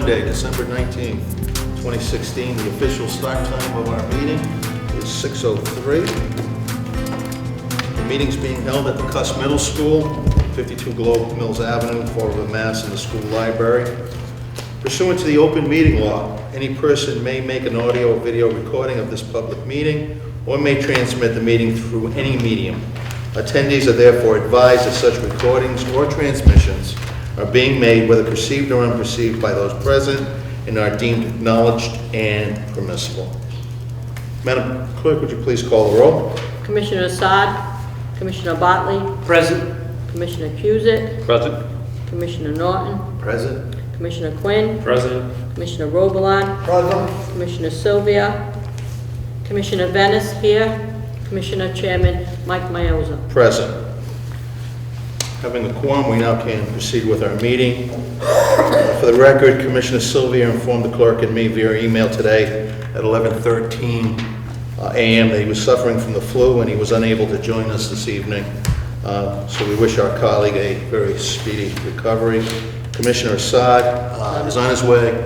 Monday, December 19th, 2016. The official start time of our meeting is 6:03. The meeting's being held at the Cuss Middle School, 52 Globe Mills Avenue, Fall River, Mass. In the school library. Pursuant to the open meeting law, any person may make an audio or video recording of this public meeting or may transmit the meeting through any medium. Attendees are therefore advised that such recordings or transmissions are being made, whether perceived or unperceived, by those present and are deemed acknowledged and permissible. Madam Clerk, would you please call the roll? Commissioner Assad, Commissioner Bartley, Present. Commissioner Cusick, Present. Commissioner Norton, Present. Commissioner Quinn, Present. Commissioner Robelard, Present. Commissioner Sylvia, Commissioner Venice here, Commissioner Chairman Mike Mioza. Present. Having a quorum, we now can proceed with our meeting. For the record, Commissioner Sylvia informed the clerk and me via email today at 11:13 a.m. that he was suffering from the flu and he was unable to join us this evening. So we wish our colleague a very speedy recovery. Commissioner Assad is on his way.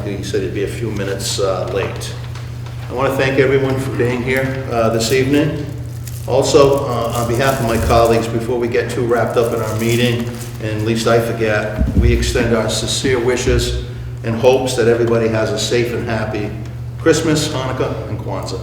He said he'd be a few minutes late. I want to thank everyone for being here this evening. Also, on behalf of my colleagues, before we get too wrapped up in our meeting, and least I forget, we extend our sincere wishes and hopes that everybody has a safe and happy Christmas, Hanukkah, and Kwanzaa.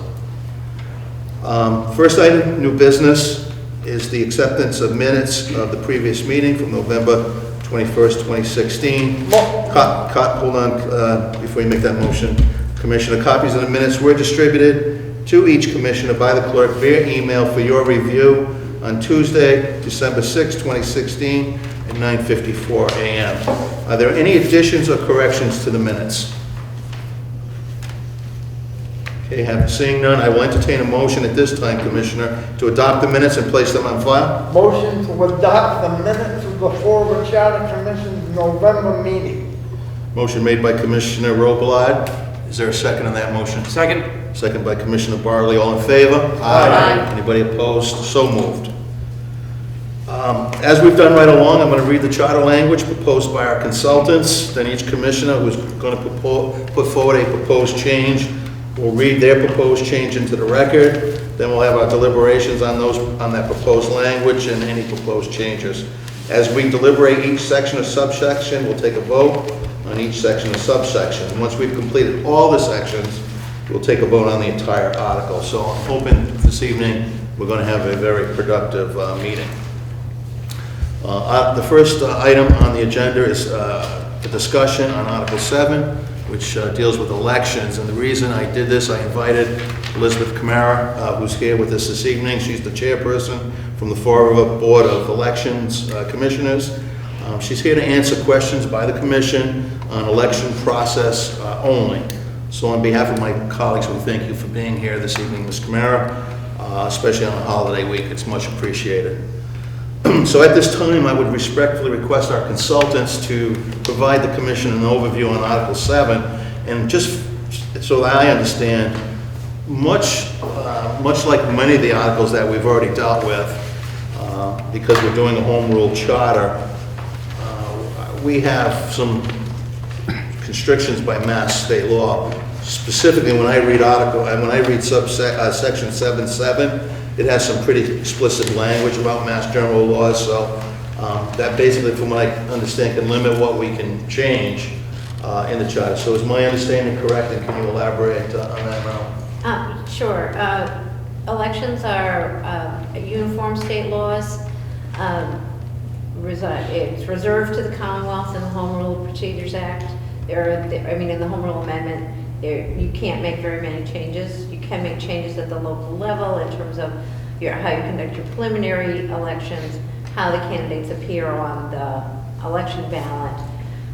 First item, new business, is the acceptance of minutes of the previous meeting from November 21st, 2016. Hold on, before you make that motion. Commissioner, copies of the minutes were distributed to each commissioner by the clerk via email for your review on Tuesday, December 6, 2016 at 9:54 a.m. Are there any additions or corrections to the minutes? Okay, seeing none, I will entertain a motion at this time, Commissioner, to adopt the minutes and place them on file. Motion to adopt the minutes of the Fall River Charter Commission's November meeting. Motion made by Commissioner Robelard. Is there a second on that motion? Second. Second by Commissioner Bartley. All in favor? Aye. Anybody opposed? So moved. As we've done right along, I'm going to read the charter language proposed by our consultants. Then each commissioner who's going to put forward a proposed change will read their proposed change into the record. Then we'll have our deliberations on that proposed language and any proposed changes. As we deliberate each section or subsection, we'll take a vote on each section or subsection. And once we've completed all the sections, we'll take a vote on the entire article. So I'm hoping this evening we're going to have a very productive meeting. The first item on the agenda is a discussion on Article 7, which deals with elections. And the reason I did this, I invited Elizabeth Camara, who's here with us this evening. She's the chairperson from the Fall River Board of Elections Commissioners. She's here to answer questions by the commission on election process only. So on behalf of my colleagues, we thank you for being here this evening, Ms. Camara, especially on a holiday week. It's much appreciated. So at this time, I would respectfully request our consultants to provide the commission an overview on Article 7. And just so that I understand, much like many of the articles that we've already dealt with, because we're doing a home rule charter, we have some constrictions by Mass state law. Specifically, when I read section 7.7, it has some pretty explicit language about Mass general laws. So that basically, from what I understand, can limit what we can change in the charter. So is my understanding correct, and can you elaborate on that now? Sure. Elections are uniform state laws. It's reserved to the Commonwealth in the Home Rule Procedures Act. In the Home Rule Amendment, you can't make very many changes. You can make changes at the local level in terms of how you conduct your preliminary elections, how the candidates appear on the election ballot.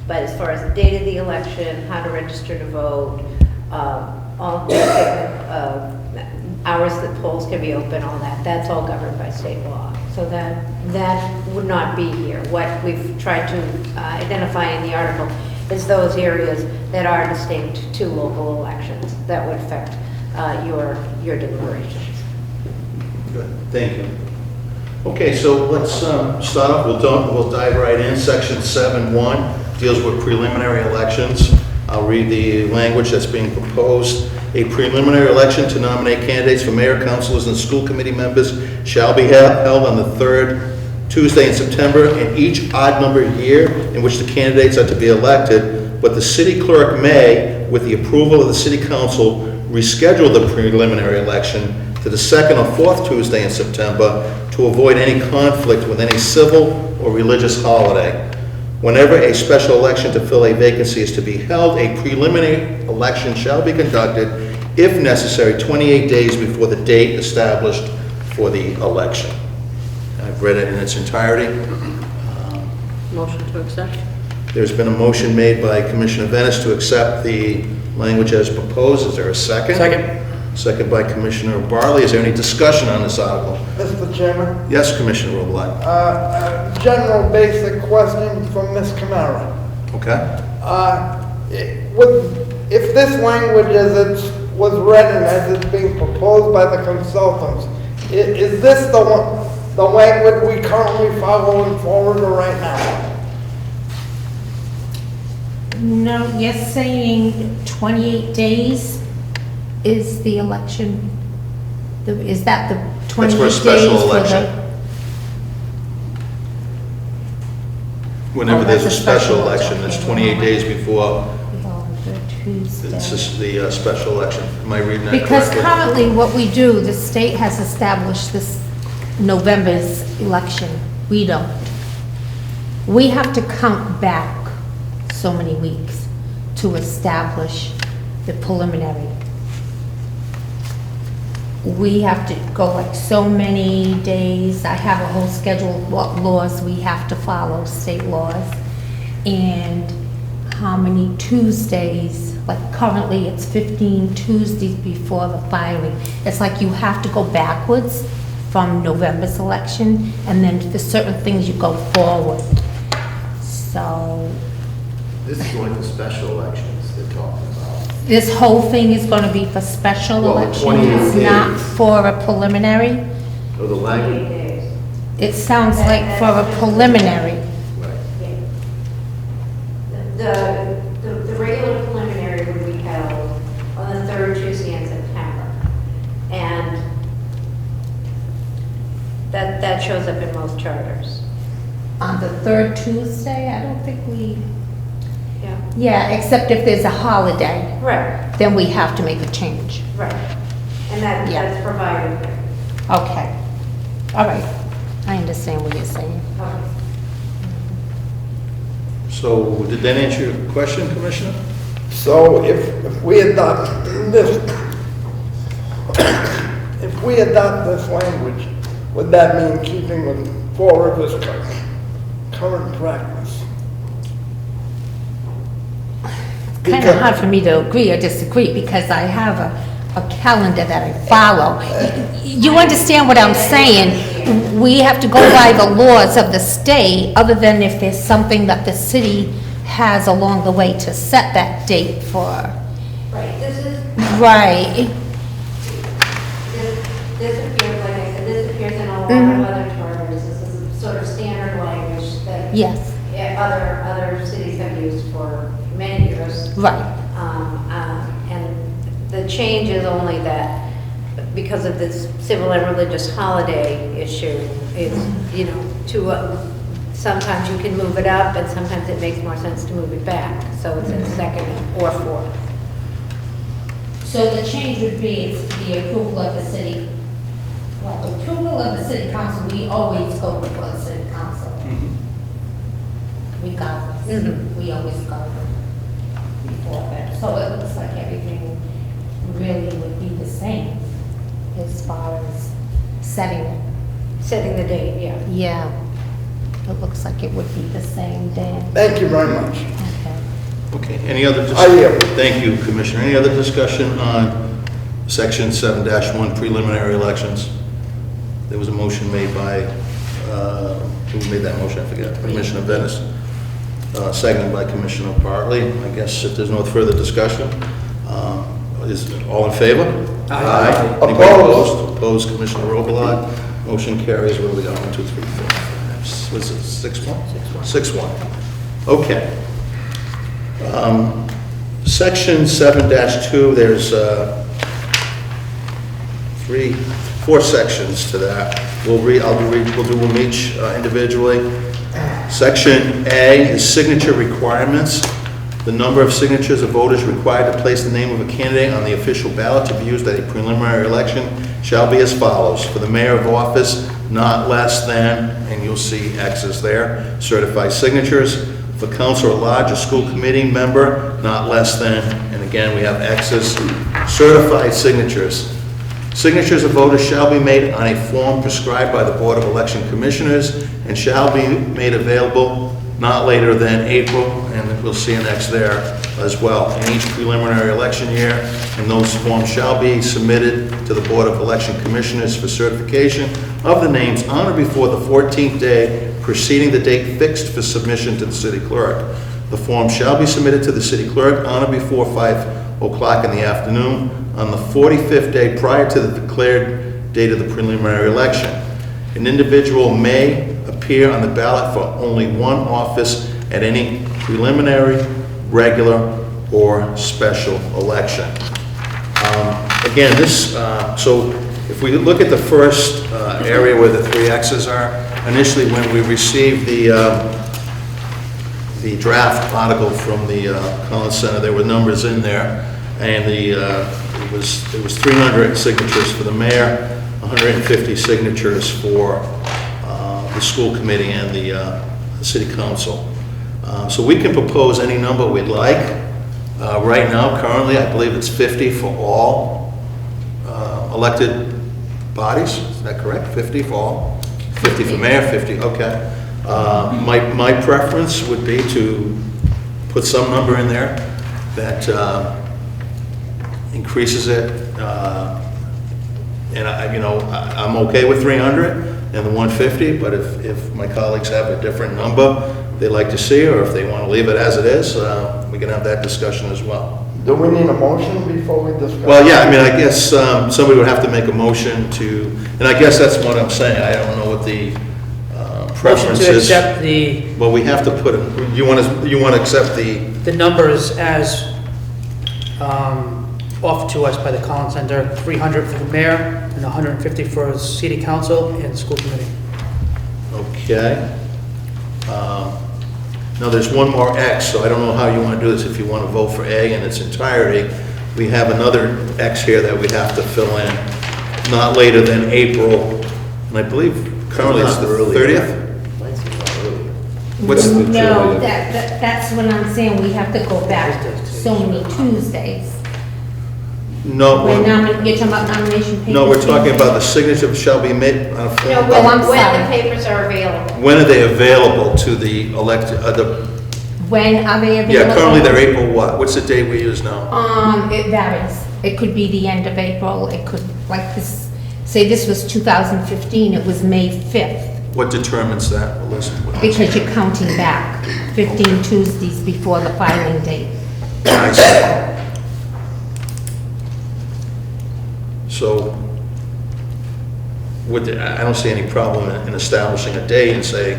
But as far as the date of the election, how to register to vote, all the hours that polls can be open, all that's all governed by state law. So that would not be here. What we've tried to identify in the article is those areas that are distinct to local elections that would affect your deliberations. Good, thank you. Okay, so let's start off. We'll dive right in. Section 7.1 deals with preliminary elections. I'll read the language that's being proposed. A preliminary election to nominate candidates for mayor, councilors, and school committee members shall be held on the third Tuesday in September in each odd-numbered year in which the candidates are to be elected, but the city clerk may, with the approval of the city council, reschedule the preliminary election to the second or fourth Tuesday in September to avoid any conflict with any civil or religious holiday. Whenever a special election to fill a vacancy is to be held, a preliminary election shall be conducted, if necessary, 28 days before the date established for the election. I've read it in its entirety. Motion to accept? There's been a motion made by Commissioner Venice to accept the language as proposed. Is there a second? Second. Second by Commissioner Barley. Is there any discussion on this article? Mr. Chairman, Yes, Commissioner Roblat. general basic question from Ms. Camara. Okay. If this language as it was read and as it's being proposed by the consultants, is this the language we currently following forward right now? No, you're saying 28 days is the election? Is that the 28 for a days? special for the- election. Whenever Oh, there's a that's a special special election, election. it's 28 days before Oh, the Tuesday. it's just the special election. Am I reading that Because correctly? currently what we do, the state has established this November's election. We don't. We have to count back so many weeks to establish the preliminary. We have to go like so many days. I have a whole schedule of what laws we have to follow, state laws. And how many Tuesdays, like currently it's 15 Tuesdays before the filing. It's like you have to go backwards from November's election, and then for certain things you go forward. So This is like the special elections they're talking about. this whole thing is gonna be for special Well, the elections, 28 not days. for a preliminary? Or the 28 language. days. It sounds like for a preliminary. Right. The regular preliminary would be held on the third Tuesday in September. And that shows up in most charters. On the third Tuesday, I don't think we, Yeah. yeah, except if there's a holiday, Right, then we have to make a change. right. And Yeah. that's provided there. Okay, all right, I understand what you're saying. Okay. So did that answer your question, Commissioner? So if we adopt this, if we adopt this language, would that mean keeping with Fall River's current practice? Kind of hard for me to agree or disagree because I have a calendar that I follow. You understand what I'm saying? We have to go by the laws of the state, other than if there's something that the city has along the way to set that date for. Right, Right, this appears, like I said, this appears in a lot of other charters. This is sort of standard language that yes, other cities have used for many years. right. And the change is only that because of this civil and religious holiday issue, it's, you know, sometimes you can move it up and sometimes it makes more sense to move it back. So it's a second or fourth. So the change would be the approval of the city, well, approval of the city council, we always go before the city council. Regardless, Mhm. we always go before that. So it looks like everything really would be the same as far as setting it. Setting the date, yeah. Yeah, it looks like it would be the same day. Thank you very much. Okay, Okay. any other? I yield. Thank you, Commissioner. Any other discussion on Section 7-1 preliminary elections? There was a motion made by, who made that motion? I forget. Commissioner Venice. Seconded by Commissioner Bartley. I guess if there's no further discussion, is all in favor? Aye. Anybody Opposed? opposed? Opposed, Commissioner Robillard. Motion carries. What do we got? 1, 2, 3, 4, 5. Was it 6-1? 6-1. Okay. Section 7-2, there's 4 sections to that. We'll do them each individually. Section A is signature requirements. The number of signatures of voters required to place the name of a candidate on the official ballot to be used at a preliminary election shall be as follows. For the mayor of office, not less than, and you'll see X's there, certified signatures. For council or large or school committee member, not less than, and again, we have X's, certified signatures. Signatures of voters shall be made on a form prescribed by the Board of Election Commissioners and shall be made available not later than April, and we'll see an X there as well, in each preliminary election year, and those forms shall be submitted to the Board of Election Commissioners for certification of the names on or before the 14th day preceding the date fixed for submission to the city clerk. The form shall be submitted to the city clerk on or before 5 o'clock in the afternoon on the 45th day prior to the declared date of the preliminary election. An individual may appear on the ballot for only one office at any preliminary, regular, or special election. Again, so if we look at the first area where the 3 X's are, initially when we received the draft article from the Collins Center, there were numbers in there, and it was 300 signatures for the mayor, 150 signatures for the school committee and the city council. So we can propose any number we'd like. Right now, currently, I believe it's 50 for all elected bodies. Is that correct? 50 for all? 50 for mayor, 50, okay. My preference would be to put some number in there that increases it. And I'm okay with 300 and the 150, but if my colleagues have a different number they'd like to see, or if they want to leave it as it is, we can have that discussion as well. Do we need a motion before we discuss? Well, yeah, I mean, I guess somebody would have to make a motion to, and I guess that's what I'm saying, I don't know what the Motion preference to is. accept the Well, we have to put, you want to accept the numbers as offered to us by the Collins Center, 300 for the mayor and 150 for city council and school committee. okay. Now, there's one more X, so I don't know how you want to do this, if you want to vote for A in its entirety. We have another X here that we have to fill in, not later than April, and I believe currently it's the 30th? Might seem not early. What's the No, that's what I'm saying, we have to go back so many Tuesdays. No, You're talking about nomination papers? no, we're talking about the signature shall be made on a No, form. Oh, I'm when sorry. the papers are available. When are they available to the elected, When are they available? yeah, currently they're April what? What's the date we use now? It varies. It could be the end of April, it could, like this, say this was 2015, it was May 5th, What determines that, Elizabeth? because you're counting back 15 Tuesdays before the filing date. I see. So, I don't see any problem in establishing a date and say,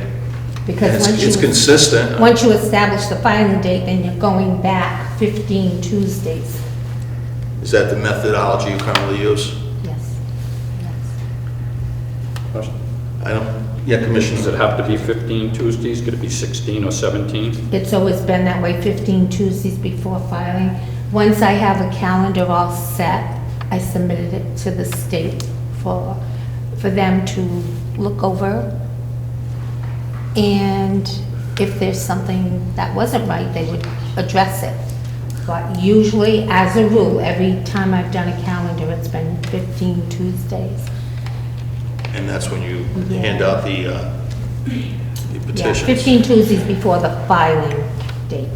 Because it's consistent. once you establish the filing date, then you're going back 15 Tuesdays. Is that the methodology you currently use? Yes. Yes. I don't, yeah, Does Commissioner. it have to be 15 Tuesdays? Could it be 16 or 17? It's always been that way, 15 Tuesdays before filing. Once I have a calendar all set, I submitted it to the state for them to look over. And if there's something that wasn't right, they would address it. But usually, as a rule, every time I've done a calendar, it's been 15 Tuesdays. And that's when you Yeah. hand out the Yeah, petitions. 15 Tuesdays before the filing date.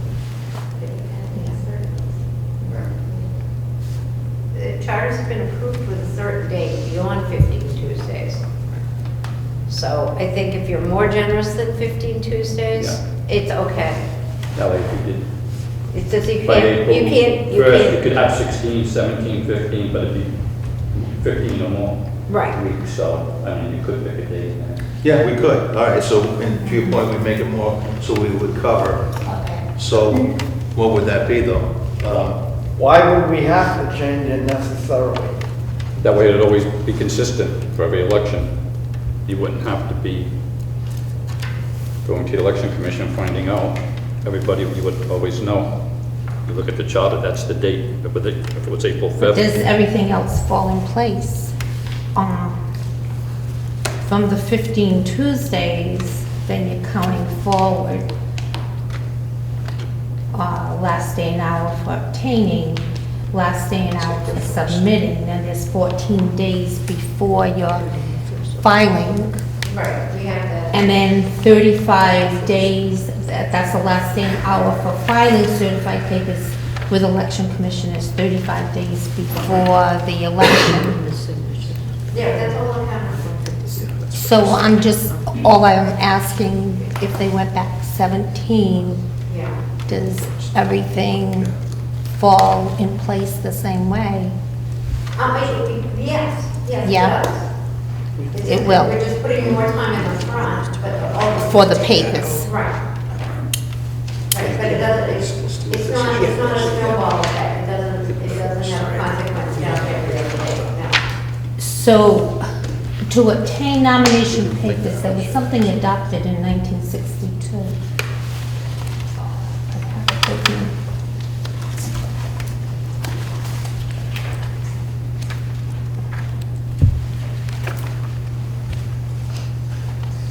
The charter's been approved with a certain date beyond 15 Tuesdays. So I think if you're more generous than 15 Tuesdays, Yeah. it's okay. That way, if you did, It's just you by can't, April you can't, you first, you can't. could have 16, 17, 15, but it'd be 15 or more Right. weeks, so, I mean, you could pick a date. Yeah, we could. All right, so, and to your point, we make it more, so we would cover. Okay. So what would that be, though? Why would we have to change it necessarily? That way it'd always be consistent for every election. You wouldn't have to be going to the election commission and finding out. Everybody, you would always know. You look at the charter, that's the date. If it was April 5th. Does everything else fall in place? From the 15 Tuesdays, then you're counting forward. Last day and hour for obtaining, last day and hour for submitting, then there's 14 days before your filing, Right, we have that. and then 35 days, that's the last day and hour for filing certified papers with election commissioners, 35 days before the election. Yeah, that's all I'm having. So I'm just, all I'm asking, if they went back 17, Yeah. does everything fall in place the same way? Yes, yes, Yeah. it does. It will. We're just putting more time in the front, but all. For the papers. Right. Right, but it doesn't, it's not a snowball effect, it doesn't have a consequence down there every other day, no. So, to obtain nomination papers, there was something adopted in 1962.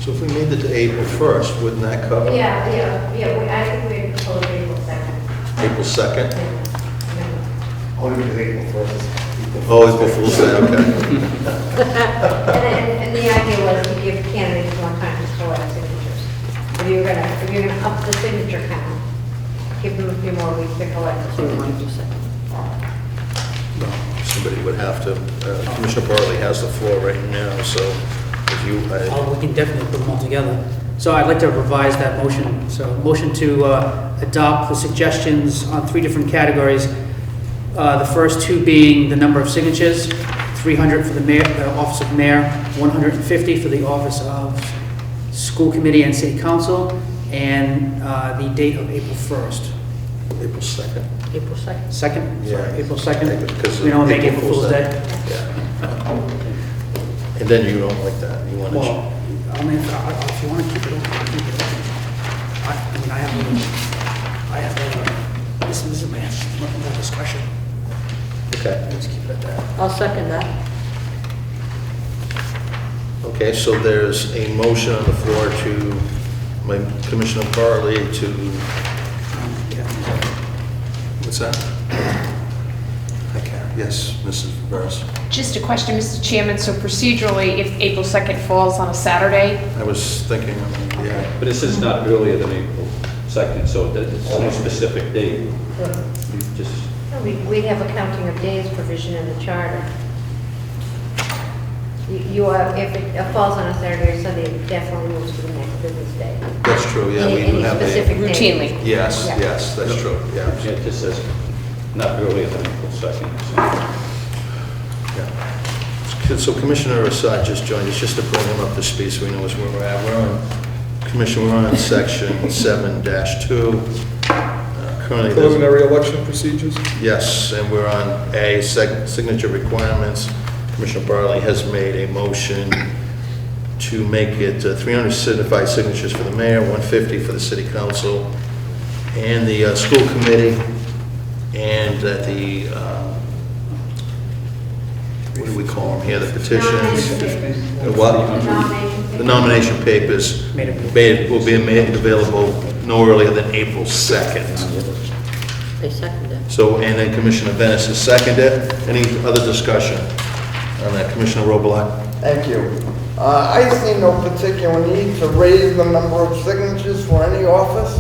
So if we made it to April 1st, wouldn't that cover? Yeah, I think we proposed April 2nd. April 2nd? Only because April 1st. Oh, April Fool's Day, okay. And the idea was to give candidates more time to collect signatures. If you're gonna up the signature count, give them a few more weeks to collect. Somebody would have to, Commissioner Bartley has the floor right now, so if you, We can definitely put them all together. So I'd like to revise that motion. So motion to adopt the suggestions on 3 different categories. The first 2 being the number of signatures, 300 for the mayor, the office of mayor, 150 for the office of school committee and city council, and the date of April 1st. April 2nd. April 2nd. Second? Sorry, Yeah. April 2nd? Because We don't make April April Fool's Day? Yeah. And then you don't like that, you want to, Well, I mean, if you want to keep it open, keep it open. I mean, I have, this is a man, nothing but discretion. okay. Let's keep it at that. I'll second that. Okay, so there's a motion on the floor to, by Commissioner Bartley to, what's that? Hi, Karen. Yes, Mrs. Burris. Just a question, Mr. Chairman, so procedurally, if April 2nd falls on a Saturday, I was thinking, yeah. But this is not earlier than April 2nd, so it's no specific date. You just, We have a counting of days provision in the charter. You are, if it falls on a Saturday or Sunday, it definitely moves to the next business day. That's true, yeah, we do Any have specific a, day. routinely. yes, Yeah. yes, that's true, yeah. it just says not earlier than April 2nd. Yeah. So Commissioner Assad just joined us, just to bring him up to speed so we know where we're at. We're on, Commissioner, we're on section 7-2. Currently, there's, Preliminary election procedures? yes, and we're on A, signature requirements. Commissioner Bartley has made a motion to make it 300 certified signatures for the mayor, 150 for the city council, and the school committee, and that the, what do we call them here, the petitions? Nomination papers. What? Nomination The nomination papers will be made available no earlier than April 2nd. They second it. So, and then Commissioner Venice has seconded. Any other discussion on that? Commissioner Robelot? Thank you. I see no particular need to raise the number of signatures for any office.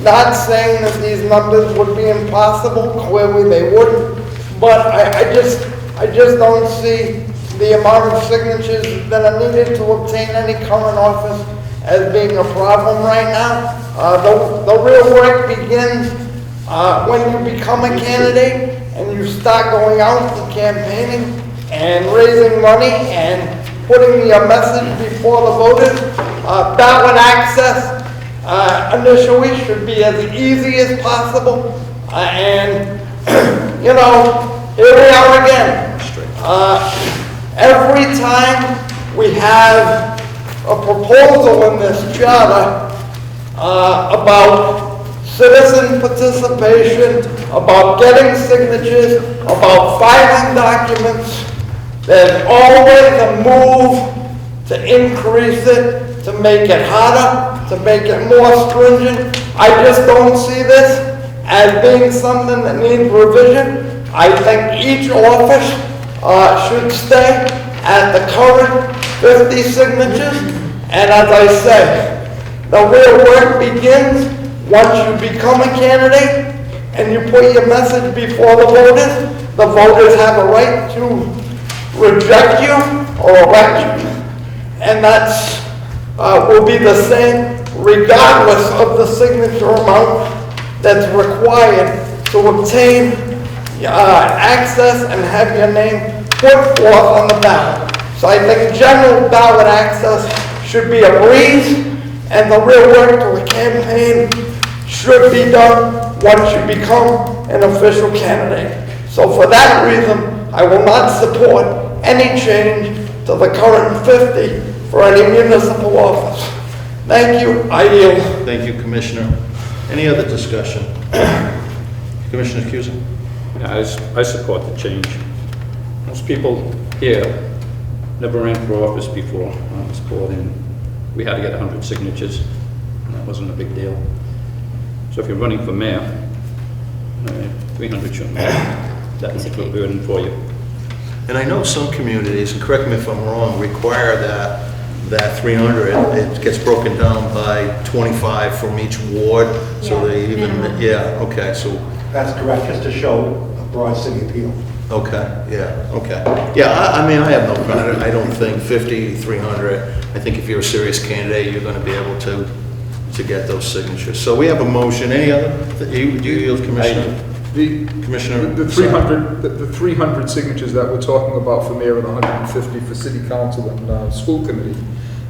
Not saying that these numbers would be impossible, clearly they wouldn't, but I just don't see the amount of signatures that are needed to obtain any current office as being a problem right now. The real work begins when you become a candidate and you start going out and campaigning and raising money and putting your message before the voters. Ballot access initially should be as easy as possible. And, you know, here we are again. Every time we have a proposal in this charter about citizen participation, about getting signatures, about filing documents, there's always a move to increase it, to make it harder, to make it more stringent. I just don't see this as being something that needs revision. I think each office should stay at the current 50 signatures. And as I said, the real work begins once you become a candidate and you put your message before the voters. The voters have a right to reject you or elect you. And that's will be the same regardless of the signature amount that's required to obtain access and have your name put forth on the ballot. So I think general ballot access should be a breeze, and the real work to a campaign should be done once you become an official candidate. So for that reason, I will not support any change to the current 50 for any municipal office. Thank you, I yield. Thank you, Commissioner. Any other discussion? Commissioner Cusick? Yeah, I support the change. Most people here never ran for office before on this board, and we had to get 100 signatures, and that wasn't a big deal. So if you're running for mayor, 300 shouldn't be that much of a burden for you. And I know some communities, and correct me if I'm wrong, require that 300, it gets broken down by 25 from each ward, so they even, okay, so, That's correct, just to show a broad city appeal. okay, I mean, I have no problem, I don't think 50, 300, I think if you're a serious candidate, you're gonna be able to get those signatures. So we have a motion, any other, do you yield, Commissioner? Commissioner? The 300 signatures that we're talking about for mayor and 150 for city council and school committee,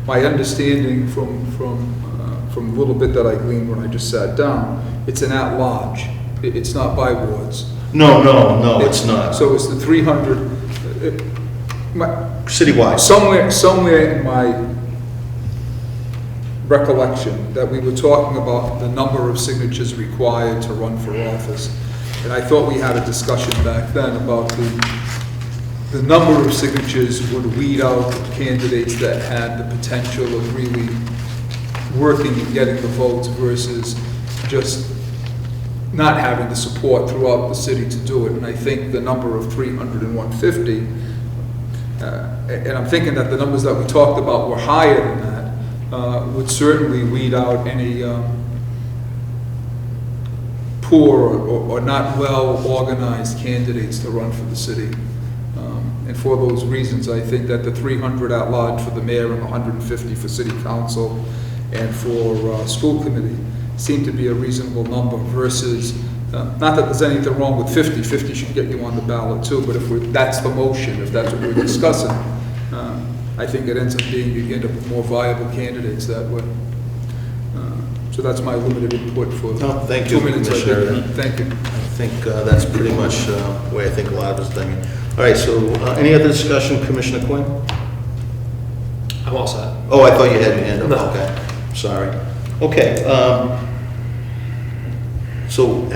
my understanding from a little bit that I gleaned when I just sat down, it's an at-large. It's not by wards. No, it's not. So it's the 300, Citywide. somewhere in my recollection that we were talking about the number of signatures required to run for office. And I thought we had a discussion back then about the number of signatures would weed out candidates that had the potential of really working and getting the votes versus just not having the support throughout the city to do it. And I think the number of 300 and 150, and I'm thinking that the numbers that we talked about were higher than that, would certainly weed out any poor or not well-organized candidates to run for the city. And for those reasons, I think that the 300 at large for the mayor and 150 for city council and for school committee seem to be a reasonable number versus, not that there's anything wrong with 50. 50 should get you on the ballot too, but if that's the motion, if that's what we're discussing, I think it ends up being, you end up with more viable candidates that way. So that's my limited input for No, thank you, 2 minutes. Commissioner. Thank you. I think that's pretty much the way I think a lot of us think. All right, so any other discussion, Commissioner Quinn? I'm all set. Oh, I thought you had your hand up. No. Okay, sorry. Okay, so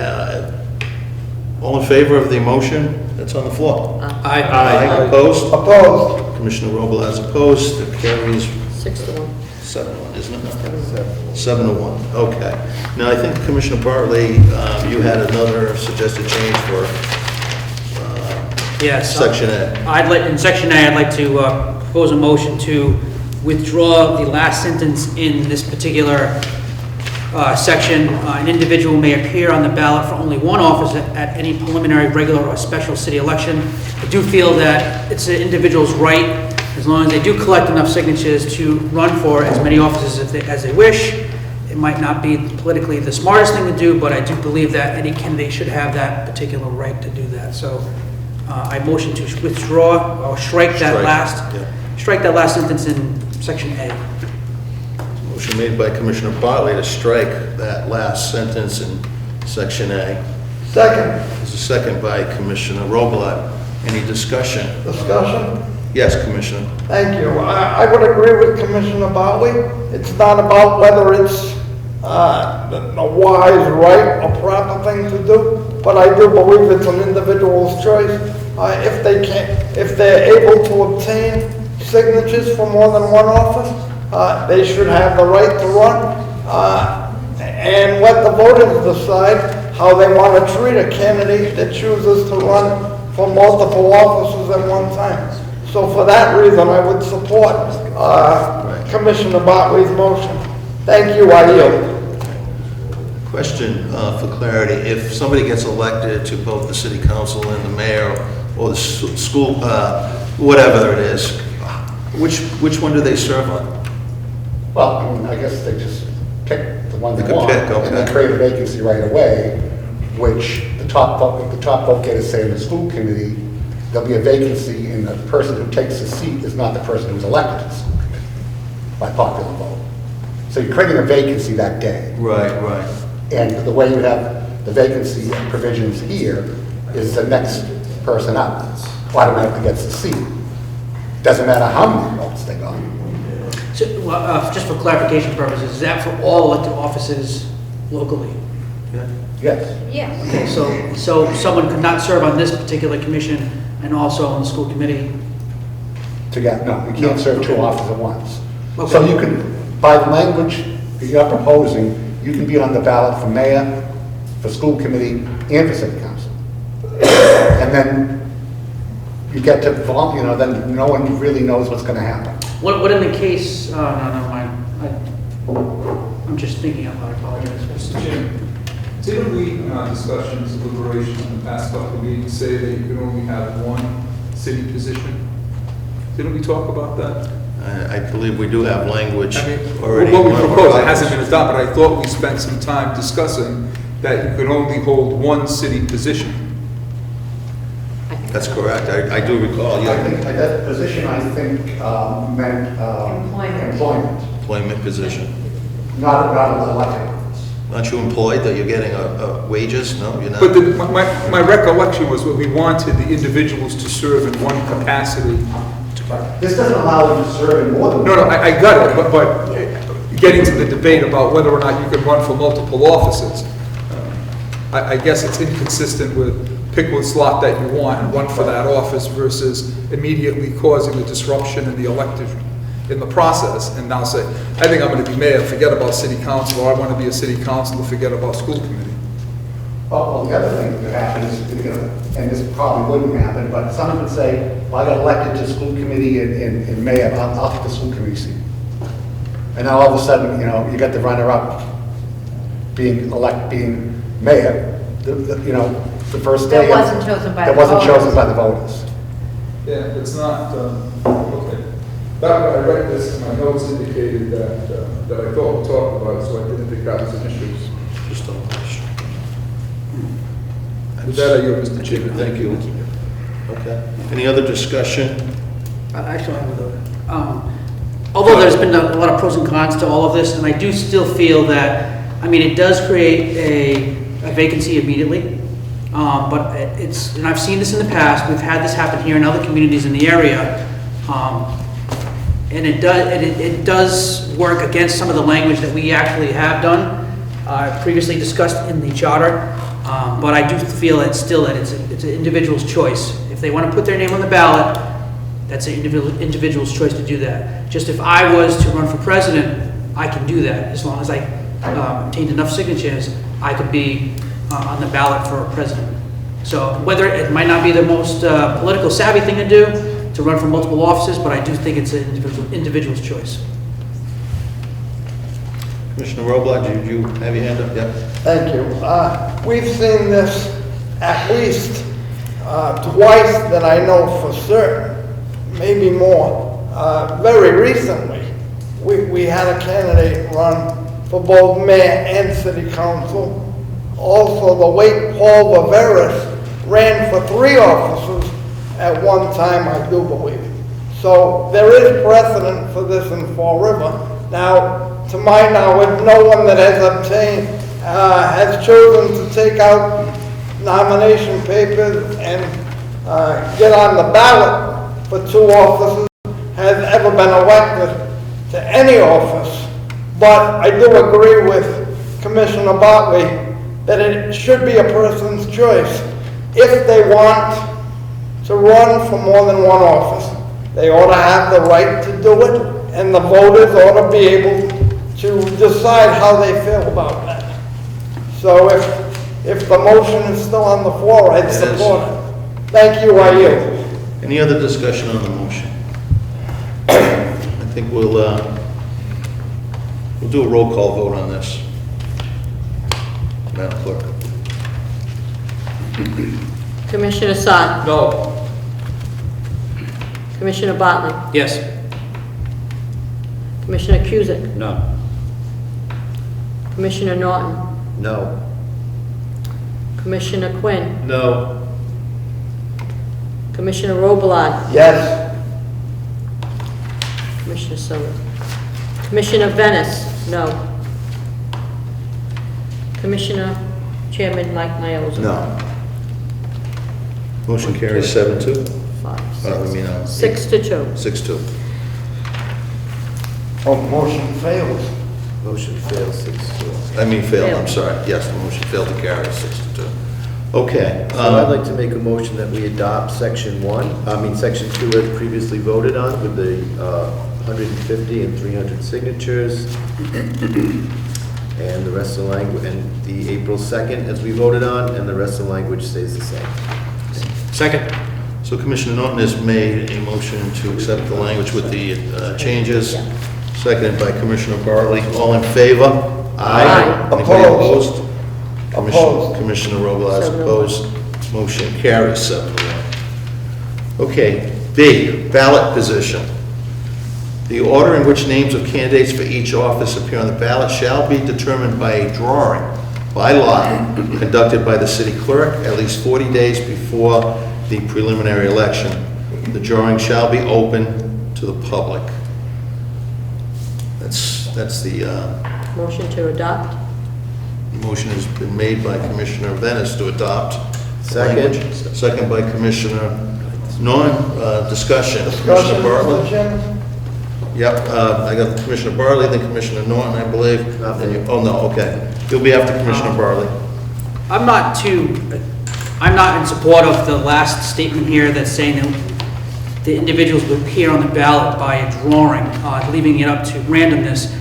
all in favor of the motion that's on the floor? Aye. Opposed? Opposed? Commissioner Robles has opposed. It carries 6-1. 7-1, isn't it? 7-1, okay. Now, I think Commissioner Bartley, you had another suggested change for Yes. Section A. In Section A, I'd like to propose a motion to withdraw the last sentence in this particular section. An individual may appear on the ballot for only one office at any preliminary, regular, or special city election. I do feel that it's an individual's right, as long as they do collect enough signatures to run for as many offices as they wish. It might not be politically the smartest thing to do, but I do believe that any candidate should have that particular right to do that. So I motion to withdraw or strike that last sentence in Section A. Motion made by Commissioner Bartley to strike that last sentence in section A. Second, There's a second by Commissioner Roblat. Any discussion? discussion? Yes, Commissioner. Thank you. I would agree with Commissioner Bartley. It's not about whether it's the wise, right, or proper thing to do, but I do believe it's an individual's choice. If they're able to obtain signatures for more than one office, they should have the right to run. And let the voters decide how they want to treat a candidate that chooses to run for multiple offices at one time. So for that reason, I would support Commissioner Bartley's motion. Thank you, I yield. Question for clarity. If somebody gets elected to both the city council and the mayor or the school, whatever it is, which one do they serve on? Well, I mean, I guess they just pick the one They they could want. pick, okay. And then create a vacancy right away, which the top vote getters say in the school committee, there'll be a vacancy and the person who takes the seat is not the person who's elected to the school committee by popular vote. So you're creating a vacancy that day. Right. And the way you have the vacancy provisions here is the next person up automatically gets the seat. Doesn't matter how many votes they got. So, just for clarification purposes, is that for all elected offices locally? Yes. Yes. Okay, so someone could not serve on this particular commission and also on the school committee? No, you can't serve two offices at once. Okay. So you can, by the language that you're proposing, you can be on the ballot for mayor, for school committee, and for city council. And then you get to, then no one really knows what's going to happen. What in the case, no, never mind. I'm just thinking out loud, I apologize. Mr. Chairman, didn't we, in our discussions, deliberations in the past couple of meetings, say that you can only have one city position? Didn't we talk about that? I believe we do have language I mean, already. what we proposed, it hasn't been adopted, I thought we spent some time discussing that you could only hold one city position. That's correct. I do recall, I yeah, think that position, meant employment, employment position. not elected ones. Aren't you employed, that you're getting wages? No, you're not? But my recollection was that we wanted the individuals to serve in one capacity. This doesn't allow them to serve in more than. No, I got it, but getting to the debate about whether or not you can run for multiple offices, I guess it's inconsistent with pick what slot that you want and run for that office versus immediately causing a disruption in the elective, in the process, and now say, I think I'm going to be mayor, forget about city council, or I want to be a city councilor, forget about school committee. Well, the other thing that could happen is, and this probably wouldn't happen, but someone would say, well, I got elected to school committee in mayor, I'll take the school committee seat. And now all of a sudden, you got the runner-up being mayor, the first day. That wasn't chosen by the That wasn't voters. chosen by the voters. Yeah, it's not, okay. That, when I read this, my notes indicated that I thought we talked about it, so I didn't think that was an issue. Just don't push. With that, I yield, Mr. Chairman. Thank you. Okay. Any other discussion? Actually, I have although there's been a lot of pros and cons to all of this, and I do still feel that, it does create a vacancy immediately. But and I've seen this in the past, we've had this happen here in other communities in the area. And it does work against some of the language that we actually have done, previously discussed in the charter. But I do feel that it's an individual's choice. If they want to put their name on the ballot, that's an individual's choice to do that. Just if I was to run for president, I can do that. As long as I obtained enough signatures, I could be on the ballot for president. So whether it might not be the most political savvy thing to do, to run for multiple offices, but I do think it's an individual's choice. Commissioner Roblat, did you have your hand up? Yeah. Thank you. We've seen this at least twice that I know for certain, maybe more. Very recently, we had a candidate run for both mayor and city council. Also, the late Paul Viveris ran for 3 offices at one time, I do believe. So there is precedent for this in Fall River. Now, to my knowledge, no one that has obtained, has chosen to take out nomination papers and get on the ballot for 2 offices has ever been elected to any office. But I do agree with Commissioner Bartley that it should be a person's choice. If they want to run for more than one office, they ought to have the right to do it, and the voters ought to be able to decide how they feel about that. So if the motion is still on the floor, I'd It is. support it. Thank you, I yield. Any other discussion on the motion? I think we'll do a roll call vote on this. Madam Clerk. Commissioner Sod, No. Commissioner Bartley, Yes. Commissioner Cusick, No. Commissioner Norton, No. Commissioner Quinn, No. Commissioner Robillard, Yes. Commissioner Silver. Commissioner Venice, no. Commissioner Chairman Mike Mioza. No. Motion carries 7-2. 6 to 2. 6-2. Oh, motion fails. Motion fails 6-2. I mean, failed, I'm Failed. sorry. Yes, the motion failed to carry 6-2. Okay. So I'd like to make a motion that we adopt section 2 as previously voted on with the 150 and 300 signatures. And the rest of the language, and the April 2nd as we voted on, and the rest of the language stays the same. Second. So Commissioner Norton has made a motion to accept the language with the changes, seconded by Commissioner Bartley. All in favor? Aye. Anybody Opposed? opposed? Opposed. Commissioner Robles is 7-1. opposed. Motion carries 7-1. Okay, B, ballot position. The order in which names of candidates for each office appear on the ballot shall be determined by a drawing by lot conducted by the city clerk at least 40 days before the preliminary election. The drawing shall be open to the public. That's the Motion to adopt. motion has been made by Commissioner Venice to adopt. Second. Language. Second by Commissioner Norton. Discussion. Discussion, Commissioner Bartley. Mr. Chairman? Yep, I got Commissioner Bartley, then Commissioner Norton, I believe. Nothing. Then you- Oh, no, okay. You'll be after Commissioner Bartley. I'm not in support of the last statement here that's saying that the individuals will appear on the ballot by a drawing, leaving it up to randomness.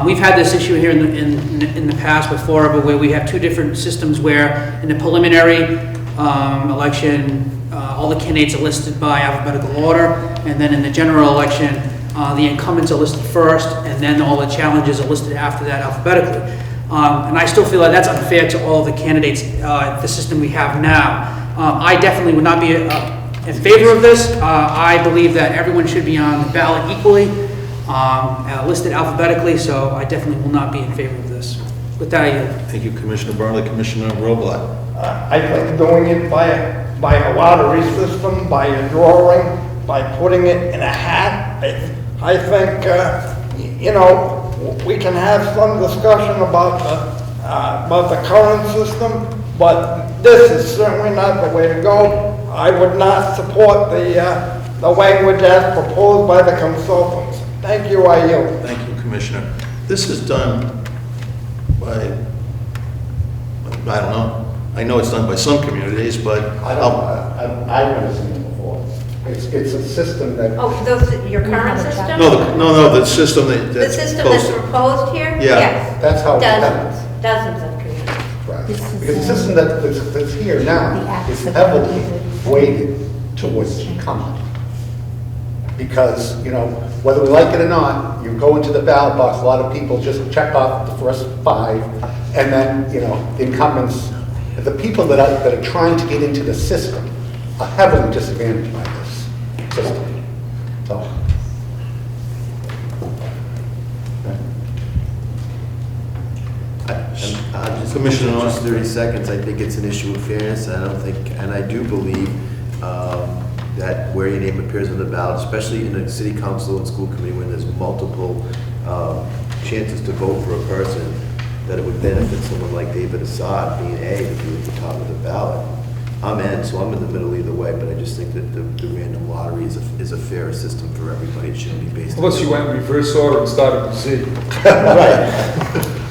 We've had this issue here in the past before, but where we have 2 different systems where in the preliminary election, all the candidates are listed by alphabetical order, and then in the general election, the incumbents are listed first, and then all the challenges are listed after that alphabetically. And I still feel that that's unfair to all the candidates, the system we have now. I definitely would not be in favor of this. I believe that everyone should be on the ballot equally, listed alphabetically, so I definitely will not be in favor of this. With that, I yield. Thank you, Commissioner Bartley. Commissioner Roblat. I think doing it by a lottery system, by a drawing, by putting it in a hat, I think, we can have some discussion about the current system, but this is certainly not the way to go. I would not support the language as proposed by the consultants. Thank you, I yield. Thank you, Commissioner. This is done by, I don't know. I know it's done by some communities, but I've never seen it before. It's a system that, Oh, your current system? No, the system The that's system that's posted. proposed here? Yeah. Yes. that's how it's done. Dozens of communities. Right. This is, Because the system that's here now the is acts heavily of- weighted towards incumbent. Because, whether we like it or not, you go into the ballot box, a lot of people just check off the first 5, and then, the incumbents, the people that are trying to get into the system are heavily disadvantaged by this system. So, Commissioner Norton. Just 30 seconds, I think it's an issue of fairness, and I do believe that where your name appears on the ballot, especially in a city council and school committee when there's multiple chances to vote for a person, that it would benefit someone like David Assad, being A, to be at the top of the ballot. I'm in, so I'm in the middle either way, but I just think that the random lottery is a fair system for everybody. It shouldn't be based on... Unless you went in reverse order and started with Z.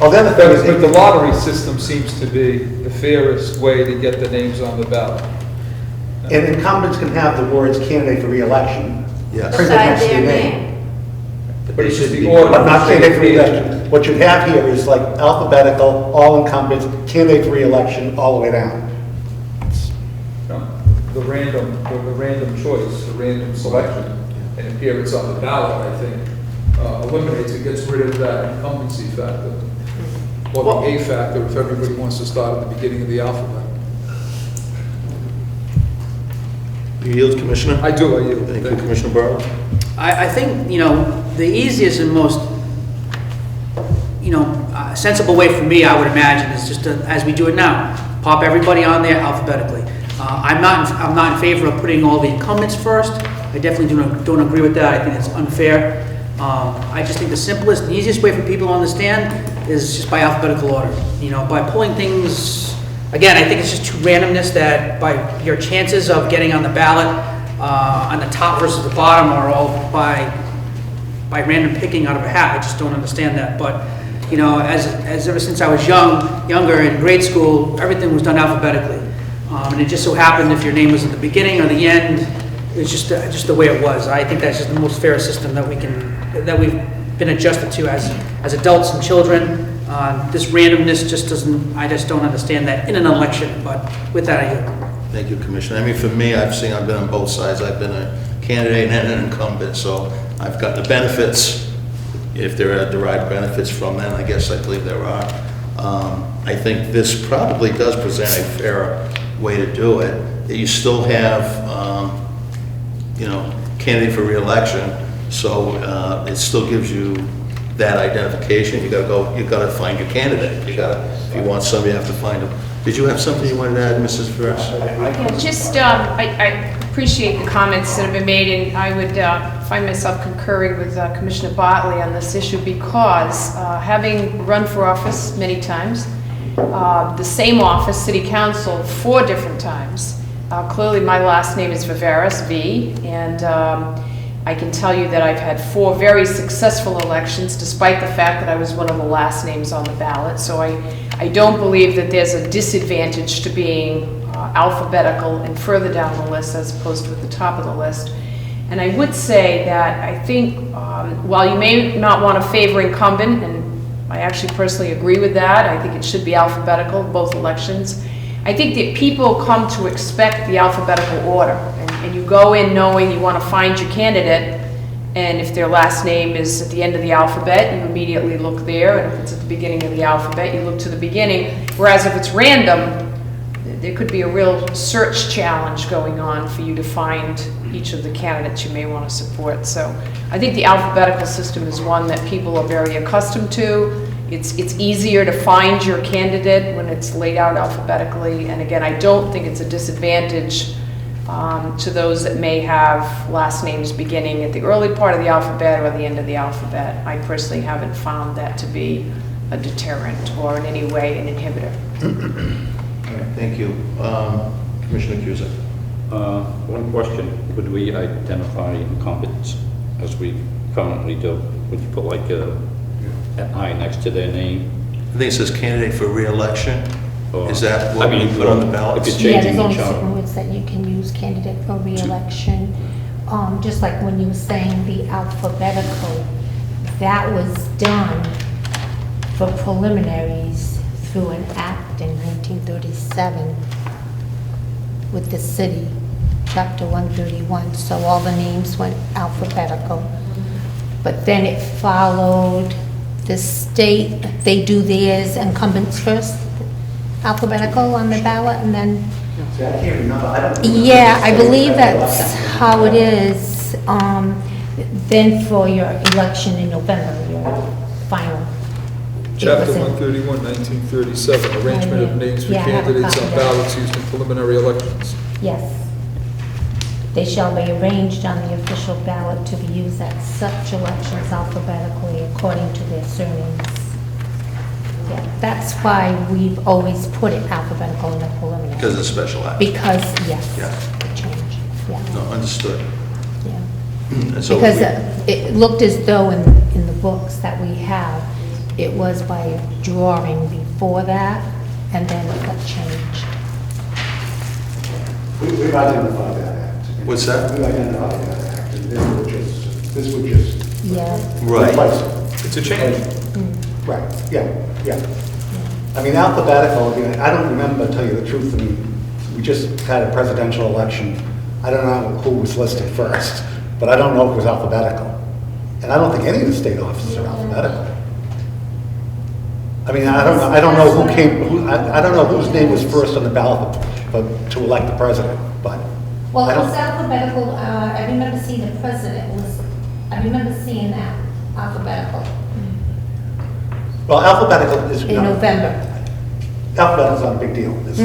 Oh, then the thing is, But the lottery system seems to be the fairest way to get the names on the ballot. and incumbents can have the words candidate for reelection Yes. printed Beside next to their your name. name. But it should be... order. But not candidate for reelection. What you have here is like alphabetical, all incumbents, candidate for reelection, all the way down. The random choice, the random selection, and appearance on the ballot, I think, eliminates, it gets rid of that incumbency factor. Or the A factor, if everybody wants to start at the beginning of the alphabet. You yield, Commissioner? I do, I yield. Thank you, Commissioner Barlow. I think, the easiest and most, sensible way for me, I would imagine, is just to, as we do it now, pop everybody on there alphabetically. I'm not in favor of putting all the incumbents first. I definitely don't agree with that. I think it's unfair. I just think the simplest and easiest way for people to understand is just by alphabetical order. By pulling things, again, I think it's just too randomness that by your chances of getting on the ballot on the top versus the bottom are all by random picking out of a hat. I just don't understand that. But as ever since I was younger in grade school, everything was done alphabetically. And it just so happened if your name was at the beginning or the end, it's just the way it was. I think that's just the most fair system that we've been adjusted to as adults and children. This randomness I just don't understand that in an election. But with that, I yield. Thank you, Commissioner. I mean, for me, I've been on both sides. I've been a candidate and an incumbent, so I've got the benefits. If there are derived benefits from that, I guess I believe there are. I think this probably does present a fair way to do it. You still have, candidate for re-election, so it still gives you that identification. You gotta find your candidate. If you want somebody, you have to find them. Did you have something you wanted to add, Mrs. Ferris? Yeah, just, I appreciate the comments that have been made, and I would find myself concurring with Commissioner Bartley on this issue because having run for office many times, the same office, City Council, 4 different times. Clearly, my last name is Viveras, V, and I can tell you that I've had 4 very successful elections, despite the fact that I was one of the last names on the ballot. So I don't believe that there's a disadvantage to being alphabetical and further down the list as opposed to at the top of the list. And I would say that I think while you may not want to favor incumbent, and I actually personally agree with that, I think it should be alphabetical, both elections. I think that people come to expect the alphabetical order, and you go in knowing you want to find your candidate, and if their last name is at the end of the alphabet, you immediately look there, and if it's at the beginning of the alphabet, you look to the beginning, whereas if it's random, there could be a real search challenge going on for you to find each of the candidates you may want to support. So I think the alphabetical system is one that people are very accustomed to. It's easier to find your candidate when it's laid out alphabetically. And again, I don't think it's a disadvantage to those that may have last names beginning at the early part of the alphabet or the end of the alphabet. I personally haven't found that to be a deterrent or in any way an inhibitor. All right, thank you. Commissioner Cusick. One question, would we identify incumbents as we currently do? Would you put like an I next to their name? I think it says candidate for re-election. Or- Is that what we put on the ballot? If you're Yeah, changing there's only each other. certain words that you can use, candidate for re-election. Just like when you were saying the alphabetical, that was done for preliminaries through an act in 1937 with the city, chapter 131. So all the names went alphabetical. But then it followed the state, they do theirs incumbents first, alphabetical on the ballot, and then, See, I can't remember. I don't. yeah, I believe that's how it is. Then for your election in November, your final. it Chapter was in- 131, 1937, arrangement of names for Yeah, I have a candidates copy on of that. ballots used in preliminary elections. Yes. They shall be arranged on the official ballot to be used at such elections alphabetically according to their surnames. Yeah, that's why we've always put it alphabetical in the preliminary. Because it's special act. Because, yes, Yeah. the change, yeah, No, understood. yeah. And so Because we- it looked as though in the books that we have, it was by drawing before that, and then it got changed. We've identified that act. What's that? We've identified that act, and this would just Yeah, Right. replace it. It's a change. Right, yeah, yeah. I mean, alphabetical, I mean, I don't remember, to tell you the truth, I mean, we just had a presidential election. I don't know who was listed first, but I don't know if it was alphabetical. And I don't think any of the state offices are alphabetical. I mean, I don't know who came, I don't know whose name was first on the ballot to elect the president, but well, I it don't- was alphabetical, I remember seeing the president was, I remember seeing that alphabetical well, alphabetical is, in November. alphabetical's not a big deal. It's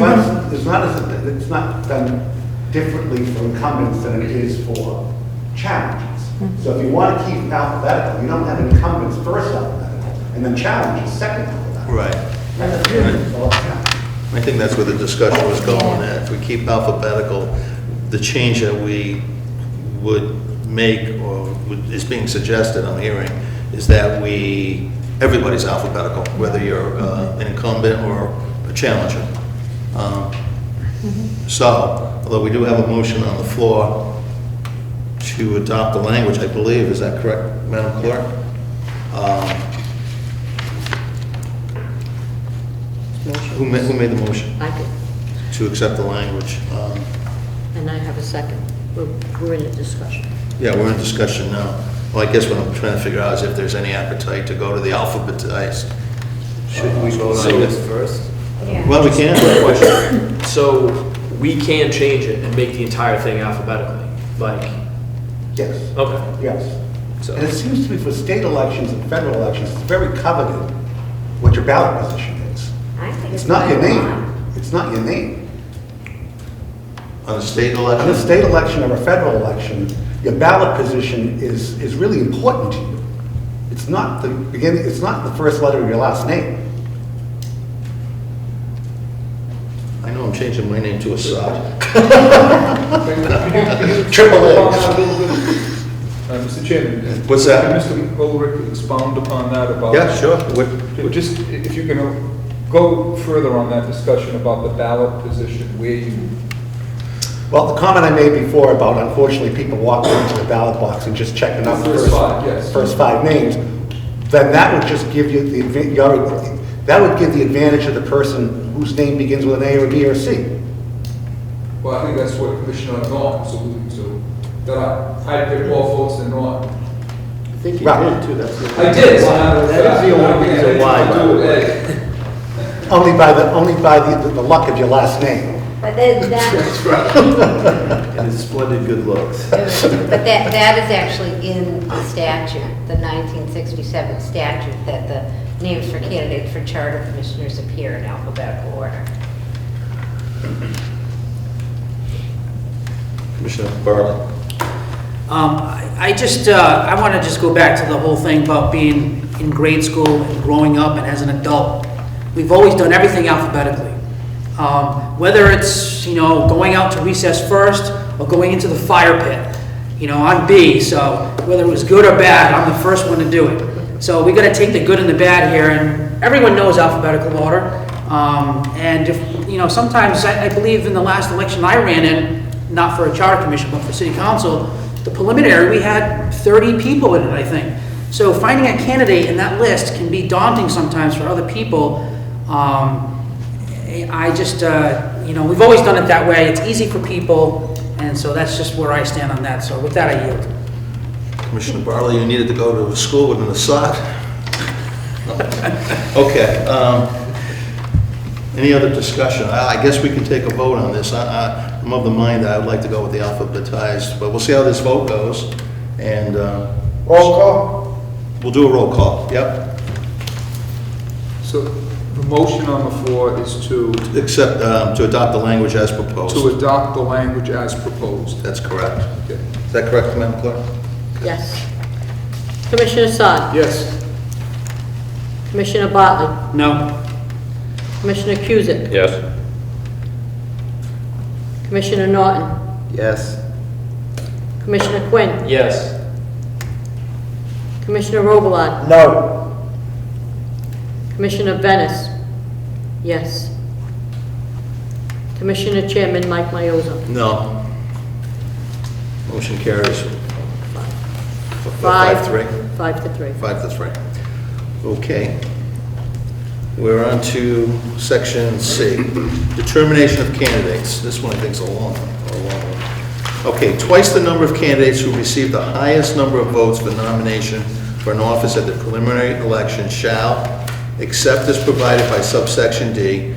not done differently for incumbents than it is for challenges. So if you want to keep alphabetical, you don't have incumbents first alphabetical, and then challenges second alphabetical. Right. That's different. Well, yeah. I think that's where the discussion was going at. If we keep alphabetical, the change that we would make, or is being suggested, I'm hearing, is that everybody's alphabetical, whether you're an incumbent or a challenger. So, although we do have a motion on the floor to adopt the language, I believe, is that correct, Madam Clerk? Who made the motion I did, to accept the language? and I have a second. We're in a discussion. Yeah, we're in discussion now. Well, I guess what I'm trying to figure out is if there's any appetite to go to the alphabetized. Should we vote on this first? Yeah. Well, we can. Question. So we can change it and make the entire thing alphabetically, like, Yes, okay. yes. So- And it seems to me for state elections and federal elections, it's very coveted what your ballot position is. I think It's not your by law. name. It's not your name. On the state On election? a state election or a federal election, your ballot position is really important to you. It's not the beginning, it's not the first letter of your last name. I know I'm changing my name to Assad. Triple A's. Mr. Chairman. What's that? Can Mr. Ulrich expound upon that about? Yeah, sure. What- Well, just, if you can go further on that discussion about the ballot position, where you, Well, the comment I made before about unfortunately people walking into the ballot box and just checking out the First first five, yes. first five names, then that would just give you the, that would give the advantage of the person whose name begins with an A or B or C. well, I think that's what Commissioner Norton is alluding to, that I picked more votes than Norton. I think you Right. did too, that's the. I did. That is the only reason why, by the way. Only by the luck of your last name. But then that, And his splendid good looks. but that is actually in the statute, the 1967 statute, that the names for candidates for charter commissioners appear in alphabetical order. Commissioner Bartley. I want to just go back to the whole thing about being in grade school and growing up and as an adult. We've always done everything alphabetically. Whether it's, going out to recess first or going into the fire pit. I'm B, so whether it was good or bad, I'm the first one to do it. So we got to take the good and the bad here, and everyone knows alphabetical order. And if, sometimes I believe in the last election I ran in, not for a charter commission, but for city council, the preliminary, we had 30 people in it, I think. So finding a candidate in that list can be daunting sometimes for other people. I just, we've always done it that way. It's easy for people, and so that's just where I stand on that. So with that, I yield. Commissioner Bartley, you needed to go to a school with an Assad? Okay. Any other discussion? I guess we can take a vote on this. I'm of the mind that I would like to go with the alphabetized, but we'll see how this vote goes. And Roll call? we'll do a roll call. Yep. So The motion on the floor is to Except, to adopt the language as proposed. adopt the language as proposed. That's correct. Okay. Is that correct, Madam Clerk? Yes. Commissioner Assad? Yes. Commissioner Bartley? No. Commissioner Kuzic? Yes. Commissioner Norton? Yes. Commissioner Quinn? Yes. Commissioner Robillard? No. Commissioner Venice? Yes. Commissioner Chairman Mike Mioza? No. Motion carries. 5-3. 5-3. 5-3. Okay. We're on to section C, determination of candidates. This one I think is a long one. Okay, twice the number of candidates who received the highest number of votes for nomination for an office at the preliminary election shall, except as provided by subsection D,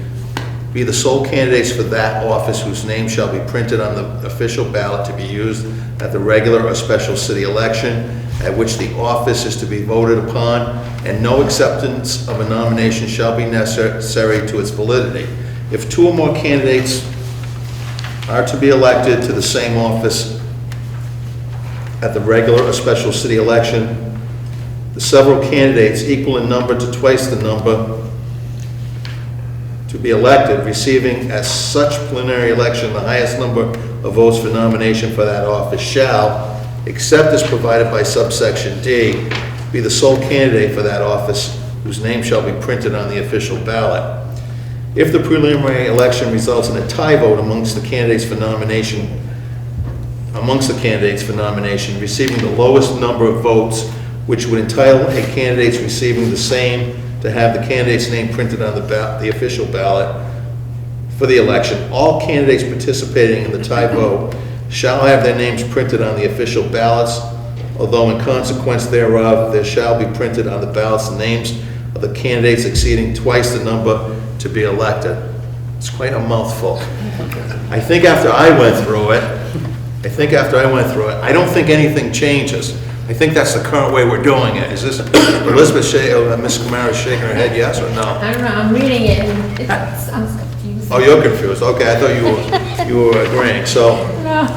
be the sole candidates for that office whose name shall be printed on the official ballot to be used at the regular or special city election at which the office is to be voted upon, and no acceptance of a nomination shall be necessary to its validity. If two or more candidates are to be elected to the same office at the regular or special city election, the several candidates equal in number to twice the number to be elected, receiving at such preliminary election the highest number of votes for nomination for that office shall, except as provided by subsection D, be the sole candidate for that office whose name shall be printed on the official ballot. If the preliminary election results in a tie vote amongst the candidates for nomination, receiving the lowest number of votes, which would entitle a candidate receiving the same to have the candidate's name printed on the official ballot for the election, all candidates participating in the tie vote shall have their names printed on the official ballots, although in consequence thereof, there shall be printed on the ballots the names of the candidates exceeding twice the number to be elected. It's quite a mouthful. I think after I went through it, I don't think anything changes. I think that's the current way we're doing it. Is this, Ms. Kamara shaking her head yes or no? I don't know, I'm reading it and it sounds confusing. Oh, you're confused, okay, I thought you were agreeing, so,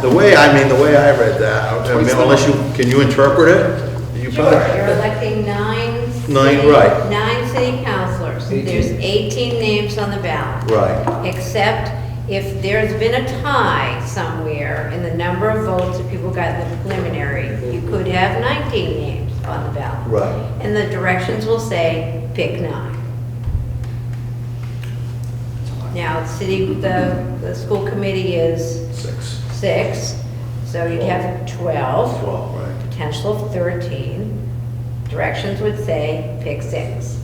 the way I read that, I mean, unless can you interpret it? You Sure, probably- you're electing nine right. city councilors. There's 18 names on the ballot. Right, Except if there's been a tie somewhere in the number of votes that people got in the preliminary, you could have 19 names on the ballot. right. And the directions will say, pick 9. Now, the school committee is 6, so you'd have 12. 12, right. Potential of 13. Directions would say, pick 6.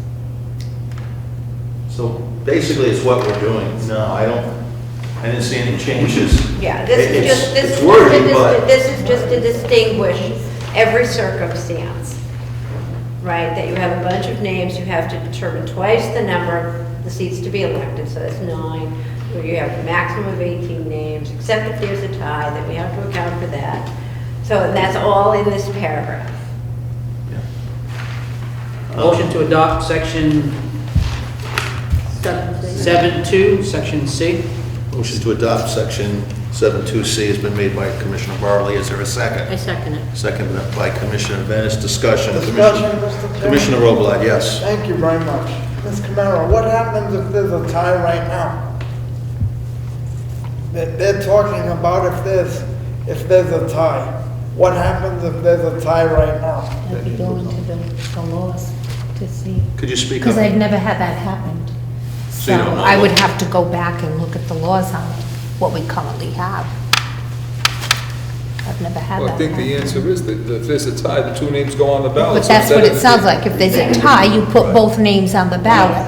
So basically, it's what we're doing. No, I didn't see any changes. Yeah, this is just, It's wordy, but, this is just to distinguish every circumstance, right? That you have a bunch of names, you have to determine twice the number of the seats to be elected, so that's 9. Where you have a maximum of 18 names, except if there's a tie, then we have to account for that. So that's all in this paragraph. Motion to adopt section 7-2, section C. motion to adopt section 7.2C has been made by Commissioner Barley. Is there a second? I second it. Second by Commissioner Venice. Discussion. Discussion, Mr. Chairman. Commissioner Robillard, yes. Thank you very much. Ms. Camara, what happens if there's a tie right now? They're talking about if there's a tie. What happens if there's a tie right now? I'll be going to the laws to see. Could you speak up? Because I've never had that happen. So you don't know I would what- have to go back and look at the laws on what we currently have. I've never had Well, that I think the happen. answer is that if there's a tie, the two names go on the ballot. But that's what it sounds like. If there's a tie, you put both names on the ballot.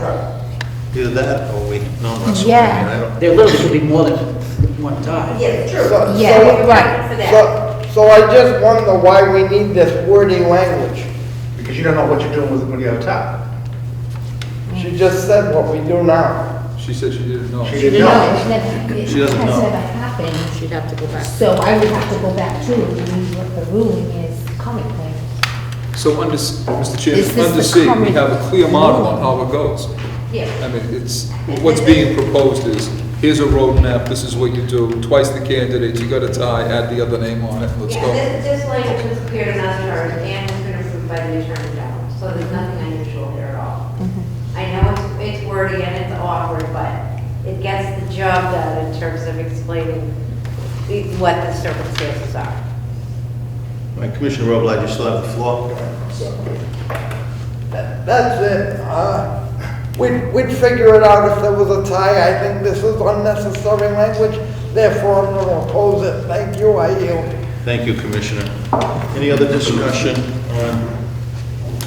Either that or we, no, I'm not Yeah. I don't- There literally could be more than one tie. Yeah, true. Yeah, right. For that. So I just wonder why we need this wordy language. Because you don't know what you're doing when you have a tie. She just said what we do now. She said she didn't know. She didn't No, know. it She doesn't has know. never happened. She'd have to go back. So I would have to go back too and read what the ruling is currently. So under, Mr. Is Chairman, this under the C, we current have a clear model on rule? how it goes. Yeah. I mean, it's, what's being proposed is, here's a roadmap, this is what you do, twice the candidates, you got a tie, add the other name on it, let's Yeah, go. this language was prepared in other charge and has been approved by the Attorney General, so there's nothing unusual here at all. I know it's wordy and it's awkward, but it gets the job done in terms of explaining what the circumstances are. All right, Commissioner Robillard, you still have the floor. That's it. We'd figure it out if there was a tie. I think this is unnecessary language, therefore I'm going to oppose it. Thank you, I yield. Thank you, Commissioner. Any other discussion on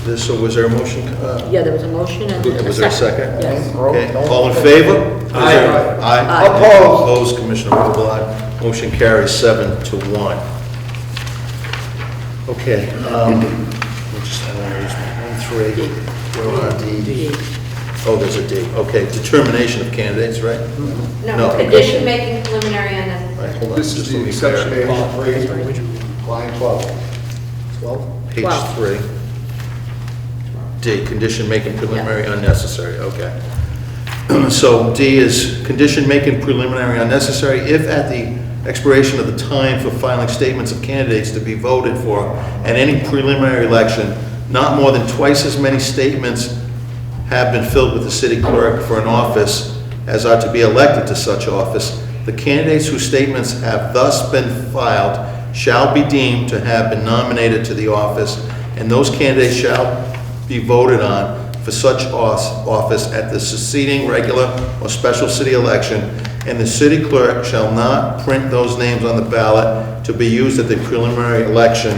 this, or was there a motion? Yeah, there was a motion and Was there a second? Yes. Okay, all in favor? Aye. Aye. Opposed. Opposed, Commissioner Robillard. Motion carries 7-1. Okay, we'll just, I want to use 1, 3, we're on D. Oh, there's a D. Okay, determination of candidates, right? No. No, condition making preliminary on All right, hold on, This is just the let me exception. clarify. Page 3, line 12. Page Wow. 3. D, condition making preliminary unnecessary, okay. So D is condition making preliminary unnecessary if at the expiration of the time for filing statements of candidates to be voted for at any preliminary election, not more than twice as many statements have been filled with the city clerk for an office as are to be elected to such office. The candidates whose statements have thus been filed shall be deemed to have been nominated to the office, and those candidates shall be voted on for such office at the succeeding regular or special city election, and the city clerk shall not print those names on the ballot to be used at the preliminary election,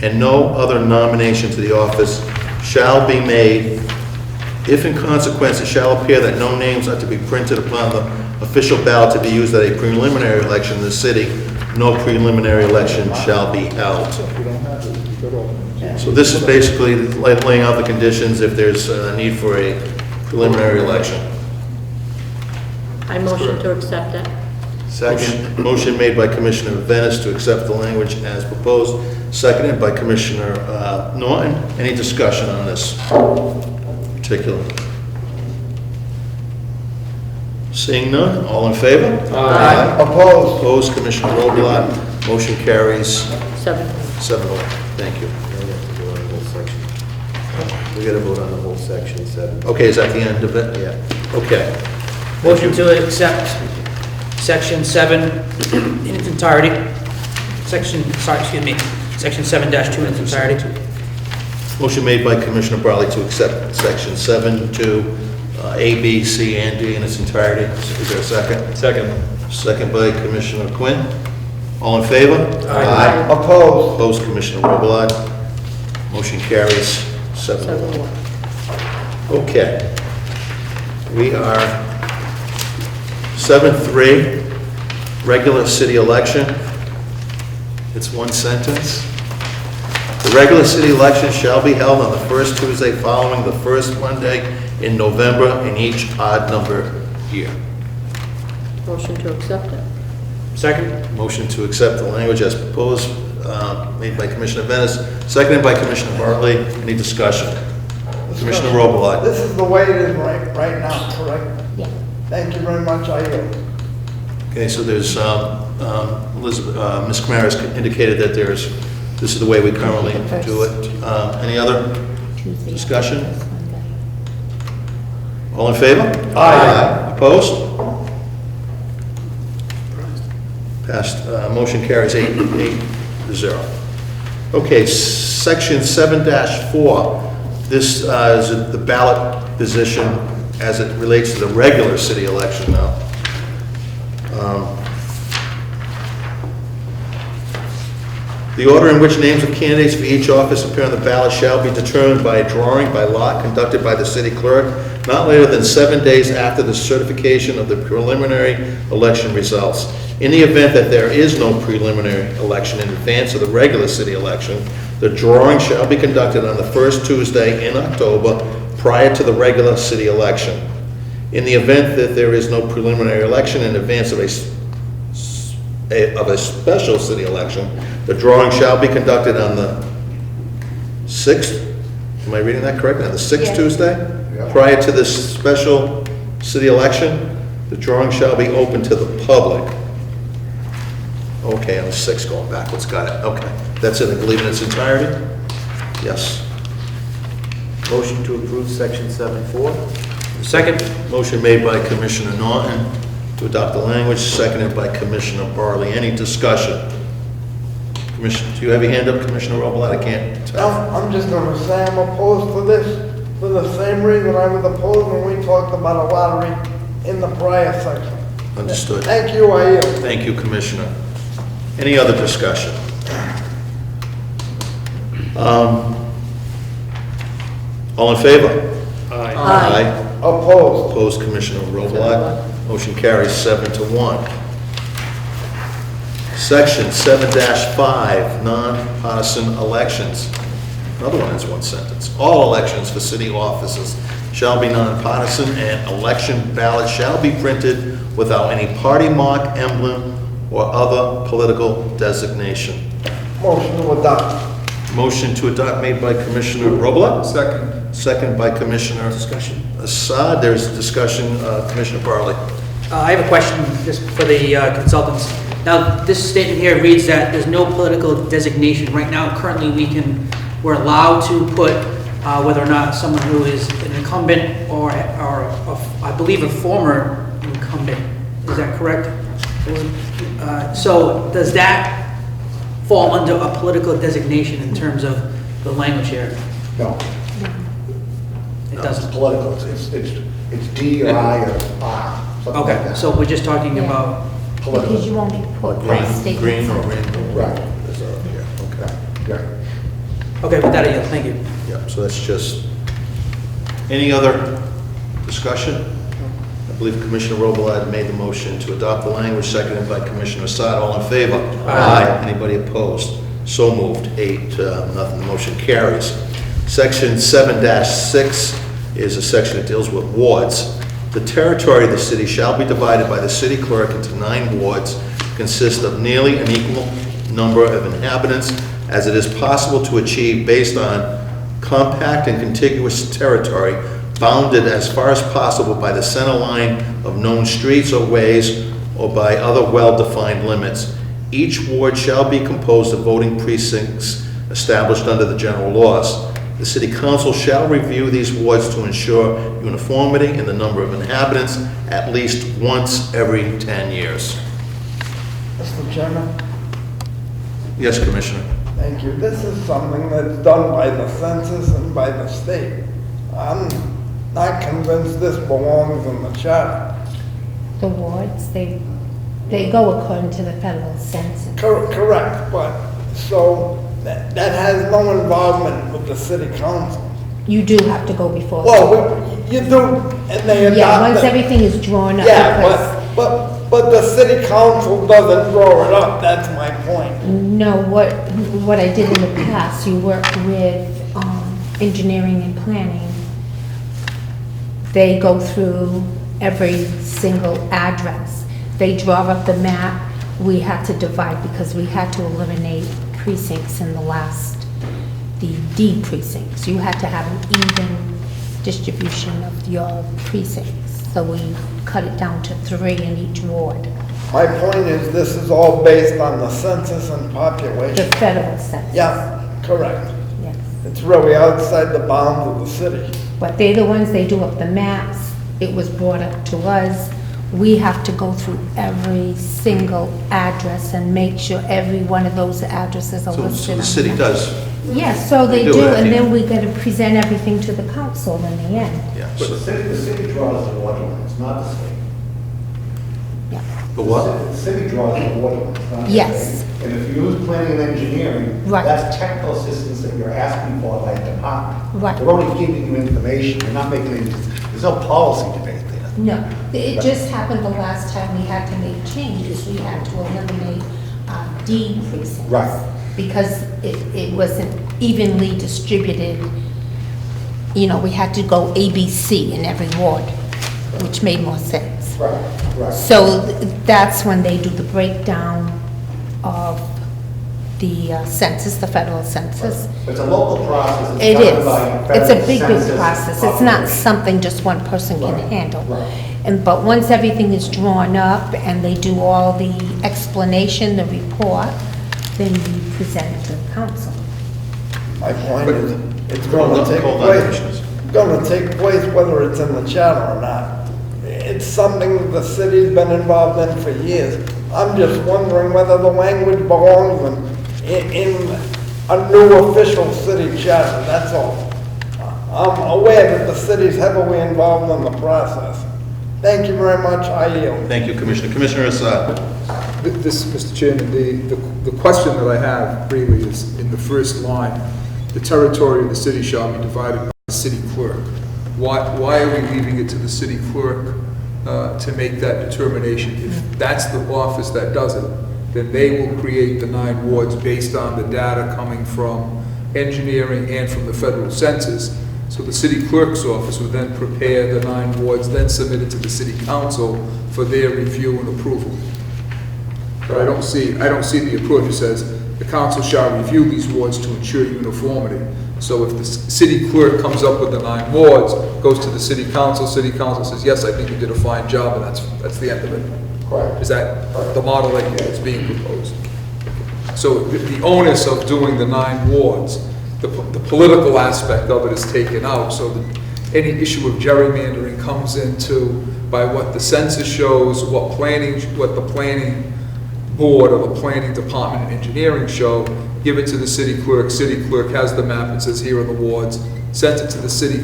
and no other nomination to the office shall be made. If in consequence it shall appear that no names are to be printed upon the official ballot to be used at a preliminary election in the city, no preliminary election shall be held. So this is basically laying out the conditions if there's a need for a preliminary election. I motion to accept it. Second. Motion made by Commissioner Venice to accept the language as proposed, seconded by Commissioner Norton. Any discussion on this particular? Seeing none, all in favor? Aye. Opposed. Opposed, Commissioner Robillard. Motion carries 7. 7-0. Thank you. Now we have to vote on the whole section. We gotta vote on the whole section 7. Okay, is that the end of it? Yeah. Okay. Motion to accept section 7 in its entirety. Section 7-2 in its entirety. Motion made by Commissioner Barley to accept Section 7 to A, B, C, and D in its entirety. Is there a second? Second. Second by Commissioner Quinn. All in favor? Aye. Opposed. Opposed, Commissioner Robillard. Motion carries 7-1. 7-1. Okay. We are 7-3, regular city election. It's one sentence. The regular city election shall be held on the first Tuesday following the first Monday in November in each odd number year. Motion to accept it. Second. Motion to accept the language as proposed, made by Commissioner Venice, seconded by Commissioner Bartley. Any discussion? Commissioner Robillard. This is the way it is right now, correct? Yeah. Thank you very much, I yield. Okay, so there's, Elizabeth, Ms. Kamara has indicated that this is the way we currently do it. Any other Tuesday. discussion? Monday. All in favor? Aye. Opposed? Passed, motion carries 8-0. Okay, section 7-4, this is the ballot position as it relates to the regular city election now. The order in which names of candidates for each office appear on the ballot shall be determined by a drawing by lot conducted by the city clerk not later than 7 days after the certification of the preliminary election results. In the event that there is no preliminary election in advance of the regular city election, the drawing shall be conducted on the first Tuesday in October prior to the regular city election. In the event that there is no preliminary election in advance of a special city election, the drawing shall be conducted on the 6th, am I reading that correctly, on the 6th Yes. Tuesday? Yeah. Prior to this special city election, the drawing shall be open to the public. Okay, on 6, going backwards, got it, okay. That's it, I believe in its entirety? Yes. Motion to approve section 7.4? Second? Motion made by Commissioner Norton to adopt the language, seconded by Commissioner Barley. Any discussion? Commissioner, do you have your hand up, Commissioner Roblat? I can't tell. I'm just gonna say I'm opposed to this for the same reason I was opposed when we talked about a lottery in the prior section. Understood. Thank you, I yield. Thank you, Commissioner. Any other discussion? All in favor? Aye. Opposed. Opposed, Commissioner Roblat. Motion carries 7-1. Section 7-5, non-partisan elections. Another one is one sentence. All elections for city offices shall be nonpartisan, and election ballots shall be printed without any party mark, emblem, or other political designation. Motion to adopt. Motion to adopt made by Commissioner Roblat, Second. second by Commissioner Discussion. Assad. There's discussion, Commissioner Barley. I have a question just for the consultants. Now, this statement here reads that there's no political designation. Right now, currently, we're allowed to put whether or not someone who is an incumbent or I believe a former incumbent. Is that correct? So does that fall under a political designation in terms of the language here? No, It it's doesn't. political, it's D or I or R, something like Okay, that. so we're just talking about, Political. Because you only put by state. Green or rainbow? Right. There's a- yeah, okay. Yeah. okay, with that, I yield. Thank you. Yeah, so that's just, any other discussion? I believe Commissioner Robelad made the motion to adopt the language, seconded by Commissioner Assad. All in favor? Aye. Anybody opposed? So moved, 8, nothing, the motion carries. Section 7-6 is a section that deals with wards. The territory of the city shall be divided by the city clerk into 9 wards, consist of nearly an equal number of inhabitants as it is possible to achieve based on compact and contiguous territory bounded as far as possible by the center line of known streets or ways or by other well-defined limits. Each ward shall be composed of voting precincts established under the general laws. The city council shall review these wards to ensure uniformity in the number of inhabitants at least once every 10 years. Mr. Chairman, Yes, Commissioner. thank you. This is something that's done by the census and by the state. I'm not convinced this belongs in the charter. The wards, they go according to the federal census. Correct, but, so, that has no involvement with the city council. You do have to go before. Well, you do, and they adopt. Yeah, once it. everything is drawn up. Yeah, because- but the city council doesn't draw it up, that's my point. No, what I did in the past, you worked with engineering and planning. They go through every single address. They draw up the map. We had to divide because we had to eliminate precincts in the D precincts. You had to have an even distribution of your precincts. So we cut it down to 3 in each ward. My point is, this is all based on the census and The population. federal census. Yeah, correct. Yes. It's really outside the bounds of the city. But they're the ones, they do up the maps. It was brought up to us. We have to go through every single address and make sure every one of those addresses are So listed. the on city the- does, Yes, so They they do do, it, and yeah. then we gotta present everything to the council in the end. yeah. But the city draws the water lines, not the state. Yeah. The what? The city draws the water lines, not the Yes. state. And if you use planning and engineering, Right. that's technical assistance that you're asking for by a department. Right. They're only giving you information, they're not making any, there's no policy debate there. No, it just happened the last time we had to make changes, we had to eliminate D precincts. Right. Because it wasn't evenly distributed. You know, we had to go ABC in every ward, which made more sense. Right, right. So that's when they do the breakdown of census, the federal census. It's a local process. It governed is. by It's a federal big, big census process. It's not population. something just one person can Right, handle. right. But once everything is drawn up and they do all the explanation, the report, then we present it to the council. My point is, it's gonna take Hold on, place, Commissioners. gonna take place whether it's in the charter or not. It's something the city's been involved in for years. I'm just wondering whether the language belongs in a new official city charter, that's all. I'm aware that the city's heavily involved in the process. Thank you very much, I yield. Thank you, Commissioner. Commissioner Assad. This, Mr. Chairman, the question that I have really is in the first line, the territory of the city shall be divided by the city clerk. Why are we leaving it to the city clerk to make that determination? If that's the office that does it, then they will create the 9 wards based on the data coming from engineering and from the federal census. So the city clerk's office would then prepare the 9 wards, then submit it to the city council for their review and approval. But I don't see the approach that says the council shall review these wards to ensure uniformity. So if the city clerk comes up with the 9 wards, goes to the city council says, yes, I think you did a fine job, and that's the end of it. Correct. Is that the model that is being proposed? So the onus of doing the 9 wards, the political aspect of it is taken out, so that any issue of gerrymandering comes into by what the census shows, what the planning board or the planning department and engineering show, give it to the city clerk has the map and says, here are the wards, sent it to the city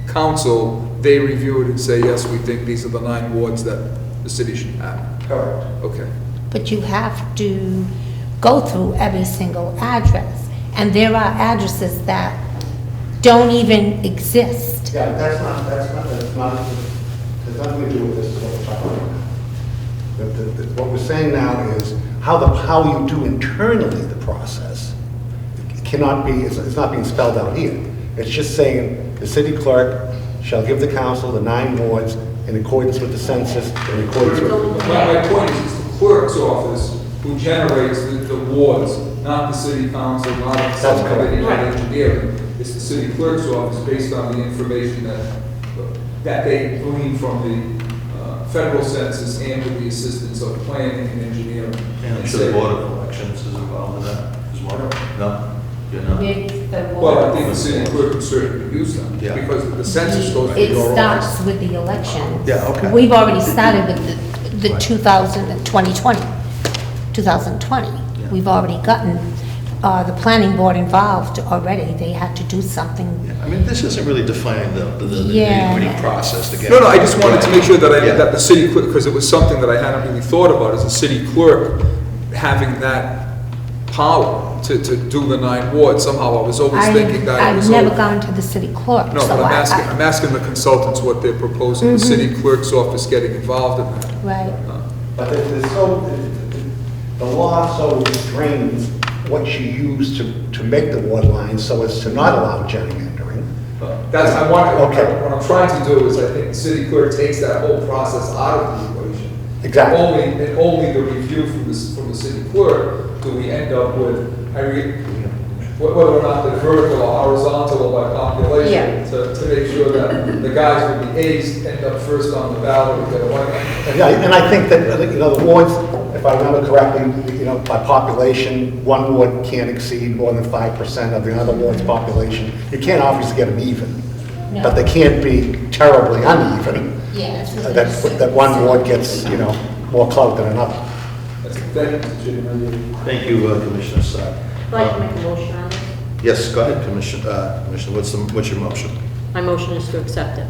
council, they review it and say, yes, we think these are the 9 wards that the city should have. Correct. Okay. But you have to go through every single address. And there are addresses that don't even exist. Yeah, that's not, there's nothing to do with this, is what we're talking about. What we're saying now is how you do internally the process cannot be, it's not being spelled out here. It's just saying the city clerk shall give the council the 9 wards in accordance with the census, in accordance with... My point is, it's the clerk's office who generates the wards, not the city council, not some correct. committee, not engineering. It's the city clerk's office based on the information that they glean from the federal census and with the assistance of planning and engineering. And I'm sure the Board of Elections is involved in that as well. No? You're not? Well, I think the city clerk can certainly use them, Yeah. because the census goes through It your starts office. with the election. Yeah, okay. We've already started with the Right. 2020. We've already gotten the planning board involved already. They had to do something. I mean, this isn't really defining the Yeah. nitty-gritty process to get... No, I just wanted to make sure that Yeah. that the city clerk, because it was something that I hadn't really thought about, is the city clerk having that power to do the 9 wards. Somehow I was always thinking that it was... I've never gone to the city clerk. No, so but I'm asking the consultants what they're proposing, the city clerk's office getting involved in that. Right. But the law so restrains what you use to make the ward lines so as to not allow gerrymandering. What Okay. I'm trying to do is, I think the city clerk takes that whole process out of the equation. Exactly. Only the review from the city clerk do we end up with, whether or not they're vertical or horizontal or by population, to make sure that the guys with the A's end up first on the ballot and get elected. Yeah, and I think that, the wards, if I remember correctly, by population, one ward can't exceed more than 5% of the other ward's population. You can't obviously get them even, No. but they can't be terribly uneven. Yeah. That one ward gets, more clout than another. Thank you, Mr. Chairman. Thank you, Commissioner Assad. I'd like to make a motion on this. Yes, go ahead, Commissioner, what's your motion? My motion is to accept it.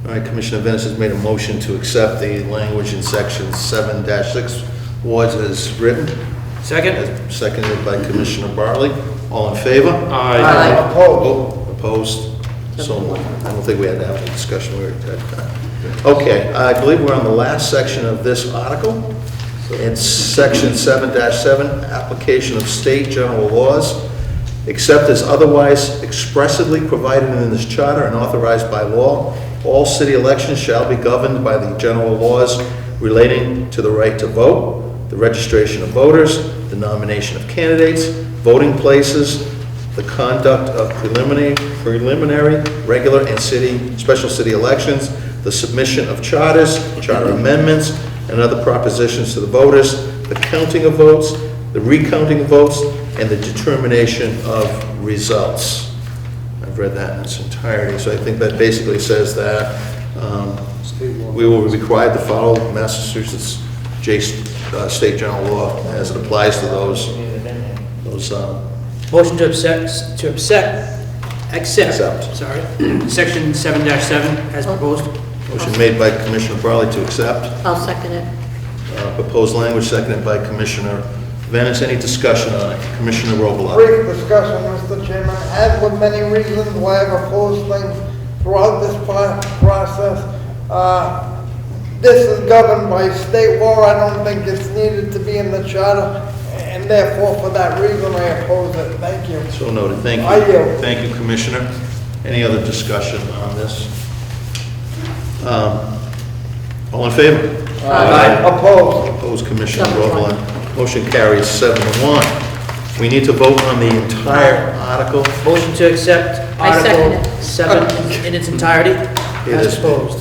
All right, Commissioner Venice has made a motion to accept the language in section 7-6 wards as written. Second? Seconded by Commissioner Bartley. All in favor? Aye. Opposed? So moved. I don't think we had to have a discussion. We already had that. Okay, I believe we're on the last section of this article. It's section 7-7, application of state general laws, except as otherwise expressly provided in this charter and authorized by law. All city elections shall be governed by the general laws relating to the right to vote. the registration of voters, the nomination of candidates, voting places, the conduct of preliminary, regular, and special city elections, the submission of charters, charter amendments, and other propositions to the voters, the counting of votes, the recounting of votes, and the determination of results. I've read that in its entirety, so I think that basically says that we will be required to follow Massachusetts state general law as it applies to those Motion to accept, sorry, section 7-7 as proposed. motion made by Commissioner Barley to accept. I'll second it. Proposed language seconded by Commissioner Venice. Any discussion on it? Commissioner Robelot. Brief discussion, Mr. Chairman, as with many reasons why I've opposed things throughout this process. This is governed by state law. I don't think it's needed to be in the charter, and therefore, for that reason, I oppose it. Thank you. So noted. Thank you. I yield. Thank you, Commissioner. Any other discussion on this? All in favor? Opposed. Opposed, Commissioner 7-1. Robelot. Motion carries 7-1. We need to vote on the entire article. Motion to accept I second Article it. 7 in its entirety It as is- proposed.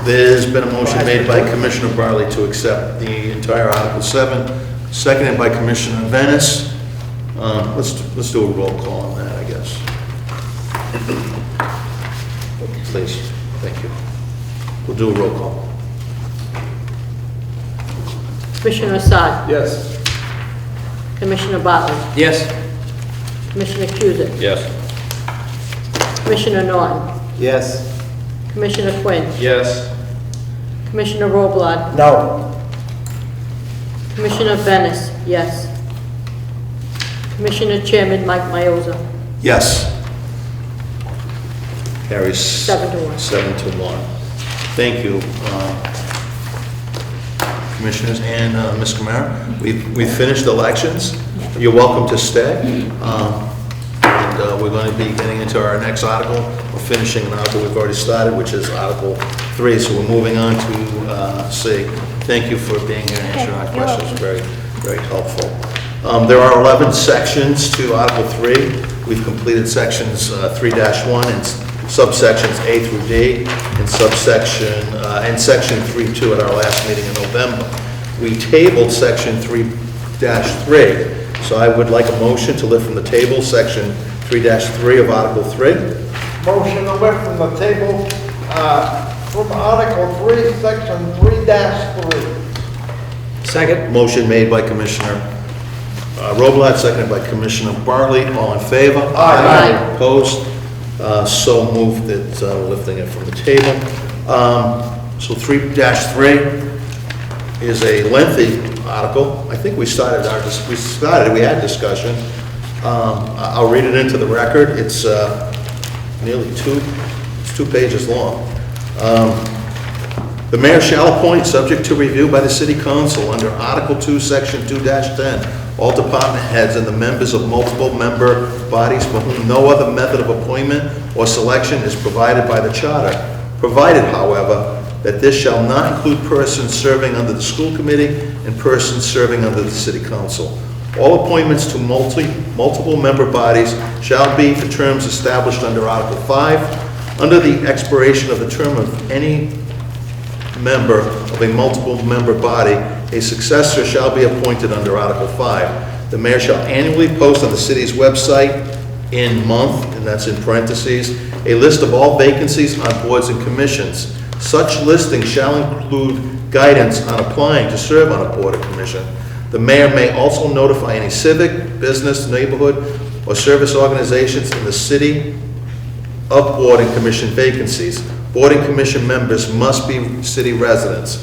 There's been a motion made by Commissioner Barley to accept the entire Article 7, seconded by Commissioner Venice. Let's do a roll call on that, I guess. Please, thank you. We'll do a roll call. Commissioner Assad. Yes. Commissioner Bartley. Yes. Commissioner Cusick. Yes. Commissioner Norton. Yes. Commissioner Quinn. Yes. Commissioner Robelot. No. Commissioner Venice, yes. Commissioner Chairman Mike Mioza. Yes. Carries 7-1. 7-1. Thank you, Commissioners and Ms. Camara. We've finished elections. You're welcome to stay. And we're going to be getting into our next article. We're finishing an article we've already started, which is Article 3. So we're moving on to C. Thank you for being here and answering our questions. Very, very helpful. There are 11 sections to Article 3. We've completed sections 3-1 and subsections A through D, and section 3-2 at our last meeting in November. We tabled section 3-3, so I would like a motion to lift from the table section 3-3 of Article 3. Motion to lift from the table, from Article 3, Section 3-3. Second. Motion made by Commissioner Robelot, seconded by Commissioner Bartley. All in favor? Aye. Opposed? So moved that we're lifting it from the table. So 3-3 is a lengthy article. I think we had discussion. I'll read it into the record. It's nearly two pages long. The mayor shall appoint, subject to review by the city council under Article 2, Section 2-10, all department heads and the members of multiple member bodies for whom no other method of appointment or selection is provided by the charter, provided, however, that this shall not include persons serving under the school committee and persons serving under the city council. All appointments to multiple member bodies shall be for terms established under Article 5. Under the expiration of the term of any member of a multiple member body, a successor shall be appointed under Article 5. The mayor shall annually post on the city's website in month, and that's in parentheses, a list of all vacancies on boards and commissions. Such listing shall include guidance on applying to serve on a board or commission. The mayor may also notify any civic, business, neighborhood, or service organizations in the city of board and commission vacancies. Board and commission members must be city residents.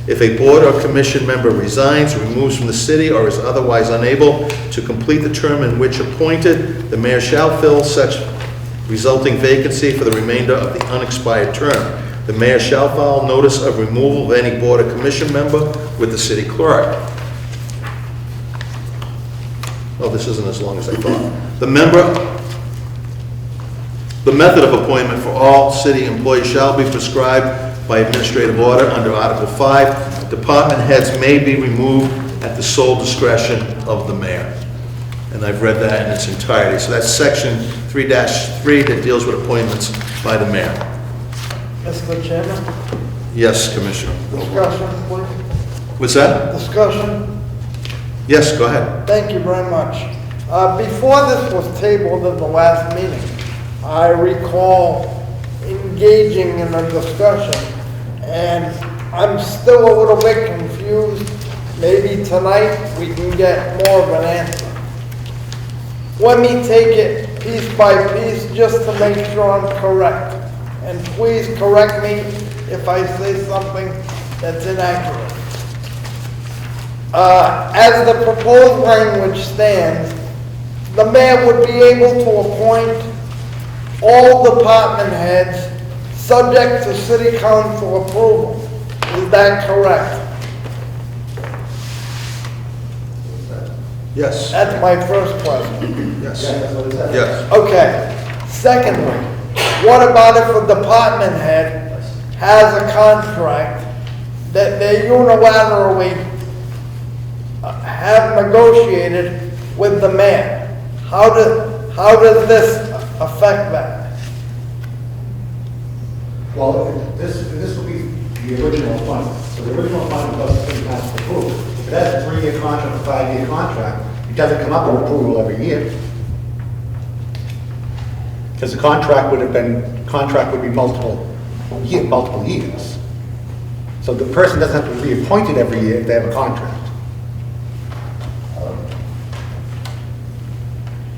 If a board or commission member resigns, removes from the city, or is otherwise unable to complete the term in which appointed, the mayor shall fill such resulting vacancy for the remainder of the unexpired term. The mayor shall file notice of removal of any board or commission member with the city clerk. Oh, this isn't as long as I thought. The method of appointment for all city employees shall be prescribed by administrative order under Article 5. Department heads may be removed at the sole discretion of the mayor. And I've read that in its entirety. So that's section 3-3 that deals with appointments by the mayor. Mr. Chairman, Yes, Commissioner. discussion, please. What's that? Discussion. Yes, go ahead. Thank you very much. Before this was tabled at the last meeting, I recall engaging in a discussion, and I'm still a little bit confused. Maybe tonight we can get more of an answer. Let me take it piece by piece just to make sure I'm correct. And please correct me if I say something that's inaccurate. As the proposed language stands, the mayor would be able to appoint all department heads subject to city council approval. Is that correct? Yes. That's my first question. Yes. That's what it says. Yes. Okay. Secondly, what about if a department head has a contract that they unilaterally have negotiated with the mayor? How does this affect that? Well, this will be the original fund. So the original fund does the city council approval. If it has a 3-year contract, a 5-year contract, it doesn't come up for approval every year. Because the contract would be multiple years. So the person doesn't have to be appointed every year if they have a contract.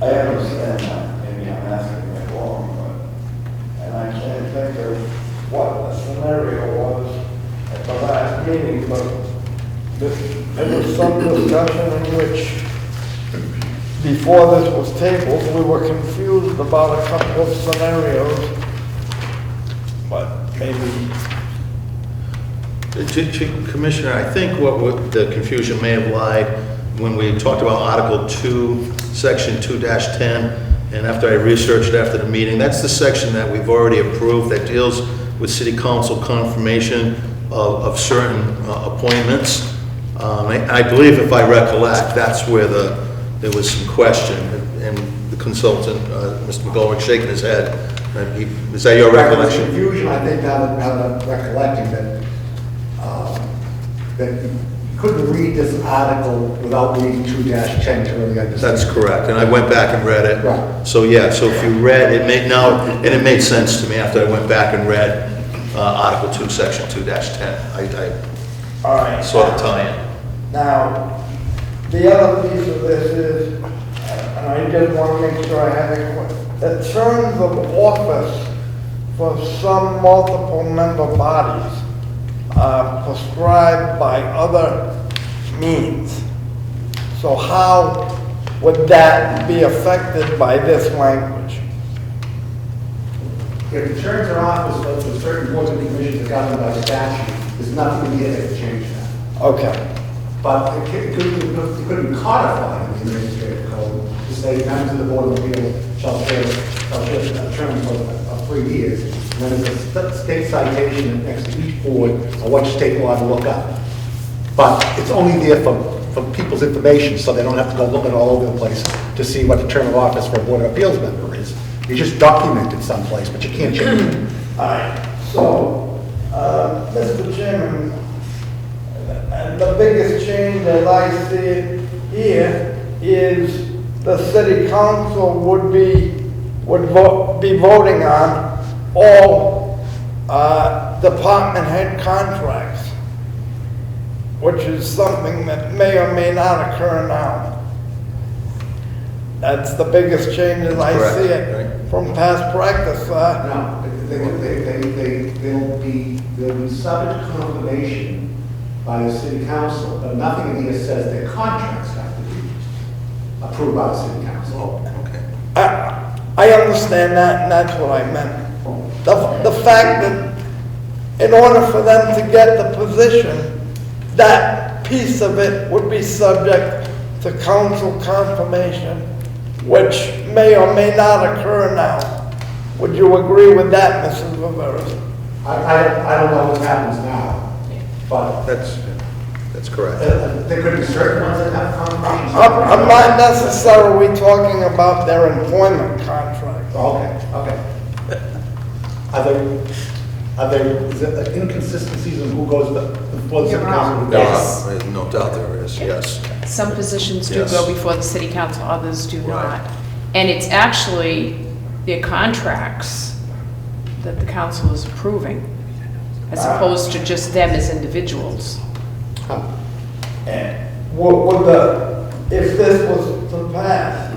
I understand that. Maybe I'm asking it wrong, but, and I can't think of what the scenario was at the last meeting, but there was some discussion in which, before this was tabled, we were confused about a couple of scenarios, but maybe. Commissioner, I think what the confusion may have lied when we talked about Article 2, Section 2-10, and after I researched after the meeting, that's the section that we've already approved that deals with city council confirmation of certain appointments. I believe, if I recollect, that's where there was some question, and the consultant, Mr. McGolrick, shaking his head. Is that your recollection? Confusion, I think, now that I'm recollecting that you couldn't read this article without reading 2-10 to really understand. That's correct, and I went back and read it. Right. So, yeah, so if you read, it made sense to me after I went back and read Article 2, Section 2-10. All right. Saw the tie-in. Now, the other piece of this is, and I just want to make sure I have it clear, the terms of office for some multiple member bodies are prescribed by other means. So how would that be affected by this language? If the terms of office for certain boards and commissions are governed by statute, there's nothing in here that would change that. Okay. But it couldn't be codified in the administrative code to say members of the Board of Appeals shall serve a term of 3 years. And then there's a state citation next to each board on what state law to look up. But it's only there for people's information, so they don't have to go looking all over the place to see what the term of office for a Board of Appeals member is. You just document it someplace, but you can't change it. All right. So, Mr. Chairman, the biggest change that I see here is the city council would be voting on all department head contracts, which is something that may or may not occur now. That's the biggest change as I see it from past practice. No, they'll be subject to confirmation by the city council, but nothing in here says their contracts have to be approved by the city council. Okay. I understand that, and that's what I meant. The fact that in order for them to get the position, that piece of it would be subject to council confirmation, which may or may not occur now. Would you agree with that, Mrs. Rivera? I don't know what happens now, but That's That's correct. There could be certain ones that have contributions. I'm not necessarily talking about their employment contract. Okay. Are there is there inconsistencies in who goes before the city council? There Yes. are, no doubt there is, yes. Some positions do Yes. go before the city council, others do not. And it's actually their contracts that the council is approving, as opposed to just them as individuals. And would if this was to pass,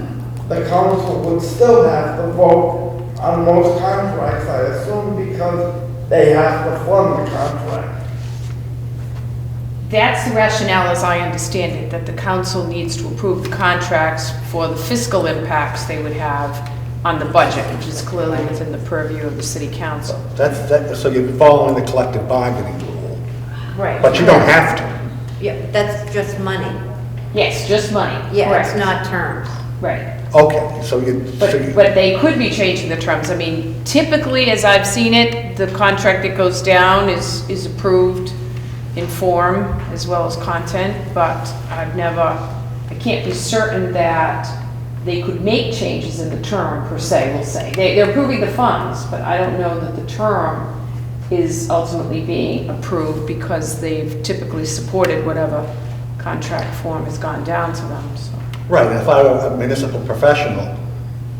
the council would still have to vote on most contracts, I assume, because they have to fund the contract. That's the rationale, as I understand it, that the council needs to approve the contracts for the fiscal impacts they would have on the budget, which is clearly within the purview of the city council. So you're following the collective bargaining rule, Right. but you don't have to. Yeah, that's just money. Yes, just money. Yeah, it's Correct. not terms. Right. Okay, so you. But they could be changing the terms. I mean, typically, as I've seen it, the contract that goes down is approved in form as well as content, but I can't be certain that they could make changes in the term per se, we'll say. They're approving the funds, but I don't know that the term is ultimately being approved because they've typically supported whatever contract form has gone down to them, so. Right, if I were a municipal professional,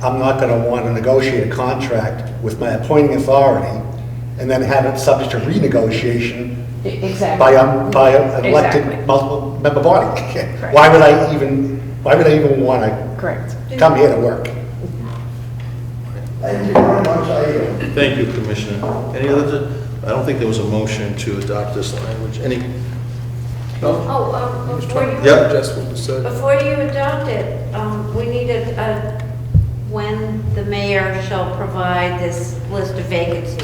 I'm not going to want to negotiate a contract with my appointing authority and then have it subject to renegotiation Exactly. by an elected Exactly. multiple member body. Correct. Why would I even want to Correct. come here to work? Thank you very much, I yield. Thank you, Commissioner. Any other, I don't think there was a motion to adopt this language. Any, no? Oh, before you, Yep. Just what was said. before you adopt it, we need when the mayor shall provide this list of vacancies.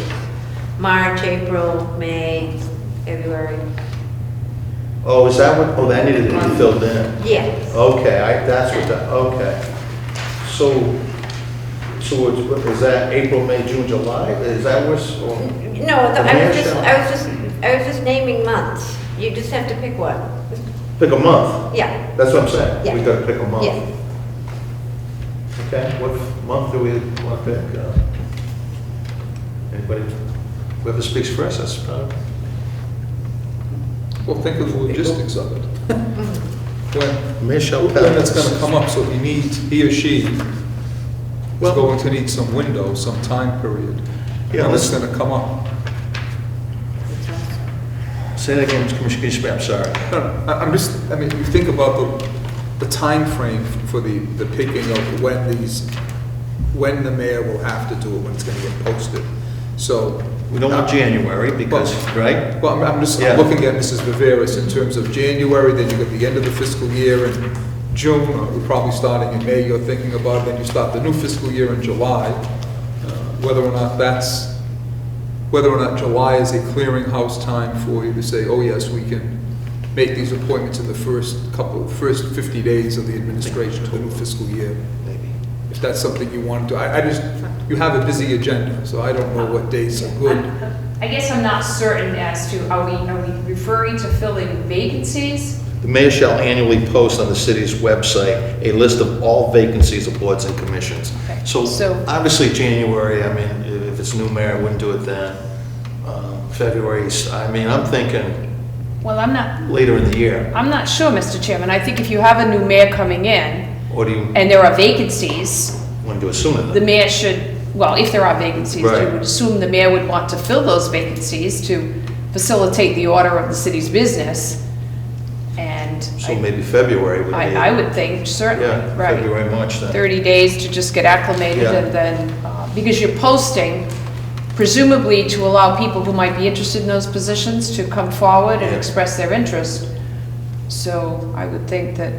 March, April, May, February. Oh, is that what, oh, that needed to be filled in? Yes. Okay, that's what that, okay. So is that April, May, June, July? Is that what's, or? No, The I mayor was shall- I was just naming months. You just have to pick one. Pick a month? Yeah. That's what I'm saying? Yeah. We gotta pick a month. Yeah. Okay, what month do we want to pick? Anybody, whoever speaks first, that's fine. Well, think of the logistics of it. When Mayor shall When it's gonna come up, so he or she is Well- going to need some window, some time period. Yeah, When it's let's- gonna come up. Say that again, Commissioner Eastman, I'm sorry. No, I'm just, I mean, you think about the timeframe for the picking of when the mayor will have to do it, when it's gonna get posted. So. We don't want January because, right? Well, I'm just Yeah. looking at Mrs. Viveras in terms of January, then you got the end of the fiscal year in June, or we're probably starting in May, you're thinking about, then you start the new fiscal year in July. Whether or not July is a clearinghouse time for you to say, oh yes, we can make these appointments in the first 50 days of the administration of the new fiscal year. Maybe. If that's something you want to, you have a busy agenda, so I don't know what days are good. I guess I'm not certain as to, are we referring to filling vacancies? The mayor shall annually post on the city's website a list of all vacancies of boards and commissions. Okay. So So- obviously January, I mean, if it's a new mayor, I wouldn't do it then. February, I mean, I'm thinking Well, I'm later in the year. not sure, Mr. Chairman. I think if you have a new mayor coming in Or do you and there are vacancies, want to do it sooner the than? mayor should, well, if there are vacancies, Right. you would assume the mayor would want to fill those vacancies to facilitate the order of the city's business. And So maybe February would be. I would think, certainly, Yeah, right. February, March then. 30 days to just get acclimated Yeah. and then, because you're posting presumably to allow people who might be interested in those positions to come forward and Yeah. express their interest. So I would think that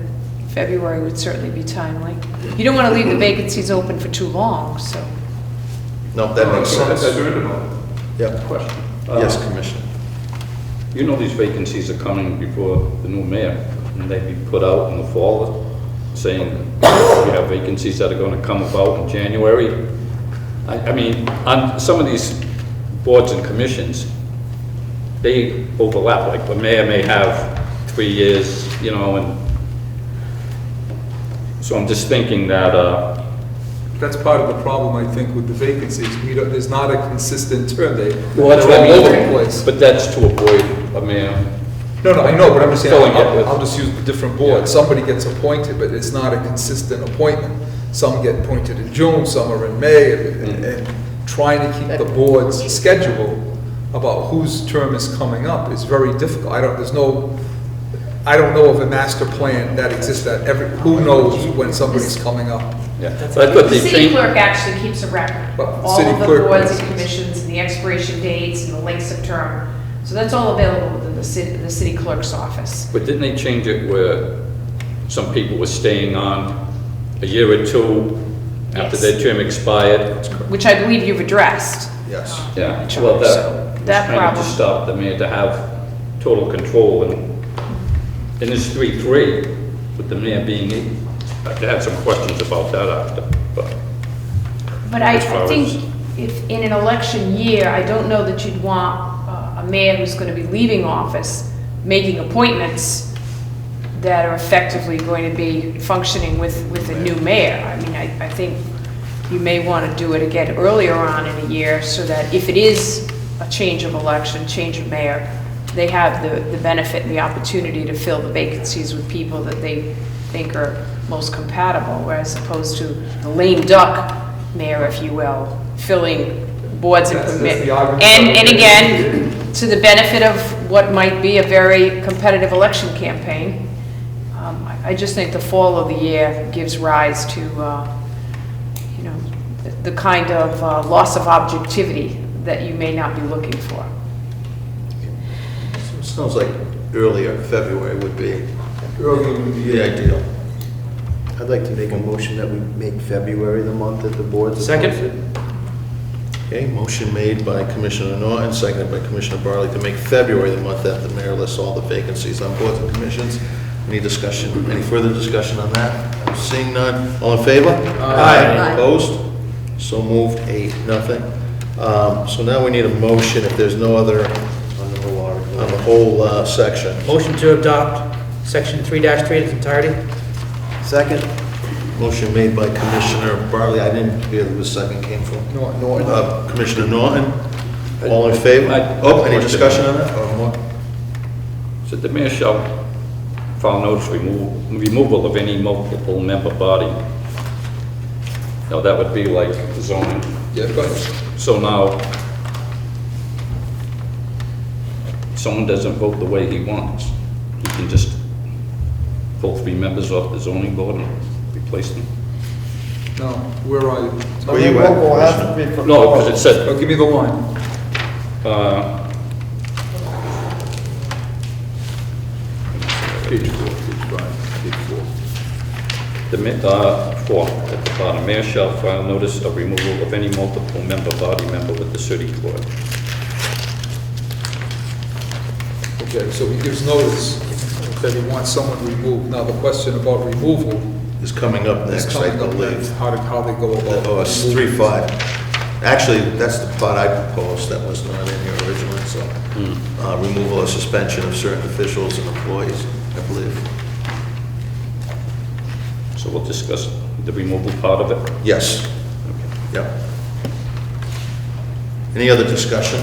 February would certainly be timely. You don't want to leave the vacancies open for too long, so. No, that makes sense. Yep. Question. Yes, Commissioner. You know these vacancies are coming before the new mayor, and they be put out in the fall, saying you have vacancies that are going to come about in January. I mean, on some of these boards and commissions, they overlap, like the mayor may have 3 years, you know, and so I'm just thinking that, That's part of the problem, I think, with the vacancies. There's not a consistent term. well, that's what They're I all over the mean, place. but that's to avoid a mayor. No, I know, but I'm just saying, Filling it with- I'll just use a different board. Somebody gets appointed, but it's not a consistent appointment. Some get appointed in June, some are in May, and trying to keep the board's schedule about whose term is coming up is very difficult. I don't know of a master plan that exists that who knows when somebody's coming up. Yeah, but I thought The they city changed, clerk actually keeps a record But of all city of the clerk boards does. and commissions and the expiration dates and the lengths of term. So that's all available within the city clerk's office. but didn't they change it where some people were staying on a year or two after Yes. their term expired? Which I believe you've addressed. Yes. Yeah, So well, that that kind of problem- just stopped the mayor to have total control, and this 3-3, with the mayor being, I had some questions about that after, but, But As far I think as- if in an election year, I don't know that you'd want a mayor who's going to be leaving office making appointments that are effectively going to be functioning with a new mayor. I mean, I think you may want to do it again earlier on in a year so that if it is a change of election, change of mayor, they have the benefit and the opportunity to fill the vacancies with people that they think are most compatible, whereas opposed to the lame duck mayor, if you will, filling boards and That's permit. the argument. And again, to the benefit of what might be a very competitive election campaign. I just think the fall of the year gives rise to, you know, the kind of loss of objectivity that you may not be looking for. Sounds like earlier, February would be Earlier in the the year. ideal. I'd like to make a motion that we make February the month that the boards are Second. posted. Okay, motion made by Commissioner Norton, seconded by Commissioner Barley to make February the month that the mayor lists all the vacancies on boards and commissions. Any discussion, any further discussion on that? Seeing none, all in favor? Aye. Opposed? So moved, 8-0. So now we need a motion if there's no other, On the whole article. on the whole section. Motion to adopt section 3-3 in its entirety? Second? Motion made by Commissioner Barley, I didn't hear who the second came from. Norton. Commissioner Norton, all in favor? Oh, any discussion on that? Or more? so the mayor shall file notice removal of any multiple member body. Now, that would be like zoning. Yeah, go ahead. So now, someone doesn't vote the way he wants, he can just pull 3 members off the zoning board and replace them. No, where are you? Where you at, Removal has to be No, because it proposed. said, Oh, give me the line. Page 4, page 4, at the bottom, mayor shall file notice of removal of any multiple member body member with the city clerk. 4. Okay, so he gives notice that he wants someone removed. Now, the question about removal Is coming up is next, I coming up believe. next. How they go about. Oh, it's removing. 3-5. Actually, that's the part I proposed, that was not in here originally, so. Removal or suspension of certain officials and employees, I believe. So we'll discuss the removal part of it. Yes. Yep. Any other discussion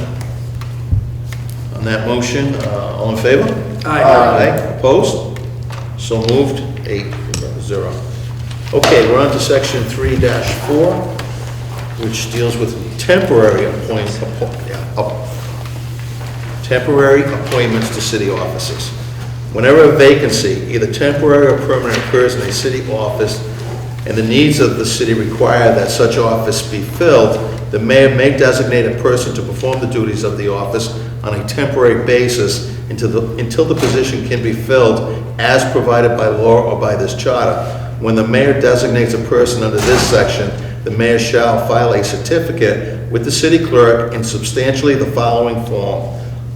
on that motion? All in favor? Aye. Opposed? So moved, 8-0. Okay, we're on to section 3-4, which deals with temporary temporary appointments to city offices. Whenever a vacancy, either temporary or permanent, occurs in a city office and the needs of the city require that such office be filled, the mayor may designate a person to perform the duties of the office on a temporary basis until the position can be filled as provided by law or by this charter. When the mayor designates a person under this section, the mayor shall file a certificate with the city clerk in substantially the following form.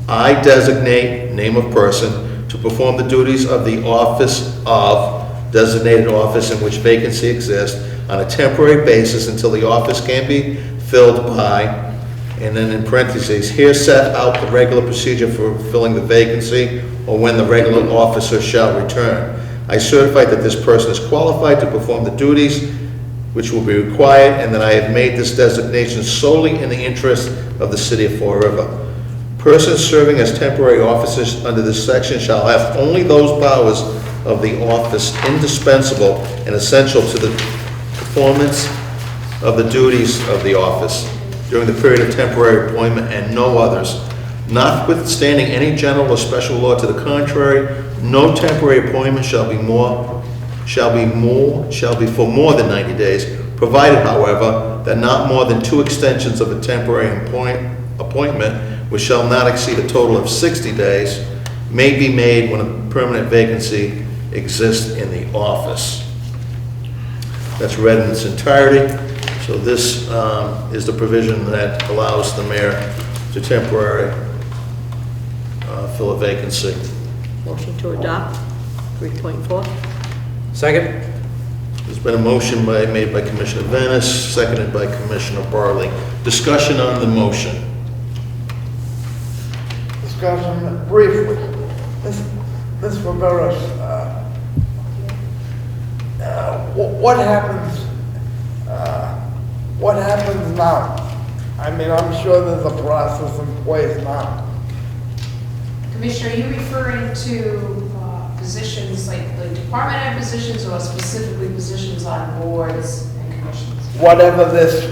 I designate, name of person, to perform the duties of the office of designated office in which vacancy exists on a temporary basis until the office can be filled by, and then in parentheses, here set out the regular procedure for filling the vacancy or when the regular officer shall return. I certify that this person is qualified to perform the duties which will be required, and that I have made this designation solely in the interest of the city of Fall River. Persons serving as temporary officers under this section shall have only those powers of the office indispensable and essential to the performance of the duties of the office during the period of temporary appointment, and no others. Notwithstanding any general or special law to the contrary, no temporary appointment shall be for more than 90 days, provided, however, that not more than 2 extensions of a temporary appointment, which shall not exceed a total of 60 days, may be made when a permanent vacancy exists in the office. That's read in its entirety. So this is the provision that allows the mayor to temporarily fill a vacancy. Motion to adopt 3.4. Second? There's been a motion made by Commissioner Venus, seconded by Commissioner Barley. Discussion on the motion. Discussion briefly. Ms. Rivera, what happens now? I mean, I'm sure there's a process in place now. Commissioner, are you referring to positions like the department head positions or specifically positions on boards and commissions? Whatever this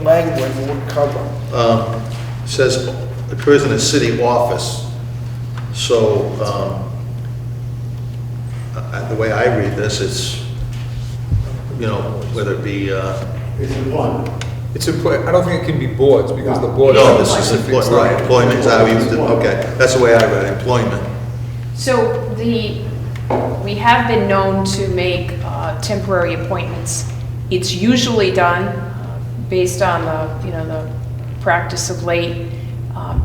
language would cover. Says occurs in a city office. So the way I read this, it's, you know, whether it be, It's employment. It's important, I don't think it can be boards, because the board. no, this is employment, right, employment is how we used it, okay, that's the way I read it, employment. So we have been known to make temporary appointments. It's usually done based on the practice of late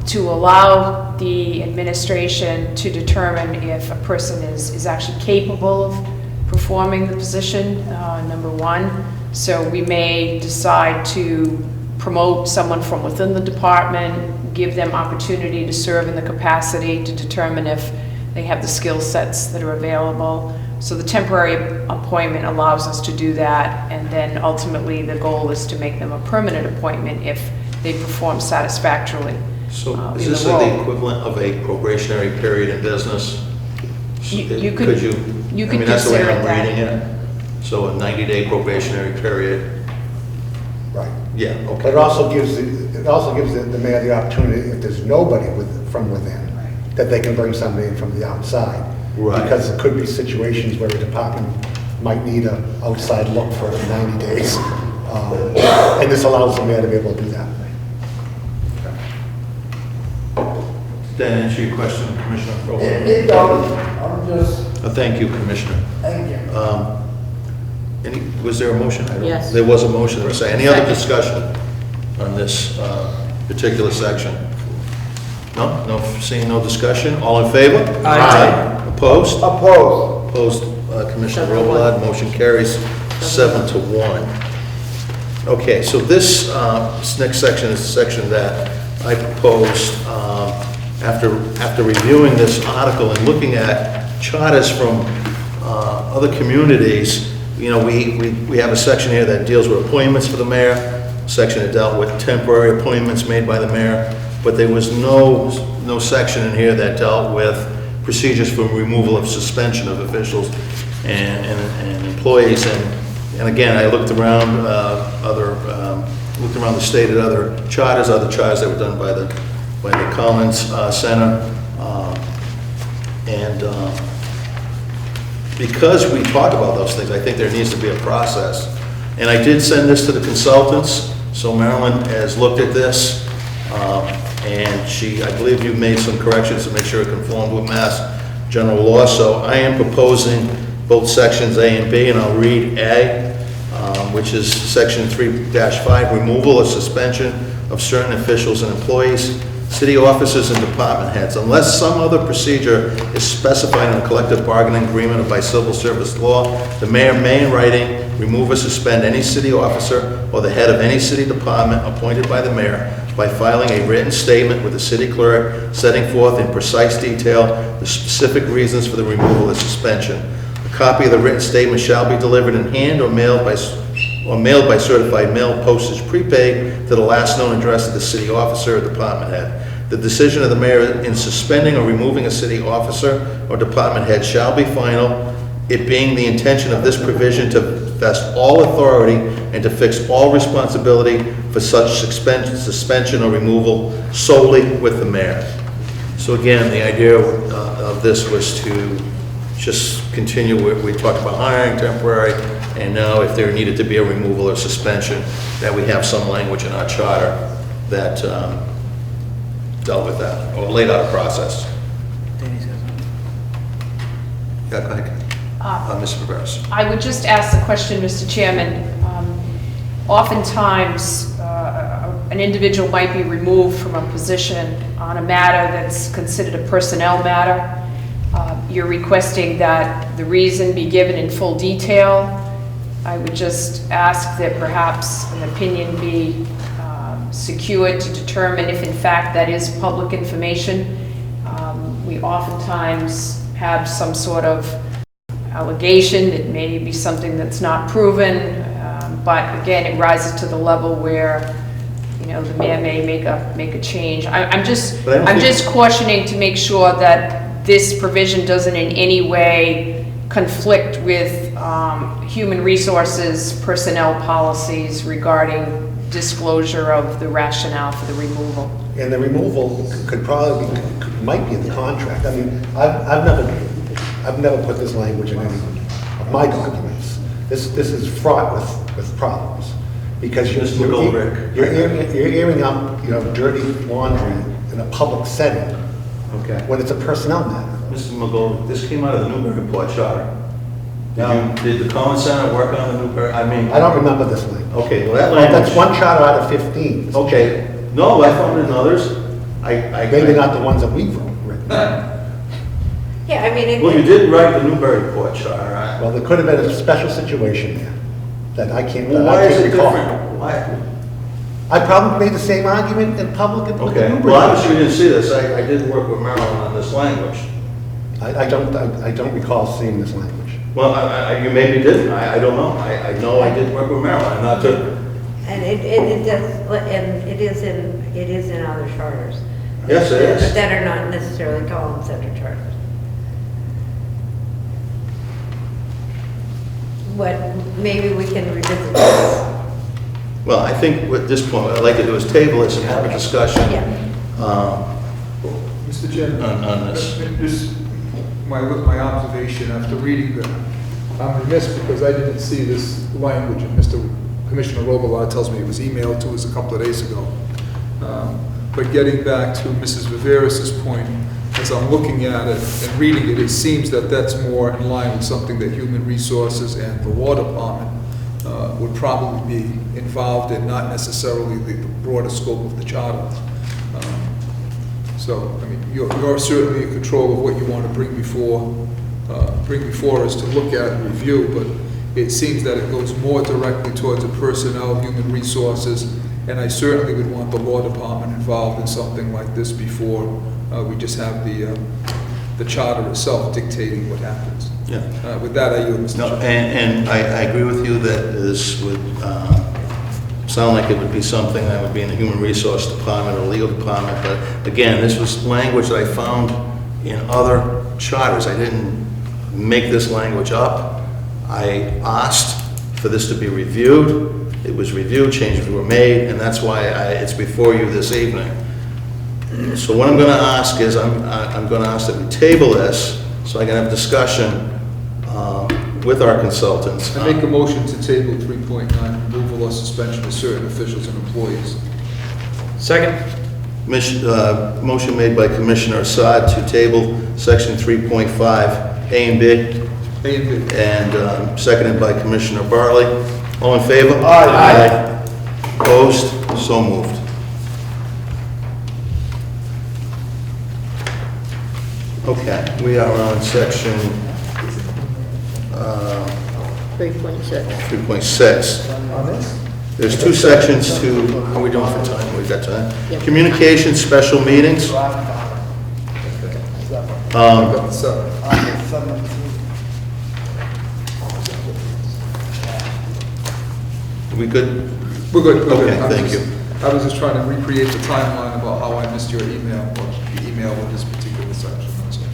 to allow the administration to determine if a person is actually capable of performing the position, number one. So we may decide to promote someone from within the department, give them opportunity to serve in the capacity to determine if they have the skill sets that are available. So the temporary appointment allows us to do that, and then ultimately the goal is to make them a permanent appointment if they perform satisfactorily. So in is the this role. the equivalent of a probationary period in business? You could I mean, that's the way consider I'm it that. reading it. So a 90-day probationary period, Right. yeah, But okay. it also gives the mayor the opportunity, if there's nobody from within, that they can bring somebody in from the outside. Right. Because there could be situations where a department might need an outside look for 90 days. And this allows the mayor to be able to do that. Did that answer your question, Commissioner Crowell? It does. I'm just, Thank you, Commissioner. thank you. Was there a motion? I don't- Yes. There was a motion, let's say. Any other Second. discussion on this particular section? No, seeing no discussion, all in favor? Aye. Opposed? Opposed. Opposed, Commissioner 7-1. Robelad, motion carries 7-1. Okay, so this next section is the section that I proposed after reviewing this article and looking at charters from other communities. You know, we have a section here that deals with appointments for the mayor, a section that dealt with temporary appointments made by the mayor, but there was no section in here that dealt with procedures for removal of suspension of officials and employees. And again, I looked around looked around the state at other charters that were done by the Collins Center, because we talk about those things, I think there needs to be a process. And I did send this to the consultants, so Marilyn has looked at this, and I believe you've made some corrections to make sure it conformed with Mass General Law. So I am proposing both sections A and B, and I'll read A, which is section 3-5, removal or suspension of certain officials and employees. city officers and department heads, unless some other procedure is specified in a collective bargaining agreement or by civil service law. The mayor may, in writing, remove or suspend any city officer or the head of any city department appointed by the mayor by filing a written statement with the city clerk setting forth in precise detail the specific reasons for the removal or suspension. A copy of the written statement shall be delivered in hand or mailed by certified mail, postage prepaid to the last known address of the city officer or department head. The decision of the mayor in suspending or removing a city officer or department head shall be final, it being the intention of this provision to vest all authority and to fix all responsibility for such suspension or removal solely with the mayor. So again, the idea of this was to just continue what we talked about, hiring temporary, and now if there needed to be a removal or suspension, that we have some language in our charter that dealt with that, or laid out a process. Yeah, go ahead. Mr. Barbaros. I would just ask the question, Mr. Chairman. Oftentimes, an individual might be removed from a position on a matter that's considered a personnel matter. You're requesting that the reason be given in full detail. I would just ask that perhaps an opinion be secured to determine if in fact that is public information. We oftentimes have some sort of allegation, it may be something that's not proven, but again, it rises to the level where, you know, the mayor may make a change. I'm just cautioning to make sure that this provision doesn't in any way conflict with human resources personnel policies regarding disclosure of the rationale for the removal. And the removal could probably be, might be in the contract. I mean, I've never put this language in any of my documents. This is fraught with problems because you're airing out, you know, dirty laundry in a public setting. Okay. When it's a personnel matter. Mr. McGold, this came out of the Newburyport Charter. Did the Common Center work on the Newbury, I mean... I don't remember this language. Okay, well, that language... That's one charter out of 15. Okay, no, I found it in others. Maybe not the ones that we've written. Yeah, I mean, Well, you did write the Newburyport Charter, right? Well, there could have been a special situation there that I can't Well, why is it recall. different? Why? I probably made the same argument in public with the Okay, Newburyport. well, obviously you didn't see this. I did work with Marilyn on this language. I don't recall seeing this language. Well, you maybe didn't, I don't know. I know I did work with Marilyn, not to... and it does, and it is in other charters. Yes, it is. That are not necessarily Collins Center charters. What, maybe we can revisit this. Well, I think at this point, what I'd like to do is table this and have a discussion Mr. Chairman. on this. Just my observation after reading that, I'm remiss because I didn't see this language, and Commissioner Robillard tells me it was emailed to us a couple of days ago. But getting back to Mrs. Viveris's point, as I'm looking at it and reading it, it seems that that's more in line with something that Human Resources and the Law Department would probably be involved in, not necessarily the broader scope of the charter. So, I mean, you're certainly in control of what you want to bring before us to look at and review, but it seems that it goes more directly towards the personnel, human resources, and I certainly would want the law department involved in something like this before we just have the charter itself dictating what happens. Yeah. With that, I yield, Mr. No, Chairman. and I agree with you that this would sound like it would be something that would be in the Human Resource Department or Legal Department, but again, this was language that I found in other charters. I didn't make this language up. I asked for this to be reviewed. It was reviewed, changes were made, and that's why it's before you this evening. So what I'm going to ask is, I'm going to ask that we table this so I can have discussion with our consultants. I make a motion to table 3.9, removal or suspension of certain officials and employees. Second? Motion made by Commissioner Assad to table section 3.5, A and B, A and B. and seconded by Commissioner Bartley. All in favor? Aye. Opposed? So moved. Okay, we are on section 3.6. 3.6. There's two sections to, how are we doing for time? We've got time? Yep. Communication, special meetings. Got the seven. We good? We're good, we're good. Okay, thank you. I was just trying to recreate the timeline about how I missed your email, or the email with this particular section, that's all.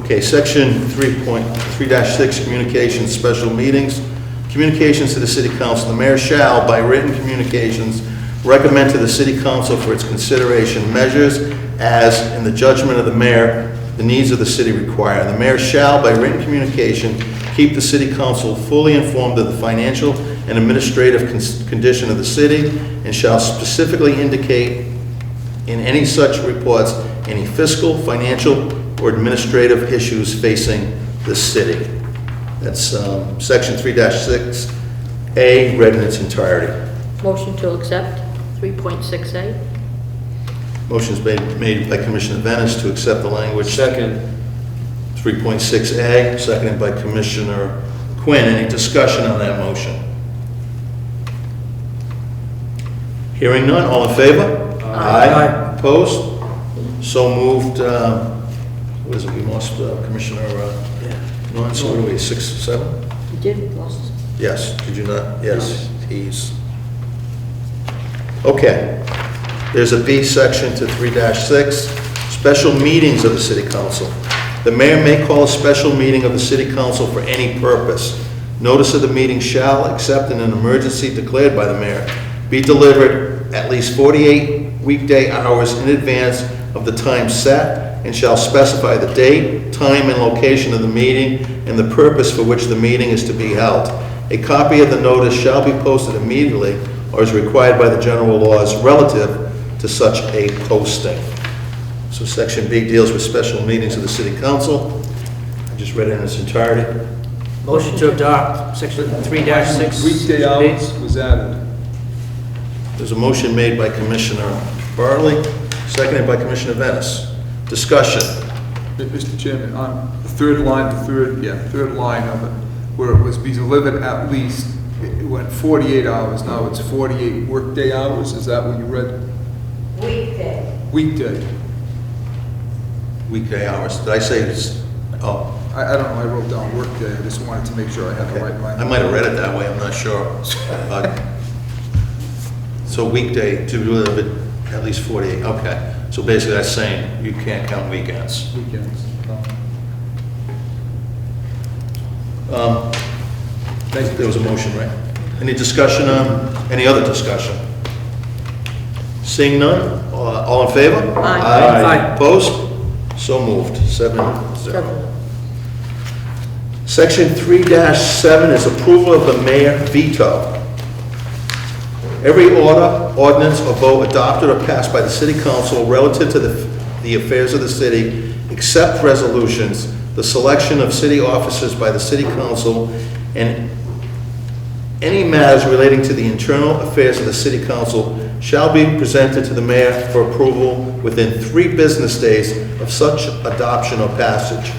Okay, section 3.3-6, communications, special meetings. Communications to the city council. The mayor shall, by written communications, recommend to the city council for its consideration measures as, in the judgment of the mayor, the needs of the city require. The mayor shall, by written communication, keep the city council fully informed of the financial and administrative condition of the city, and shall specifically indicate in any such reports any fiscal, financial, or administrative issues facing the city. That's section 3-6A, read in its entirety. Motion to accept 3.6A. Motion's made by Commissioner Venice to accept the language. Second. 3.6A, seconded by Commissioner Quinn. Any discussion on that motion? Hearing none, all in favor? Aye. Opposed? So moved. What is it, we lost Commissioner Norton, so what are we, 6, 7? You did, lost. Yes, did you not? Yes, he's... Okay. There's a B section to 3-6, special meetings of the city council. The mayor may call a special meeting of the city council for any purpose. Notice of the meeting shall, except in an emergency declared by the mayor, be delivered at least 48 weekday hours in advance of the time set, and shall specify the date, time, and location of the meeting and the purpose for which the meeting is to be held. A copy of the notice shall be posted immediately or as required by the general laws relative to such a posting. So section B deals with special meetings of the city council. I just read it in its entirety. Motion to adopt section 3-6. Weekday hours was added. There's a motion made by Commissioner Bartley, seconded by Commissioner Venice. Discussion. Mr. Chairman, on the third line of it, where it was be delivered at least, it went 48 hours, now it's 48 workday hours, is that what you read? Weekday. Weekday. Weekday hours. Did I say it's, oh, I don't know, I wrote down workday, I just wanted to make sure I had the right line. I might have read it that way, I'm not sure. So weekday to deliver at least 48, okay. So basically that's saying you can't count weekends. Weekends. There was a motion, right? Any discussion on, any other discussion? Seeing none, all in favor? Aye. Aye. Opposed? So moved, 7-0. 7. Section 3-7 is approval of the mayor veto. Every order, ordinance, or vote adopted or passed by the city council relative to the affairs of the city, except resolutions, the selection of city officers by the city council, and any matters relating to the internal affairs of the city council shall be presented to the mayor for approval within 3 business days of such adoption or passage.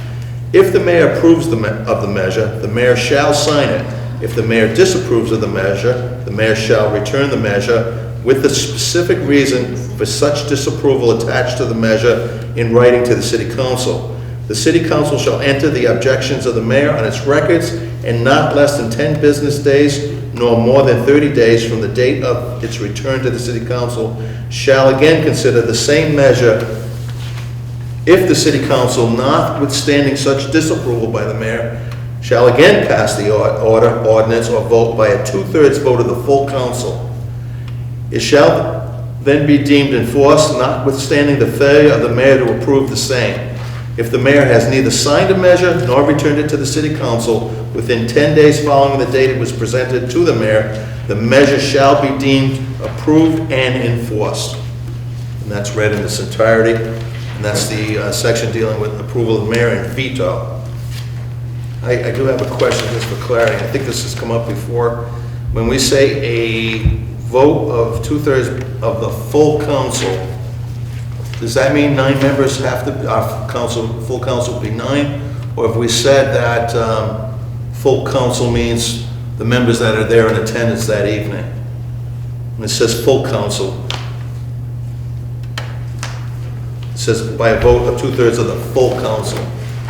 If the mayor approves of the measure, the mayor shall sign it. If the mayor disapproves of the measure, the mayor shall return the measure with the specific reason for such disapproval attached to the measure in writing to the city council. The city council shall enter the objections of the mayor on its records, and not less than 10 business days, nor more than 30 days from the date of its return to the city council, shall again consider the same measure if the city council, notwithstanding such disapproval by the mayor, shall again pass the order, ordinance, or vote by a 2/3 vote of the full council. It shall then be deemed enforced, notwithstanding the failure of the mayor to approve the same. If the mayor has neither signed a measure nor returned it to the city council within 10 days following the date it was presented to the mayor, the measure shall be deemed approved and enforced. And that's read in its entirety. And that's the section dealing with approval of the mayor and veto. I do have a question just for clarity. I think this has come up before. When we say a vote of 2/3 of the full council, Does that mean 9 members have to, our council, full council will be 9? Or have we said that full council means the members that are there in attendance that evening? And it says full council. It says by a vote of 2/3 of the full council.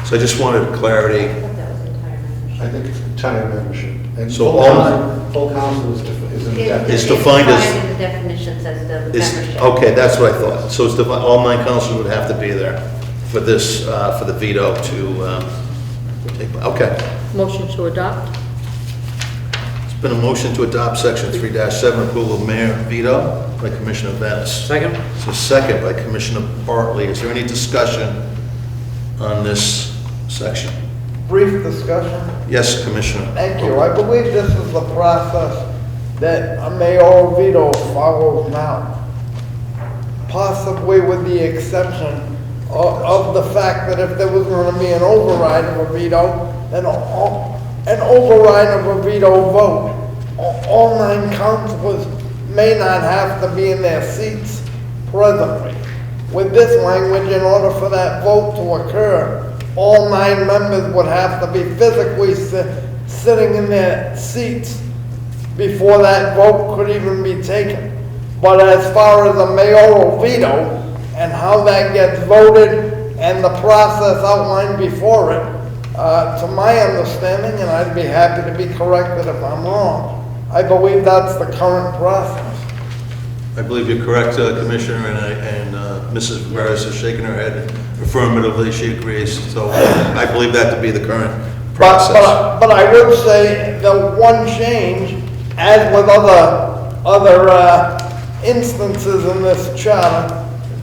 So I just wanted clarity. I thought that was entire membership. I think it's entire membership. And So full council is in the definition. It's defined as- in the definitions as the Is- membership. Okay, that's what I thought. So it's all 9 councilors would have to be there for this, for the veto to take, okay. Motion to adopt? It's been a motion to adopt section 3-7, approval of mayor veto by Commissioner Venice. Second? So second by Commissioner Bartley. Is there any discussion on this section? Brief discussion. Yes, Commissioner. Thank you. I believe this is the process that a mayoral veto follows now. Possibly with the exception of the fact that if there was going to be an override of a veto, then an override of a veto vote, all 9 councilors may not have to be in their seats presently. With this language, in order for that vote to occur, all 9 members would have to be physically sitting in their seats before that vote could even be taken. But as far as a mayoral veto and how that gets voted and the process outlined before it, to my understanding, and I'd be happy to be corrected if I'm wrong, I believe that's the current process. I believe you're correct, Commissioner, and Mrs. Barris is shaking her head affirmatively. She agrees. So I believe that to be the current process. But I would say the one change, as with other instances in this charter,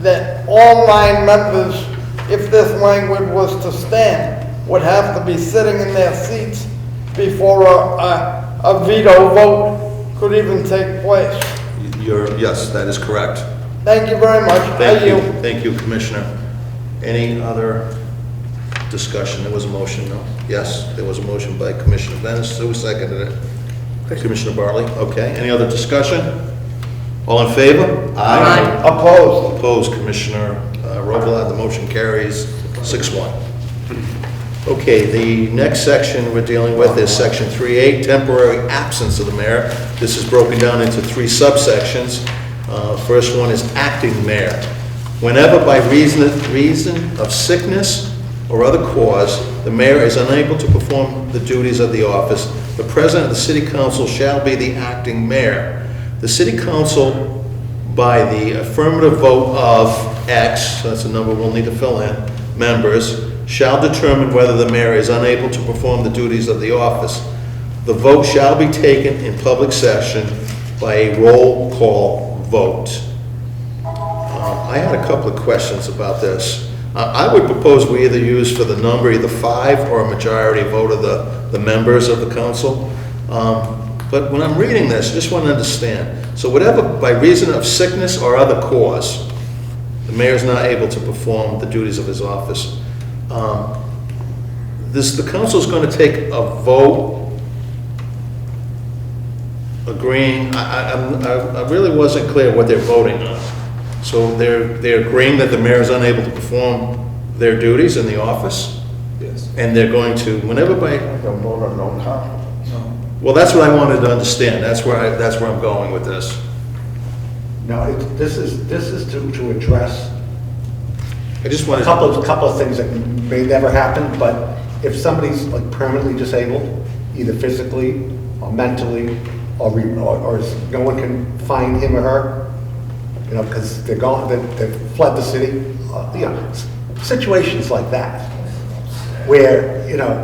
that all 9 members, if this language was to stand, would have to be sitting in their seats before a veto vote could even take place. Yes, that is correct. Thank you very much. Thank you. Thank you, Commissioner. Any other discussion? There was a motion, no? Yes, there was a motion by Commissioner Venice. Who seconded it? Commissioner Bartley. Okay. Any other discussion? All in favor? Aye. Opposed? Opposed, Commissioner Robelot. The motion carries 6-1. Okay, the next section we're dealing with is section 3A, temporary absence of the mayor. This is broken down into 3 subsections. First one is acting mayor. Whenever by reason of sickness or other cause, the mayor is unable to perform the duties of the office, the president of the city council shall be the acting mayor. The city council, by the affirmative vote of X, so that's a number we'll need to fill in, members, shall determine whether the mayor is unable to perform the duties of the office. The vote shall be taken in public session by a roll call vote. I had a couple of questions about this. I would propose we either use for the number either 5 or a majority vote of the members of the council. But when I'm reading this, I just want to understand. So whatever, by reason of sickness or other cause, the mayor's not able to perform the duties of his office. The council's going to take a vote agreeing, I really wasn't clear what they're voting on. So they're agreeing that the mayor is unable to perform their duties in the office? Yes. And they're going to, whenever by, Don't vote on no confidence. No. well, that's what I wanted to understand. That's where I'm going with this. No, this is to address I just a wanted couple of things that may never happen, but if somebody's like permanently disabled, either physically or mentally, or no one can find him or her, you know, because they've fled the city, you know, situations like that, where, you know,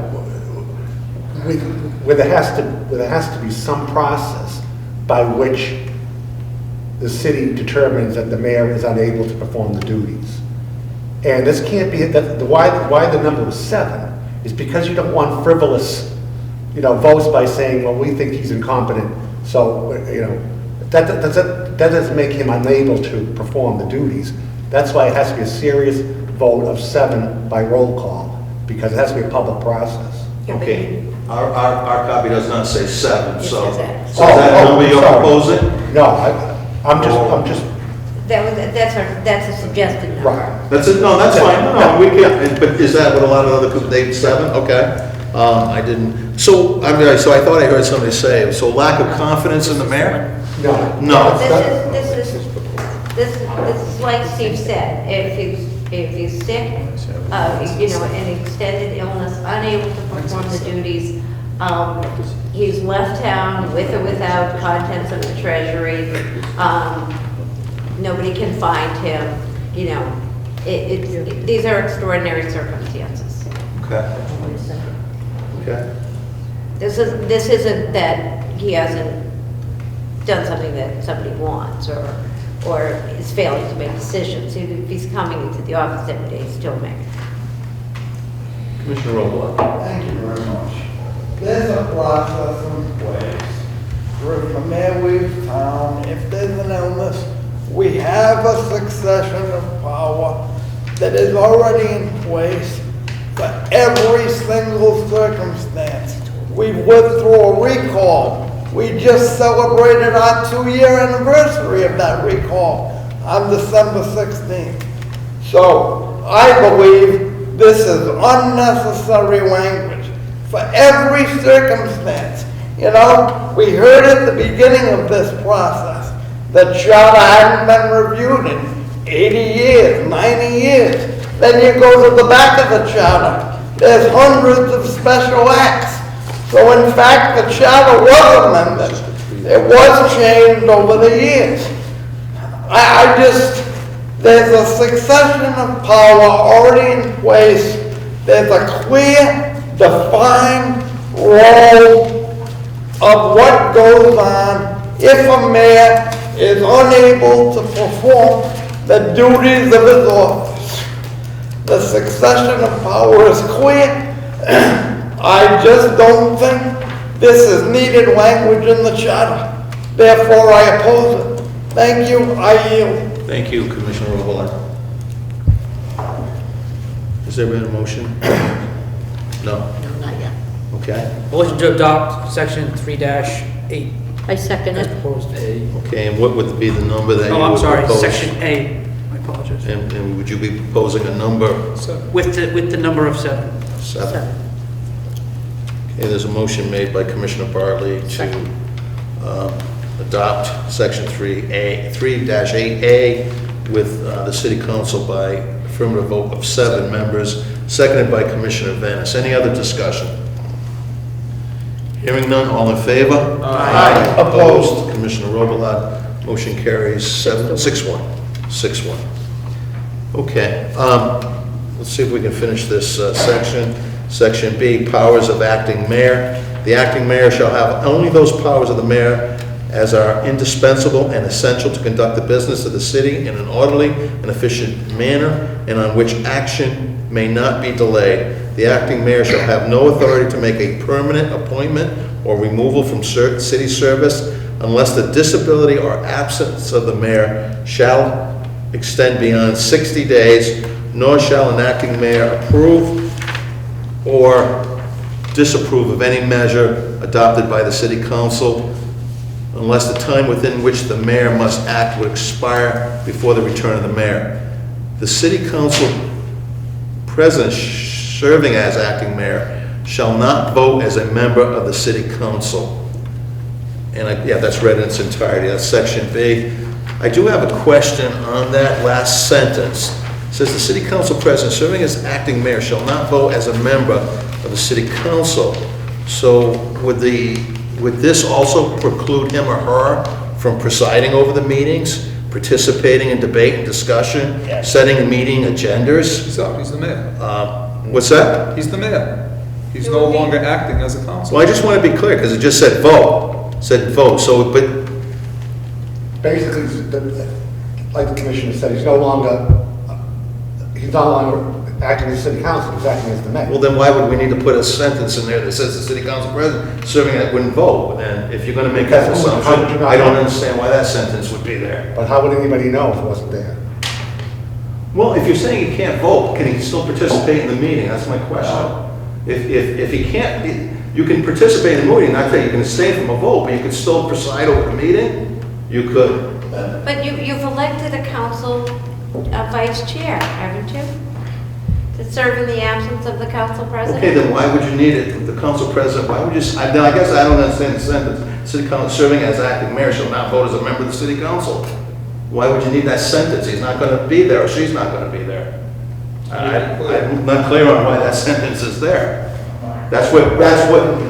where there has to be some process by which the city determines that the mayor is unable to perform the duties. And this can't be, why the number is 7 is because you don't want frivolous, you know, votes by saying, well, we think he's incompetent, so, you know, that doesn't make him unable to perform the duties. That's why it has to be a serious vote of 7 by roll call, because it has to be a public process. Okay, our copy does not say 7, It so. says X. So is that Oh, number you're sorry. proposing? No, I'm just That's a suggested number. Right. That's it, no, that's fine, no, we can, but is that what a lot of other people, they, 7, okay? I didn't, so, I mean, so I thought I heard somebody say, so lack of confidence in the mayor? No. No. This is like Steve said, if he's sick, an extended illness, unable to perform the duties, he's left town with or without contents of the treasury, nobody can find him, these are extraordinary circumstances. Okay. Okay. This isn't that he hasn't done something that somebody wants or is failing to make decisions. If he's coming into the office every day, he's still making. Commissioner Robles. Thank you very much. There's a process in place. Through the mayor we've found, if there's an illness, we have a succession of power that is already in place for every single circumstance. We've lived through a recall. We just celebrated our 2-year anniversary of that recall on December 16th. So I believe this is unnecessary language for every circumstance. We heard at the beginning of this process that charter hadn't been reviewed in 80 years, 90 years. Then you go to the back of the charter. There's hundreds of special acts. So in fact, the charter was amended. It was changed over the years. There's a succession of power already in place. There's a clear, defined role of what goes on if a mayor is unable to perform the duties of his office. The succession of power is clear. I just don't think this is needed language in the charter. Therefore, I oppose it. Thank you, I yield. Thank you, Commissioner Robles. Has there been a motion? No? No, not yet. Okay. Motion to adopt section 3-8 I second as it. proposed. Okay, and what would be the number that you Oh, I'm would sorry, propose? section A. I apologize. And would you be proposing a number? With the number of 7. 7. Okay, there's a motion made by Commissioner Bartley to Second. adopt section 3-8A with the city council by affirmative vote of 7 members, seconded by Commissioner Venice. Any other discussion? Hearing none, all in favor? Aye. Opposed? Commissioner Robelot, motion carries 6-1. 6-1. Okay, let's see if we can finish this section. Section B, powers of acting mayor. The acting mayor shall have only those powers of the mayor as are indispensable and essential to conduct the business of the city in an orderly and efficient manner and on which action may not be delayed. The acting mayor shall have no authority to make a permanent appointment or removal from city service unless the disability or absence of the mayor shall extend beyond 60 days, nor shall an acting mayor approve or disapprove of any measure adopted by the city council unless the time within which the mayor must act would expire before the return of the mayor. The city council president serving as acting mayor shall not vote as a member of the city council. And yeah, that's read in its entirety. That's section B. I do have a question on that last sentence. It says the city council president serving as acting mayor shall not vote as a member of the city council. So would this also preclude him or her from presiding over the meetings, participating in debate and discussion, setting meeting agendas? He's the mayor. What's that? He's the mayor. He's no longer acting as a council. Well, I just want to be clear, because it just said vote, so, but, Basically, like the commissioner said, he's no longer acting as city council, he's acting as the mayor. well, then why would we need to put a sentence in there that says the city council president serving that wouldn't vote? And if you're going to make that Because how would assumption, you not I don't know? understand why that sentence would be there. But how would anybody know if it wasn't there? Well, if you're saying he can't vote, can he still participate in the meeting? That's my question. If he can't, you can participate in the meeting, not that you can abstain from a vote, but you can still preside over the meeting. You could But you've elected a council vice chair, haven't you? To serve in the absence of the council president? Okay, then why would you need it? The council president, why would you, then I guess I don't understand the sentence. City council serving as acting mayor shall not vote as a member of the city council. Why would you need that sentence? He's not gonna be there, or she's not gonna be there. I'm not clear on why that sentence is there. That's what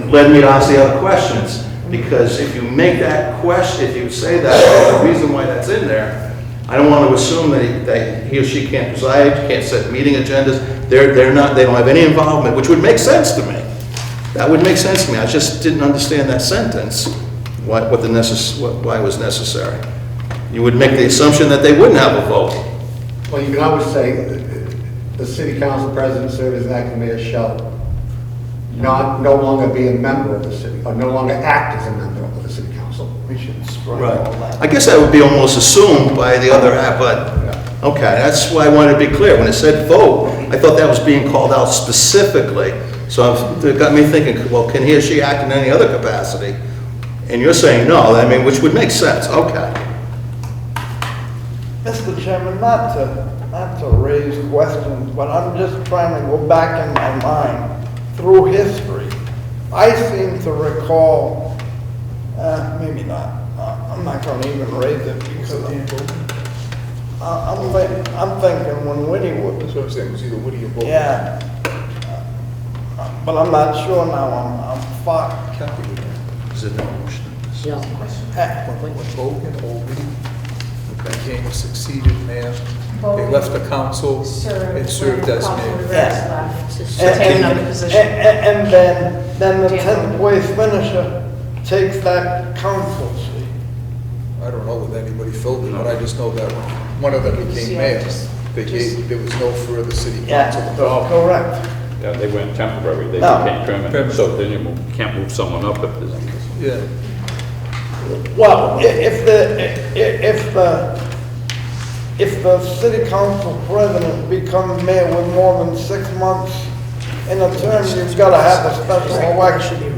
led me to ask the other questions. Because if you make that question, if you say that, the reason why that's in there, I don't want to assume that he or she can't preside, can't set meeting agendas. They don't have any involvement, which would make sense to me. That would make sense to me. I just didn't understand that sentence, why it was necessary. You would make the assumption that they wouldn't have a vote. Well, you can always say the city council president serves as acting mayor shall no longer be a member of the city, or no longer act as a member of the city council. We should strike all that. I guess that would be almost assumed by the other half, but, okay, that's why I wanted to be clear. When it said vote, I thought that was being called out specifically. So it got me thinking, well, can he or she act in any other capacity? And you're saying no, I mean, which would make sense, okay. Mr. Chairman, not to raise questions, but I'm just trying to go back in my mind through history. I seem to recall, maybe not, I'm not going to even raise it because I'm thinking when Whitty was. That's what I'm saying, it was either Woody or Bogan. Yeah. But I'm not sure now, I'm fucked. Can't be Woody. Is it no motion? Yeah. When Bogan or Woody became a succeeded mayor, they left the council and served as mayor. Take another position. And then the 10th place finisher takes that council seat. I don't know whether anybody filled it, but I just know that when one of them became mayor, there was no further city council involved. Correct. Yeah, they went temporary, they No. became permanent, so then you can't move someone up if there's. Yeah. Well, if the city council president becomes mayor with more than 6 months in a term, you've got to have a special election.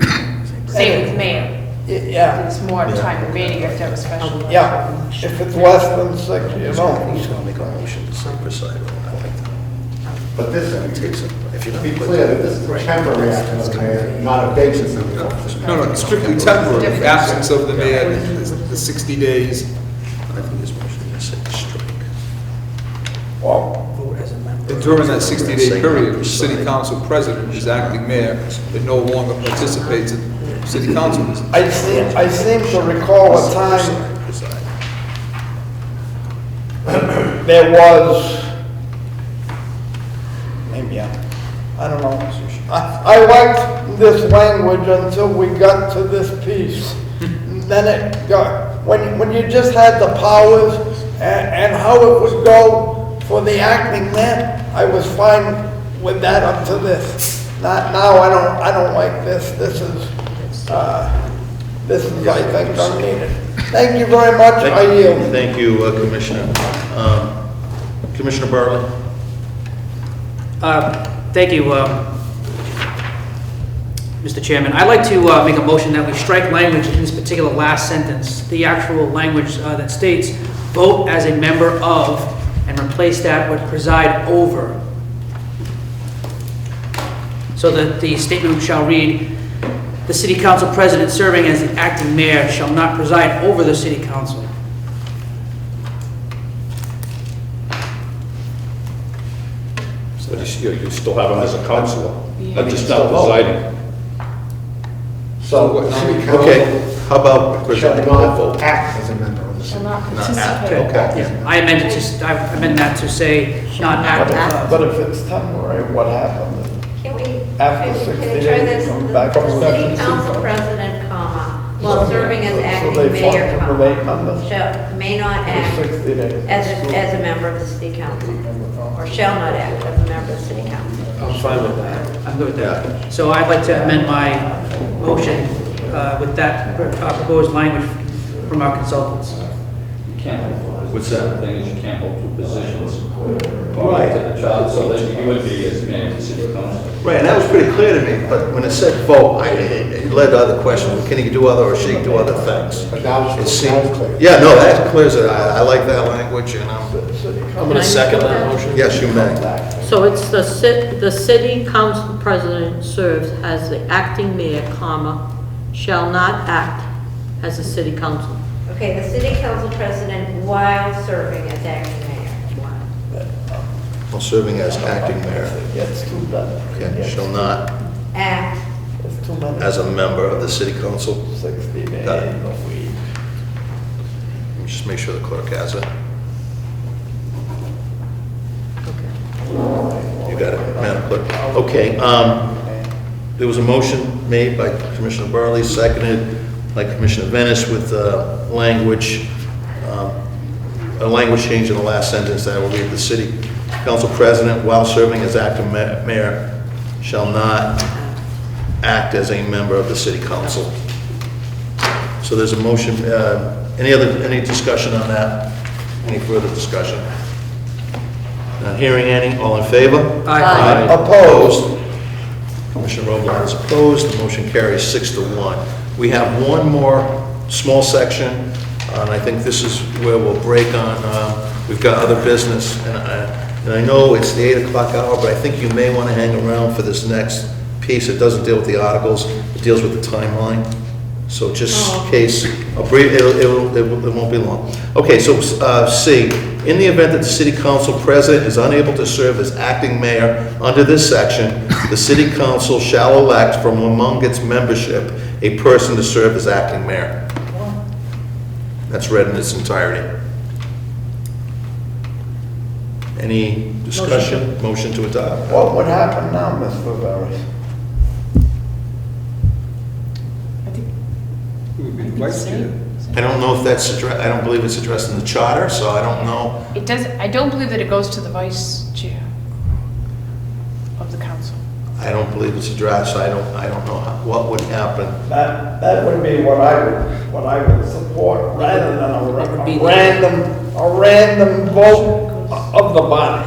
Same with mayor. Yeah, There's more time remaining if there was special. election. yeah. If it's less than 6, you don't. He's going to make a motion to preside over that like that. But this, If to you're be not clear, that this is a temporary act of the mayor, not a vacancy of the office. No, it's strictly temporary, the absence of the mayor, the 60 days. I think his motion is to say strike. Well, And during that 60-day period, the city council president is acting mayor and no longer participates in city council business. I seem to recall a time Preside. there was, maybe I don't know. I liked this language until we got to this piece. Then it got, when you just had the powers and how it would go for the acting mayor, I was fine with that up to this. Now I don't like this. This is I think unneeded. Thank you very much. I yield. Thank you, Commissioner. Commissioner Bartley? Thank you, Mr. Chairman. I'd like to make a motion that we strike language in this particular last sentence, the actual language that states, vote as a member of, and replace that with preside over. So that the statement shall read, the city council president serving as the acting mayor shall not preside over the city council. But you still have him as a councilor, not just still not vote. presiding. So the city Okay, council how about shall presiding not vote? act as a member of the Shall city. not Not act, participate. okay. I amended to, I amend that to say, not act. But if it's temporary, what happens? Can we, After can 60 we try days, this? it comes back The to city 70. council president, comma, while serving as So acting they mayor, function with 8 comma, members may not for act 60 days. as a member of the city council, or shall not act as a member of the city council. I'm fine with that. I'm good with that. So I'd like to amend my motion with that proposed language from our consultants. What's that? The thing is, you can't hold two positions. Right. To the child, so that you would be as mayor of the city council. Right, and that was pretty clear to me, but when it said vote, it led to other questions. Can he do other, or she do other things? But now It it's seemed- clear. Yeah, no, that clears it. I like that language, and I'm gonna second that motion. yes, you may. So it's the city council president serves as the acting mayor, comma, shall not act as a city council. Okay, the city council president while serving as acting mayor. While serving as acting mayor, It's too bad. okay, shall not, Act, It's too many. as a member of the city council. 60 days Got it. a week. Let me just make sure the clerk has it. You got it, Madam Clerk. Okay, there was a motion made by Commissioner Barley, seconded by Commissioner Venice with language, a language change in the last sentence that will read, the city council president, while serving as acting mayor, shall not act as a member of the city council. So there's a motion, any discussion on that? Any further discussion? Not hearing any, all in favor? Aye. Opposed? Commissioner Robles is opposed, the motion carries 6-1. We have one more small section, and I think this is where we'll break on, we've got other business, and I know it's the 8 o'clock hour, but I think you may want to hang around for this next piece. It doesn't deal with the articles, it deals with the timeline. So just in case, a brief, it won't be long. Okay, so C, in the event that the city council president is unable to serve as acting mayor under this section, the city council shall elect from among its membership a person to serve as acting mayor. That's read in its entirety. Any discussion? Motion to adopt? What would happen now, Mr. Barris? It would be the vice chair. I don't know if that's addressed, I don't believe it's addressed in the charter, so I don't know. It does, I don't believe that it goes to the vice chair of the council. I don't believe it's addressed, I don't know what would happen. That would be what I would support, rather than would be a random vote of the body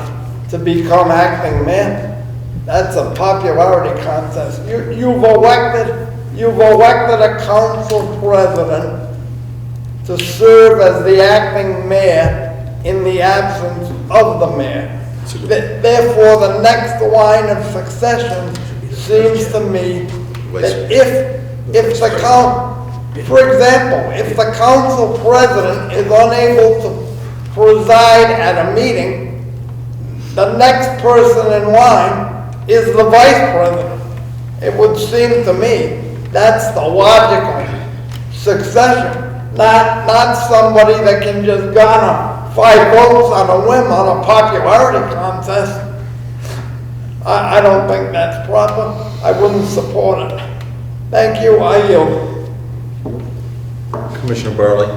to become acting mayor. That's a popularity contest. You've elected a council president to serve as the acting mayor in the absence of the mayor. Therefore, the next line of succession seems to me that if the for example, if the council president is unable to preside at a meeting, the next person in line is the vice president. It would seem to me that's the logical succession, not somebody that can just garner 5 votes on a whim on a popularity contest. I don't think that's proper. I wouldn't support it. Thank you, I yield. Commissioner Barley?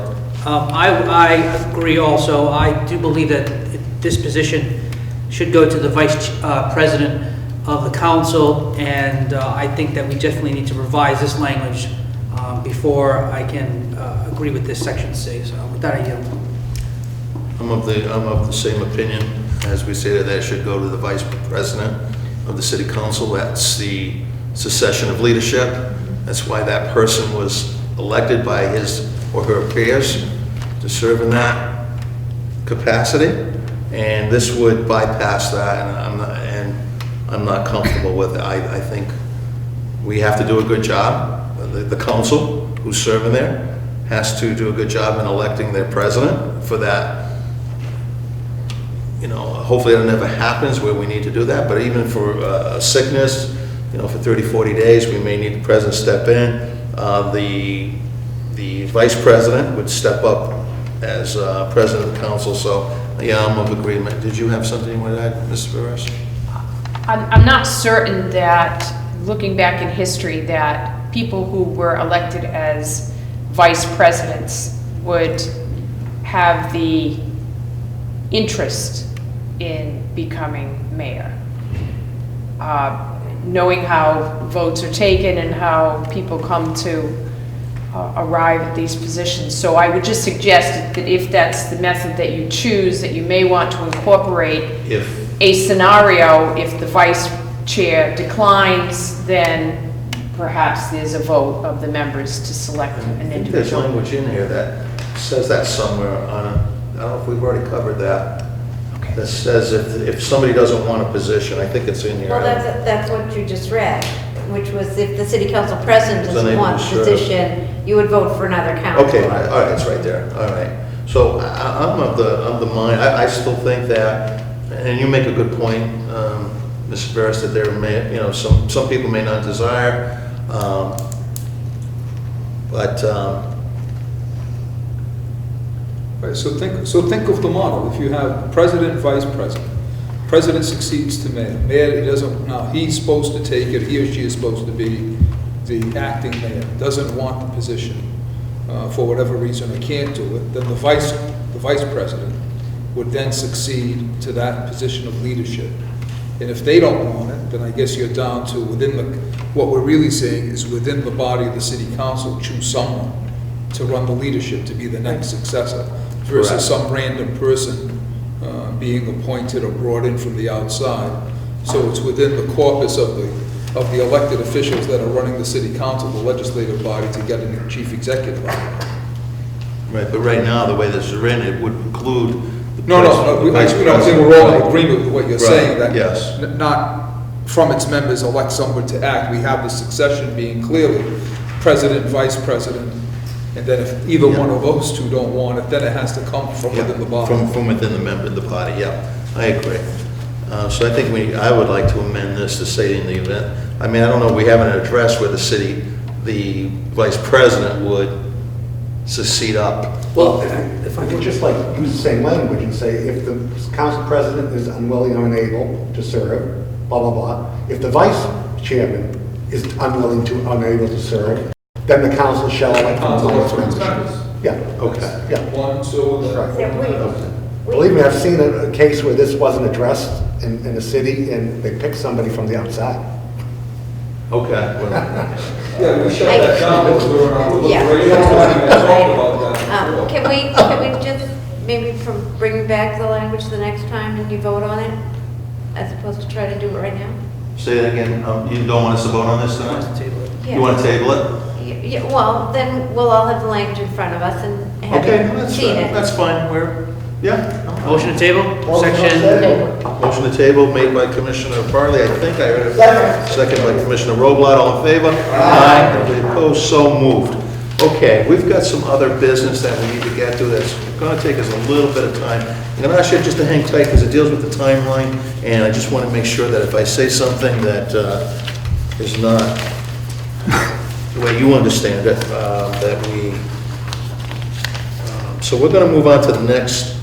I agree also. I do believe that this position should go to the vice president of the council, and I think that we definitely need to revise this language before I can agree with this section C. So with that, I yield. I'm of the same opinion as we say that should go to the vice president of the city council. That's the succession of leadership. That's why that person was elected by his or her peers to serve in that capacity. And this would bypass that, and I'm not comfortable with it. I think we have to do a good job. The council who's serving there has to do a good job in electing their president for that. You know, hopefully that never happens where we need to do that, but even for sickness, you know, for 30, 40 days, we may need the president to step in. The vice president would step up as president of the council, so yeah, I'm of agreement. Did you have something you wanted to add, Mr. Barris? I'm not certain that, looking back in history, that people who were elected as vice presidents would have the interest in becoming mayor. Knowing how votes are taken and how people come to arrive at these positions. So I would just suggest that if that's the method that you choose, that you may want to incorporate If, a scenario, if the vice chair declines, then perhaps there's a vote of the members to select an I think there's individual. language in here that says that somewhere on a, I don't know if we've already covered that. Okay. That says if somebody doesn't want a position, I think it's in here. Well, that's what you just read, which was if the city council president Then doesn't they want will the serve. position, you would vote for another council. Okay, all right, it's right there, all right. So I'm of the mind, I still think that, and you make a good point, Mrs. Barris, that there may, some people may not desire, but, Right, so think of the model. If you have president, vice president, president succeeds to mayor. Mayor, he doesn't, now, he's supposed to take it, he or she is supposed to be the acting mayor, doesn't want the position for whatever reason or can't do it, then the vice president would then succeed to that position of leadership. And if they don't want it, then I guess you're down to what we're really saying is within the body of the city council, choose someone to run the leadership, to be the next successor, versus Correct. some random person being appointed or brought in from the outside. So it's within the corpus of the elected officials that are running the city council, the legislative body, to get a new chief executive. right, but right now, the way this is written, it would include. the No, I think we're all in Right. agreement with what you're Right, saying, that yes. not from its members elect someone to act. We have the succession being clearly president, vice president, and then if either Yeah. one of those two don't want it, then it has to come from Yeah, within the body. From within the body, yeah, I agree. So I think I would like to amend this to say in the event, I mean, I don't know, we haven't addressed where the vice president would secede up. Well, if I could just like use the same language and say, if the council president is unwilling or unable to serve, blah, blah, blah. If the vice chairman is unwilling to, unable to serve, then the council shall elect from Council among its elects members. members. Yeah, Okay. yeah. 1, 2, Right. Yeah, Believe me, I've seen a case where this wasn't addressed in the city, and they picked somebody from the outside. Okay, well, Yeah, we shut that down because we were on our Yeah. deliberation, and talked about that. Can we just maybe bring back the language the next time and you vote on it, as opposed to try to do it right now? say that again, you don't want us to vote on this tonight? Yeah. You want to table it? Yeah, well, then we'll all have the language in front of us and have Okay, that's seen fine, it. that's fine, yeah. Motion to table, section, Motion to table made by Commissioner Barley, I think I heard it. Second by Commissioner Roblot, all in favor? Aye. Nobody opposed, so moved. Okay, we've got some other business that we need to get to that's gonna take us a little bit of time. I'm gonna ask you just to hang tight because it deals with the timeline, and I just want to make sure that if I say something that is not the way you understand it, that we, so we're gonna move on to the next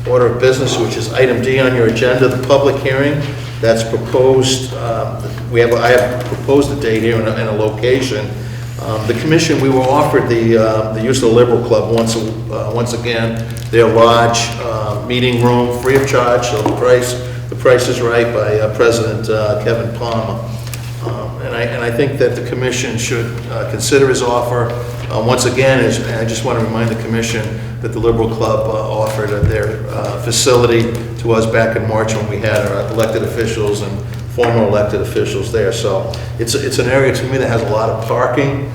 order of business, which is item D on your agenda, the public hearing that's proposed. I have proposed a date here and a location. The commission, we were offered the use of the Liberal Club once again, their large meeting room, free of charge, so the price is right by President Kevin Palmer. And I think that the commission should consider his offer. Once again, and I just want to remind the commission that the Liberal Club offered their facility to us back in March when we had our elected officials and former elected officials there. So it's an area to me that has a lot of parking,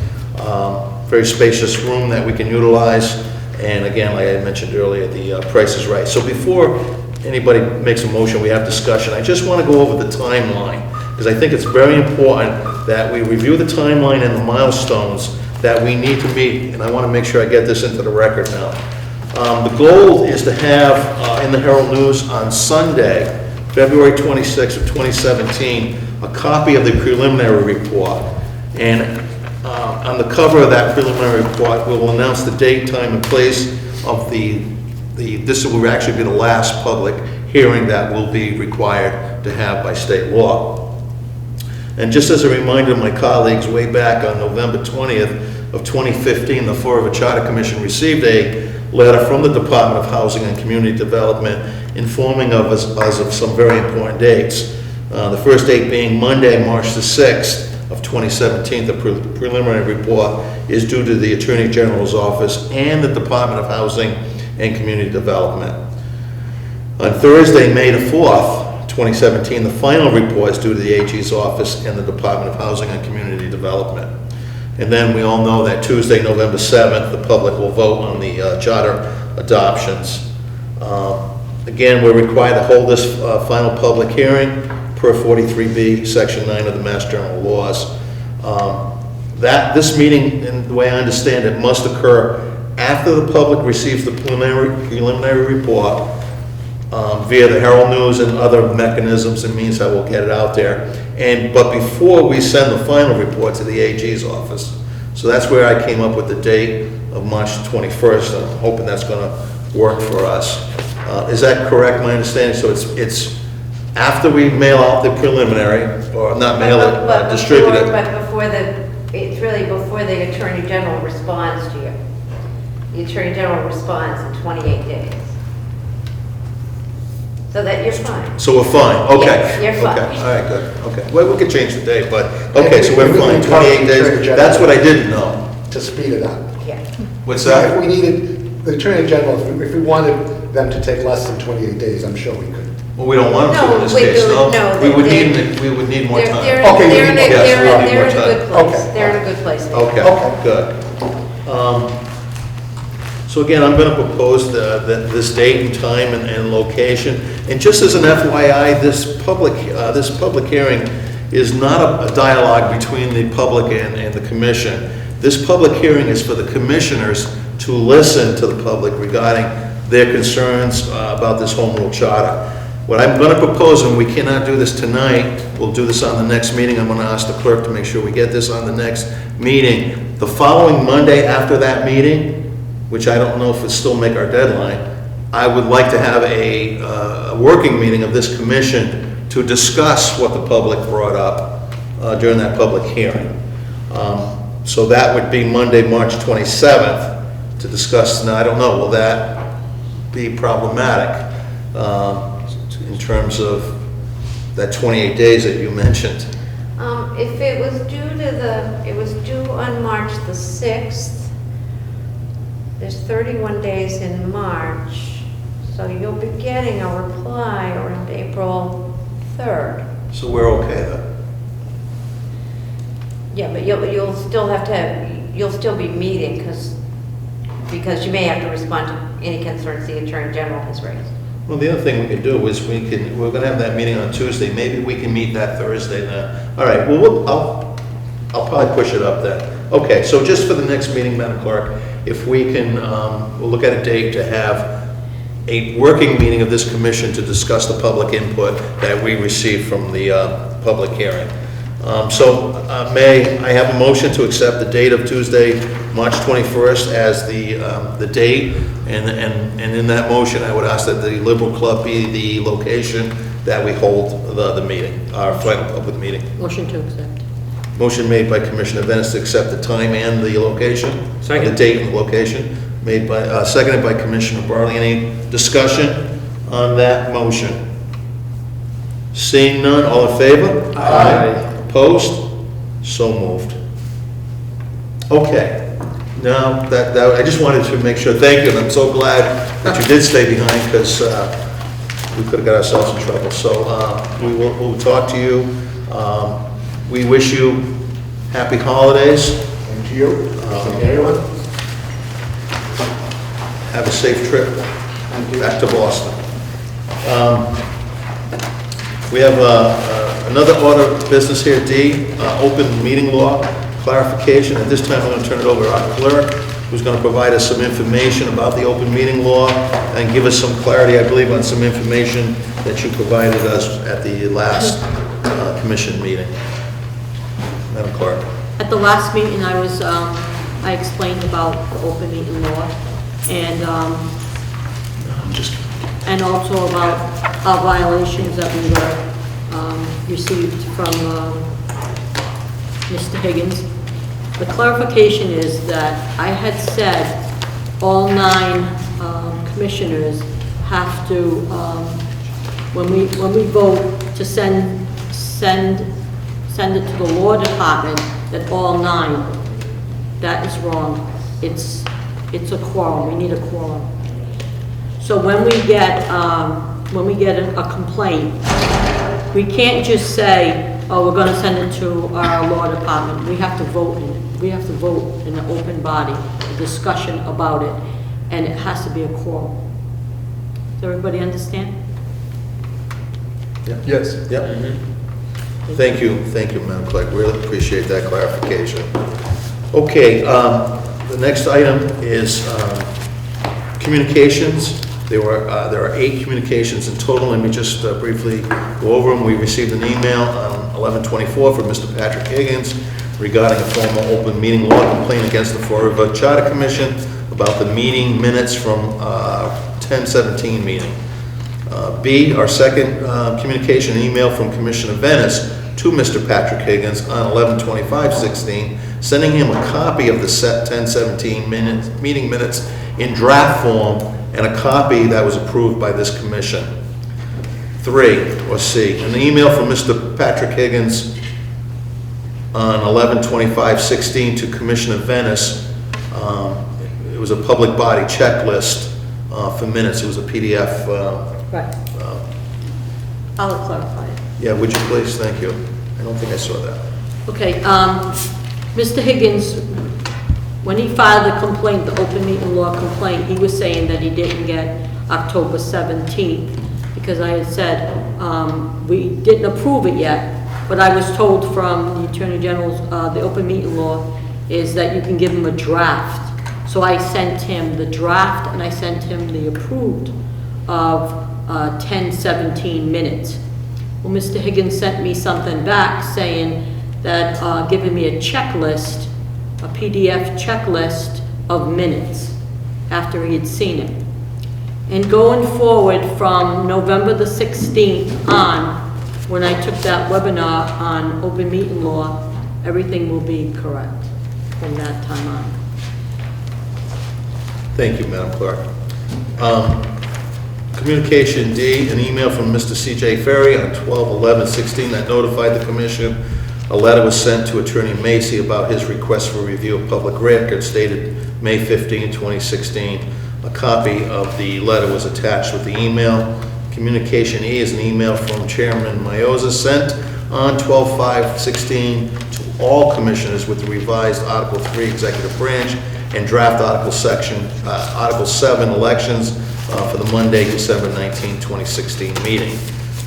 very spacious room that we can utilize. And again, like I mentioned earlier, the price is right. So before anybody makes a motion, we have discussion. I just want to go over the timeline, because I think it's very important that we review the timeline and the milestones that we need to meet, and I want to make sure I get this into the record now. The goal is to have in the Herald News on Sunday, February 26th of 2017, a copy of the preliminary report. And on the cover of that preliminary report, we will announce the date, time, and place of this will actually be the last public hearing that will be required to have by state law. And just as a reminder, my colleagues, way back on November 20th of 2015, the Florida Charter Commission received a letter from the Department of Housing and Community Development informing us of some very important dates. The first date being Monday, March the 6th of of 2017, the preliminary report is due to the Attorney General's office and the Department of Housing and Community Development. On Thursday, May the 4th, 2017, the final report is due to the AG's office and the Department of Housing and Community Development. And then we all know that Tuesday, November 7th, the public will vote on the charter adoptions. Again, we're required to hold this final public hearing per 43B, Section 9 of the Mass General Laws. This meeting, in the way I understand it, must occur after the public receives the preliminary report via the Herald News and other mechanisms and means that will get it out there. But before we send the final report to the AG's office. So that's where I came up with the date of March 21st. I'm hoping that's going to work for us. Is that correct, my understanding? So it's after we mail out the preliminary, or not mail it, distribute it. But it's really before the Attorney General responds to you. The Attorney General responds in 28 days. So that you're fine. So we're fine, okay. Yes, you're fine. Okay, all right, good, okay. Well, we could change the date, but, okay, so we're fine, 28 days. That's what I didn't know. To speed it up. Yeah. What's If that? we needed, the Attorney General, if we wanted them to take less than 28 days, I'm sure we could. Well, we don't want them to in this No, we case, do- no? no, We would they- need more time. They're Okay, they're in a yes, they're we'll in- need they're more in a time. good place. Okay. They're in a good place. now. Okay, Okay. good. So again, I'm going to propose this date and time and location. And just as an FYI, this public hearing is not a dialogue between the public and the commission. This public hearing is for the commissioners to listen to the public regarding their concerns about this home rule charter. What I'm going to propose, and we cannot do this tonight, we'll do this on the next meeting. I'm going to ask the clerk to make sure we get this on the next meeting. The following Monday after that meeting, which I don't know if it still make our deadline, I would like to have a working meeting of this commission to discuss what the public brought up during that public hearing. So that would be Monday, March 27th, to discuss. Now, I don't know, will that be problematic in terms of that 28 days that you mentioned? If it was it was due on March the 6th, there's 31 days in March, so you'll be getting a reply on April 3rd. So we're okay then? Yeah, but you'll still be meeting, because you may have to respond to any concerns the Attorney General has raised. Well, the other thing we can do is we're going to have that meeting on Tuesday. Maybe we can meet that Thursday then. All right, well, I'll probably push it up then. Okay, so just for the next meeting, Madam Clerk, if we can, we'll look at a date to have a working meeting of this commission to discuss the public input that we received from the public hearing. May I have a motion to accept the date of Tuesday, March 21st as the date, and in that motion, I would ask that the Liberal Club be the location that we hold the meeting, our final public meeting. Motion to accept. Motion made by Commissioner Venice to accept the time and the location. Second. The date and the location. Made by, seconded by Commissioner Barley. Any discussion on that motion? Seeing none, all in favor? Aye. Opposed? So moved. Okay. Now, that I just wanted to make sure, thank you, and I'm so glad that you did stay behind, because we could have got ourselves in trouble. So we'll talk to you. We wish you happy holidays. And to you, and everyone. Have a safe trip back to Boston. We have another order of business here, D, open meeting law clarification. At this time, I'm going to turn it over to our clerk, who's going to provide us some information about the open meeting law and give us some clarity, I believe, on some information that you provided us at the last commission meeting. Madam Clerk. At the last meeting, I explained about the open meeting law, and and also about our violations that we were received from Mr. Higgins. The clarification is that I had said all 9 commissioners have to, when we vote to send send it to the law department that all 9. That is wrong. It's a quorum, we need a quorum. So when we get a complaint, we can't just say, oh, we're gonna send it to our law department. We have to vote in it. We have to vote in an open body, a discussion about it, and it has to be a quorum. Does everybody understand? Yes. Yep. Thank you, Madam Clerk, really appreciate that clarification. Okay, the next item is communications. There are 8 communications in total. Let me just briefly go over them. We received an email on 11/24 from Mr. Patrick Higgins regarding a formal open meeting law complaint against the Fall River Charter Commission about the meeting minutes from 10/17 meeting. B, our second communication email from Commissioner Venice to Mr. Patrick Higgins on 11/25/16, sending him a copy of the set 10/17 meeting minutes in draft form and a copy that was approved by this commission. 3, or C, an email from Mr. Patrick Higgins on 11/25/16 to Commissioner Venice. It was a public body checklist for minutes. It was a PDF. Right. I'll clarify it. Yeah, would you please? Thank you. I don't think I saw that. Okay, Mr. Higgins, when he filed the complaint, the open meeting law complaint, he was saying that he didn't get October 17th, because I had said, we didn't approve it yet, but I was told from the Attorney General's, the open meeting law, is that you can give him a draft. So I sent him the draft, and I sent him the approved of 10/17 minutes. Well, Mr. Higgins sent me something back saying that, giving me a checklist, a PDF checklist of minutes after he had seen it. And going forward from November the 16th on, when I took that webinar on open meeting law, everything will be correct from that time on. Thank you, Madam Clerk. Communication D, an email from Mr. C.J. Ferry on 12/11/16 that notified the commission a letter was sent to Attorney Macy about his request for review of public records dated May 15, 2016. A copy of the letter was attached with the email. Communication E is an email from Chairman Mioza sent on 12/5/16 to all commissioners with the revised Article 3 Executive Branch and draft Article 7 elections for the Monday, December 19, 2016 meeting.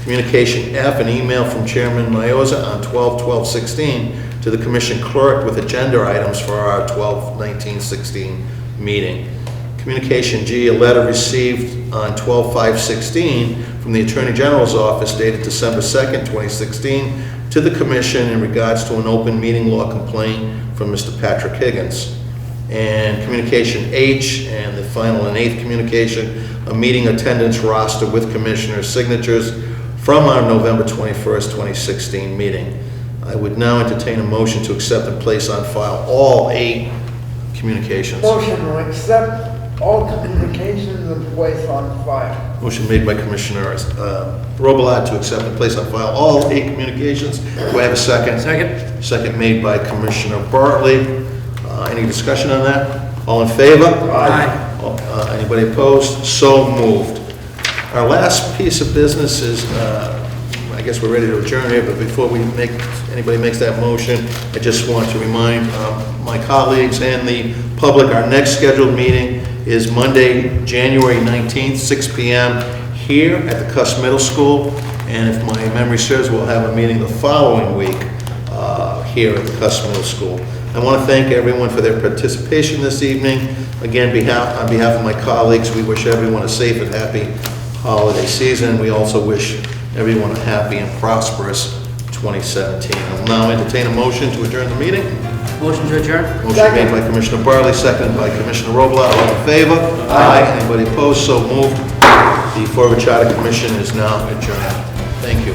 Communication F, an email from Chairman Mioza on 12/12/16 to the Commission Clerk with agenda items for our 12/19/16 meeting. Communication G, a letter received on 12/5/16 from the Attorney General's Office dated December 2nd, 2016 to the Commission in regards to an open meeting law complaint from Mr. Patrick Higgins. And communication H, and the final and 8th communication, a meeting attendance roster with commissioners' signatures from our November 21st, 2016 meeting. I would now entertain a motion to accept and place on file all 8 communications. Motion to accept all communications and place on file. Motion made by Commissioner Robillard to accept and place on file all 8 communications. Do I have a second? Second. Second made by Commissioner Bartley. Any discussion on that? All in favor? Aye. Anybody opposed? So moved. Our last piece of business is, I guess we're ready to adjourn here, but before anybody makes that motion, I just want to remind my colleagues and the public, our next scheduled meeting is Monday, January 19th, 6 p.m. here at the Cuss Middle School. And if my memory serves, we'll have a meeting the following week here at the Cuss Middle School. I want to thank everyone for their participation this evening. Again, on behalf of my colleagues, we wish everyone a safe and happy holiday season. We also wish everyone a happy and prosperous 2017. I will now entertain a motion to adjourn the meeting. Motion to adjourn? Motion made by Commissioner Bartley, seconded by Commissioner Robillard. All in favor? Aye. Anybody opposed? So moved. The Fall River Charter Commission is now adjourned. Thank you.